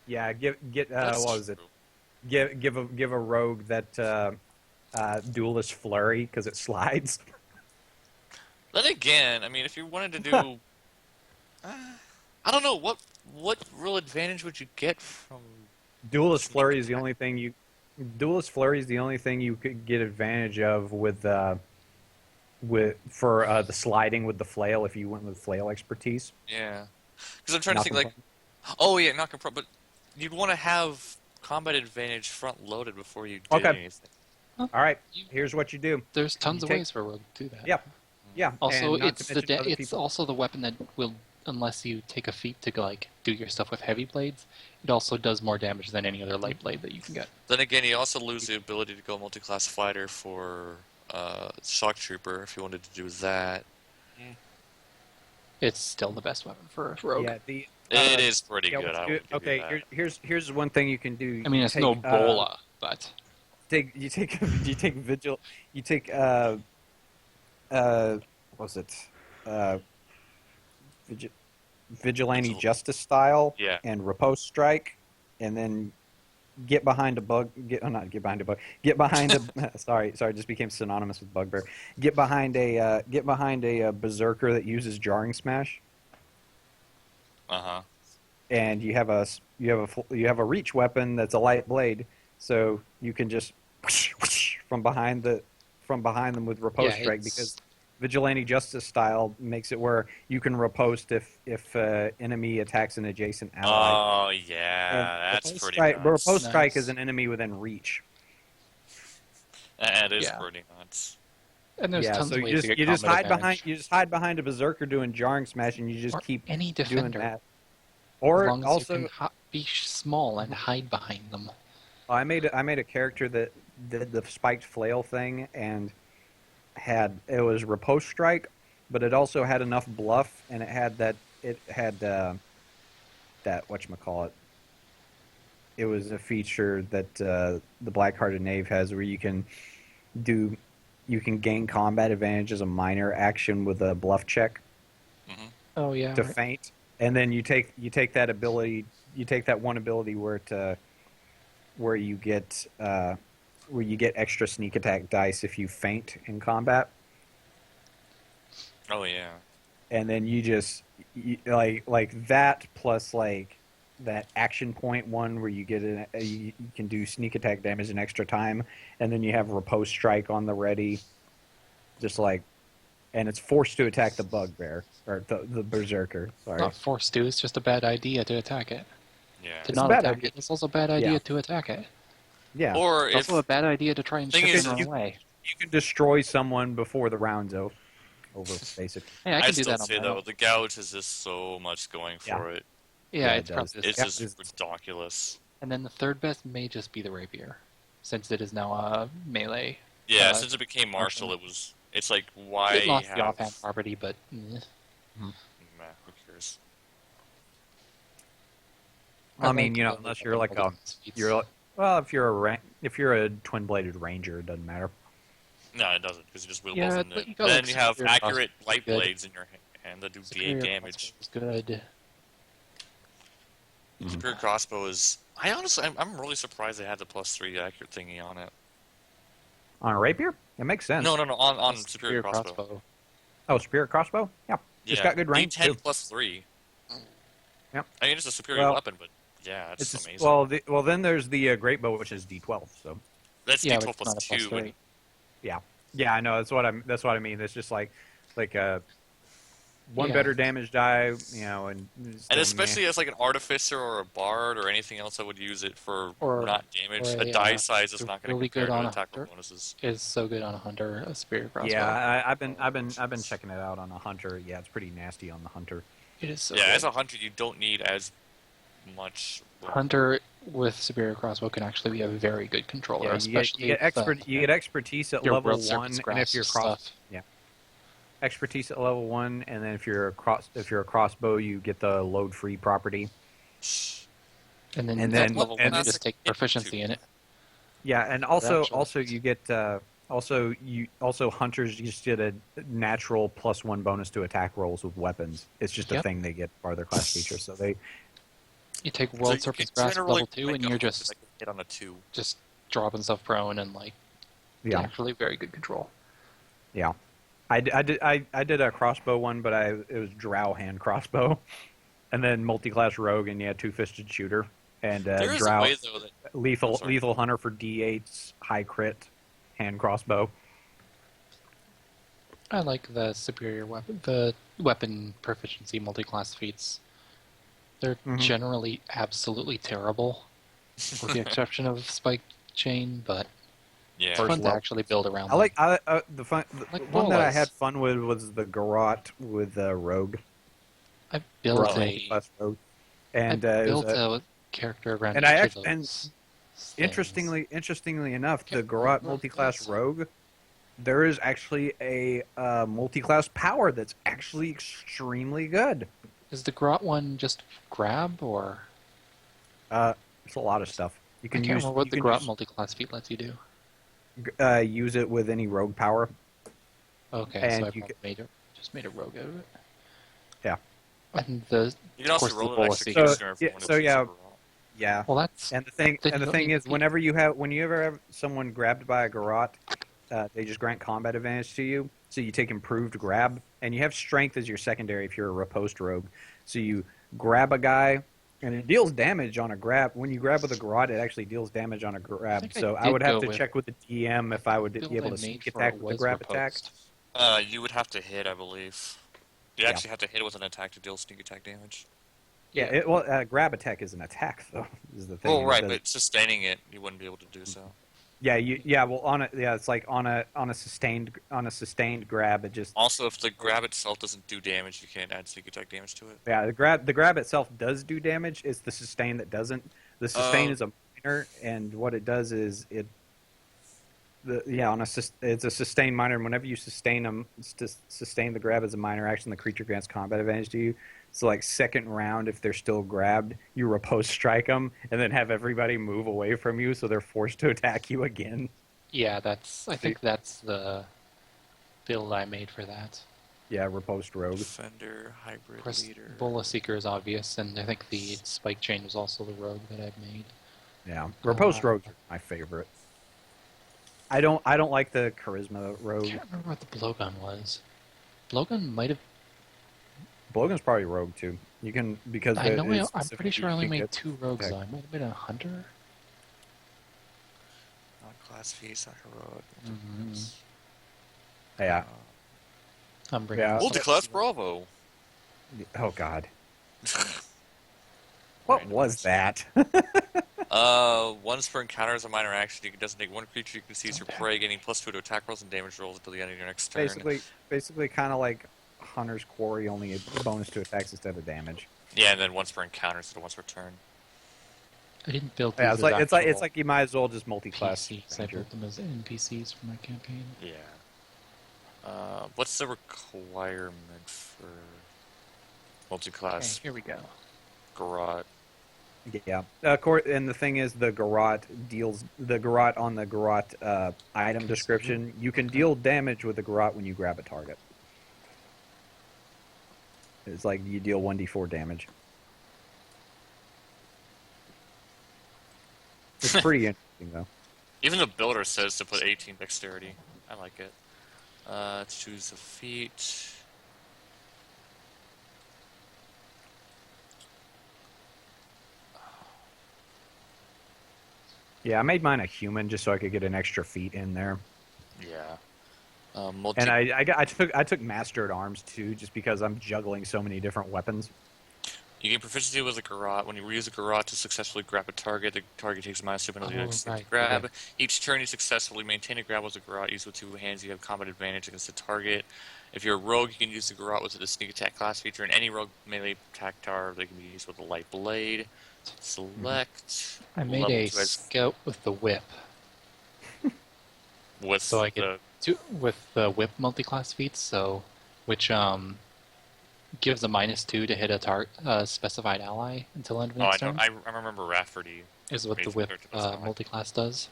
yeah, get That's what was it? true. Give a rogue that duelist flurry because it slides. Then again, I mean, if you wanted to do, I don't know what real advantage would you get from? Duelist flurry is the only thing you. Duelist flurry is the only thing you could get advantage of with the sliding with the flail if you went with flail expertise. Yeah, because I'm trying to Not think like, oh yeah, not confront, but you'd want to have combat advantage front loaded before you did Okay. anything. All right, here's what you do. There's tons You of take- ways for a rogue to do that. Yeah, yeah. Also, and not it's to the mention other it's people- also the weapon that will, unless you take a feat to like do your stuff with heavy blades, it also does more damage than any other light blade that you can get. Then again, you also lose the ability to go multi-class fighter for shock trooper if you wanted to do that. It's still the best weapon for a rogue. Yeah, the It is pretty yeah, good. I what will you give do- you okay, that. here's one thing you can do. I mean, You it's no take, bola, but you take what's it? Vigilante justice style Yeah. and riposte strike, and then get behind a bug. Not get behind a bug. Get behind a. sorry, it just became synonymous with bugbear. Get behind a berserker that uses jarring smash, Uh-huh. and you have a reach weapon that's a light blade, so you can just from behind them with riposte Yeah, strike it's- because vigilante justice style makes it where you can riposte if enemy attacks an adjacent ally. Oh yeah, that's Riposte pretty strike, nuts. riposte strike Nice. is an enemy within reach. That is Yeah. pretty nuts. and there's Yeah, tons so of you ways just to get you just combat hide advantage. behind a berserker doing jarring smash, and you just Or keep any doing defender, that. as Or long as also, you can be small and hide behind them. I made a character that did the spiked flail thing and it was riposte strike, but it also had enough bluff, and it had that whatchamacallit. It was a feature that the Black-Hearted Knave has where you can gain combat advantage as a minor action with a bluff check Oh yeah, to right. feint, and then you take that ability, you take that one ability where where you get extra sneak attack dice if you faint in combat, Oh yeah. and then like that plus like that action point one where you get you can do sneak attack damage an extra time, and then you have riposte strike on the ready, just like, and it's forced to attack the bugbear or the berserker. Sorry, Not forced to, it's just a bad idea to attack it. Yeah. To It's a not bad attack idea. it, it's also a bad idea Yeah. to attack it. yeah. Or It's if also a bad idea to try and Thing shift is, it you- away. You can destroy someone before the round's over, basically. Hey, I I can do still that on say my though, own. the gouge is just so much going for it. Yeah, Yeah, it it's does. probably It's just... just it's- ridiculous. And then the third best may just be the rapier, since it is now a melee. Yeah, Uh, since it became martial, martial. it's like why It lost have the offhand property, but Meh, who cares? I mean, you know, unless you're like if you're a twin bladed ranger, it doesn't matter. No, it doesn't because you just wield Yeah, both. but And you got, then like, you have superior accurate crossbow, light good. blades in your hand that do Superior DA damage. crossbow is good. Superior crossbow is. I honestly, I'm really surprised they had the +3 accurate thingy on it. On a rapier, it makes sense. No, on It's superior crossbow. Oh, spirit crossbow. Yeah, it's Yeah, got good range D10 too. +3. Yep. I mean, it's a superior Well, weapon, but yeah, it's It's amazing. well, then there's the great bow, which is D12. So That's Yeah, D12 but it's not a +2. +3. And, yeah, I know that's what I mean. It's just like one Yeah. better damage die, you know, and especially as like an artificer or a bard or anything else, I would use it for Or- not damage. or A a, die size is a not going to really compare good to on a attack hunter. bonuses. Is so good on a hunter, a superior crossbow. Yeah, I've been checking it out on a hunter. Yeah, it's pretty nasty on the hunter. It is so Yeah, good. as a hunter, you don't need as much. Hunter with superior crossbow can actually be a very good controller, Yeah, especially you get if, you get expertise at your level world 1, surface and if you're grasp stuff. expertise at level 1, and then if you're a crossbow, you get the load free property. And then, And that then- level and one, you this- just take proficiency in it. Yeah, and also Actually- you get hunters just get a natural +1 bonus to attack rolls with weapons. It's just a Yep. thing they get farther class feature. So they You take So world you surface can grasp generally level 2, make and a you're hunter just that can hit on a 2. dropping stuff prone and like yeah. actually very good control. Yeah, I did a crossbow one, but it was drow hand crossbow, and then multi-class rogue, and yeah, two-fisted shooter, and There is a drow way though that lethal I'm sorry. lethal hunter for D8s, high crit, hand crossbow. I like the superior weapon, the weapon proficiency multi-class feats. They're Mhm. generally absolutely terrible, with the exception of spike chain, but yeah. it's First fun to level. actually build around. I like the Like one that I bolas. had fun with was the garrote with rogue. them. I built Garrote a multi-class rogue, and I it was built a character around and each I of act- those. and things. Interestingly enough, the garrote multi-class rogue, there is actually a multi-class power that's actually extremely good. Is the grot one just grab, or It's a lot of stuff. You I can can't use remember what you the can grot use, multi-class feat lets you do. use it with any rogue power. Okay, And so I you probably made a rogue out of it. Yeah. And the You can also course, the roll an bola extra seeker. executioner if you yeah, want so to yeah. choose a roll. Yeah. well, that's And the Then you don't thing need is, to whenever you ever have someone grabbed by a garrote, they just grant combat advantage to you. So you take improved grab, and you have strength as your secondary if you're a riposte rogue. So you grab a guy, and it deals damage on a grab. When you grab with a garrote, it actually deals damage on a grab. think I So I did would have go to with check with the DM if I would build be able I to made sneak for attack it with a was grab attack. riposte. You would have to hit, I believe. You Yeah. actually have to hit with an attack to deal sneak attack damage. Yeah, grab attack is an attack though. Is the thing. Well, right, It does- but sustaining it, you wouldn't be able to do so. it's like on a sustained grab. It just Also, if the grab itself doesn't do damage, you can't add sneak attack damage to it. Yeah, the grab itself does do damage. It's the sustain that doesn't. The sustain Oh. is a minor, and what it does is it's a sustain minor. And whenever you sustain them, sustain the grab as a minor action, the creature grants combat advantage to you. So like second round, if they're still grabbed, you riposte strike them, and then have everybody move away from you, so they're forced to attack you again. Yeah, I think that's the build I made for that. Yeah, riposte rogue. Defender, Of hybrid course, leader. Bola Seeker is obvious, and I think the spike chain was also the rogue that I've made. Yeah, Riposte rogues are my favorite. I don't like the charisma I rogue. can't remember what the blowgun was. Blowgun might have. Blowgun's probably rogue too. You can because I know. it's I'm pretty sure I only specifically made get 2 rogues attack. though. I might have been a hunter. Not class feats, not heroic. Mhm. Yeah. I'm bringing. Yeah. this up. Multi-class Bravo. Oh God. What was that? Once per encounter as a minor action, you can designate one creature you can see as your prey, gaining +2 to attack rolls and damage rolls until the end of your next turn. basically, kind of like Hunter's Quarry, only a bonus to attacks instead of damage. Yeah, and then once per encounter instead of once per turn. I didn't build these Yeah, as it's like you might as well just multi-class. PCs. I built them as NPCs for my campaign. Yeah. What's the requirement for multi-class Okay, here we go. Garrote? Yeah, and the thing is, the Garrote on the Garrote item description. You can deal damage with the Garrote when you grab a target. It's like you deal 1d4 damage. It's pretty interesting though. Even the builder says to put 18 dexterity. I like it. Let's choose the feat. Yeah, I made mine a human just so I could get an extra feat in there. Yeah. And I took Master at Arms too, just because I'm juggling so many different weapons. You gain proficiency with a garrote. When you use a garrote to successfully grab a target, the target takes -2 penalty to grab. Okay. Each turn you successfully maintain a grab with a garrote. Use with 2 hands. You have combat advantage against the target. If you're a rogue, you can use the garrote with the sneak attack class feature. And any rogue melee attack tar, they can be used with a light blade. Select. I made level a 2 as- scout with the whip, with so I the get with the whip multi-class feats. So, which gives a -2 to hit a specified ally until end of Oh, I next know. turn. I remember Rafferty. Is what the Basic whip character does that. multi-class does.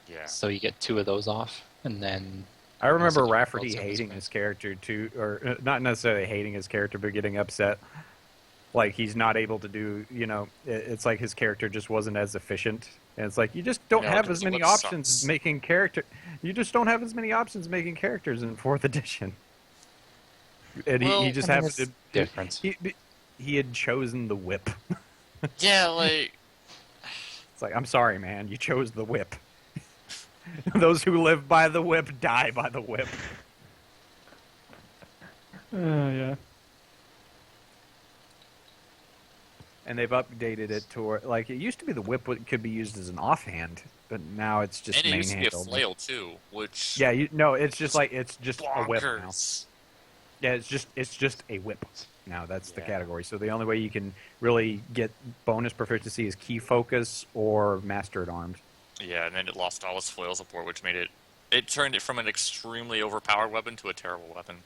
Yeah. So you get 2 of those off, and then I remember Also, Rafferty also hating this his character too, or not necessarily hating his character, but getting upset. Like he's not able to do, it's like his character just wasn't as efficient. And it's like you just don't No, have because as the many whip options sucks. making character. You just don't have as many options making characters in 4th edition. And Well, he just I mean, happened it's to different. He had chosen the whip. Yeah, like It's like, I'm sorry, man, you chose the whip. Those who live by the whip die by the whip. Yeah. And they've updated it to where, like, it used to be the whip could be used as an offhand, but now it's just and it main used to be a handled. flail too, which Yeah, it's just like it's just a whip now. bonkers. Yeah, it's just a whip now. That's the Yeah. category. So the only way you can really get bonus proficiency is key focus or master at arms. Yeah, and then it lost all its foil support, which made it turned it from an extremely overpowered weapon to a terrible weapon.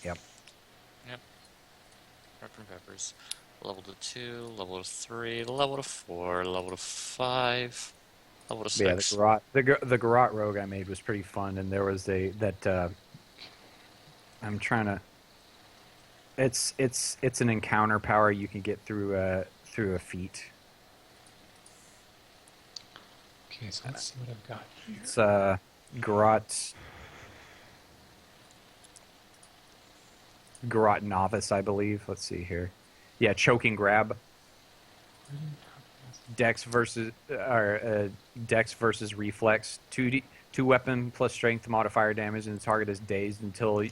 Yep. Pepper and peppers. Level to 2, level to 3, level to 4, level to 5, level to 6. Yeah, the garrote rogue I made was pretty fun, and there was I'm trying to. It's an encounter power you can get through a feat. Okay, so let's see what I've got here. It's Garrote novice, I believe. Let's see here. Yeah, choking grab. Dex versus reflex. 2 weapon plus strength modifier damage, and the target is dazed until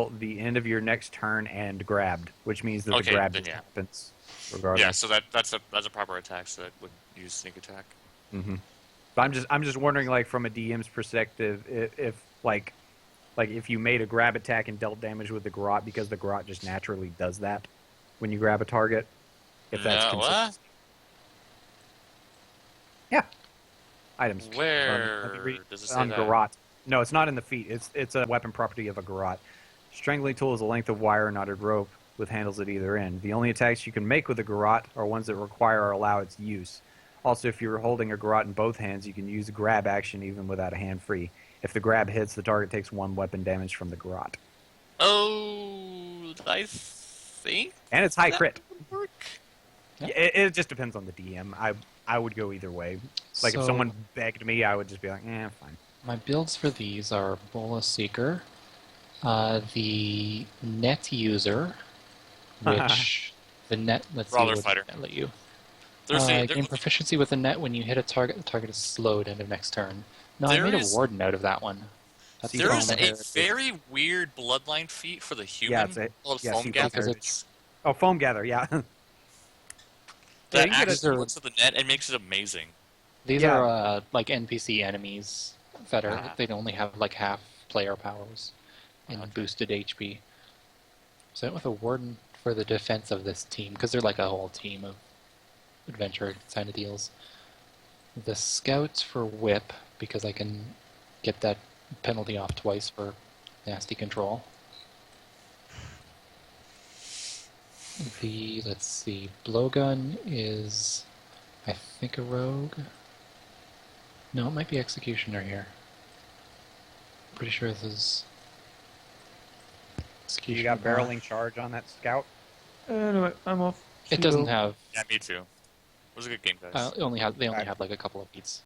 the end of your next turn and grabbed, which means that Okay, the grab then just yeah. happens regardless. Yeah, so that's a proper attack, so that would use sneak attack. Mm-hmm. But I'm just wondering, like, from a DM's perspective, if if you made a grab attack and dealt damage with the garrote, because the garrote just naturally does that when you grab a target. If that's No, considered. what? Yeah. Items. Where Let me read- does it say on that? garrote? No, it's not in the feat. It's a weapon property of a garrote. Strangling tool is a length of wire or knotted rope with handles at either end. The only attacks you can make with a garrote are ones that require or allow its use. Also, if you're holding a garrote in both hands, you can use the grab action even without a hand free. If the grab hits, the target takes 1 weapon damage from the garrote. Oh, I think And it's high that crit. would work. Yeah, it just depends on the DM. I I would go either way. Like, if So- someone begged me, I would just be like, fine. My builds for these are Bola Seeker, the Net User, which the net, let's see Brawler what fighter. net let you. There's Gain proficiency with the net when you hit a target. The target is slowed end of next turn. No, I There made a is- Warden out of that one. That's See, the there's wrong a one. very weird bloodline feat for the human called yeah, Foam see, Gather. because it's Oh, Foam Gather, yeah. That Yeah, you get actually it- works with the net and makes it amazing. these Yeah. are like NPC enemies that are Ah. they only have like half player powers and boosted HP. So I went with a Warden for the defense of this team because they're like a whole team of adventure kind of deals. The Scouts for Whip because I can get that penalty off twice for nasty control. The let's see, Blowgun is I think a rogue. No, it might be Executioner here. Pretty sure this is Executioner. You got barreling charge on that scout? Anyway, I'm off. It See doesn't you. have. Yeah, me too. It was a good game, guys. They only Right. have like a couple of beats.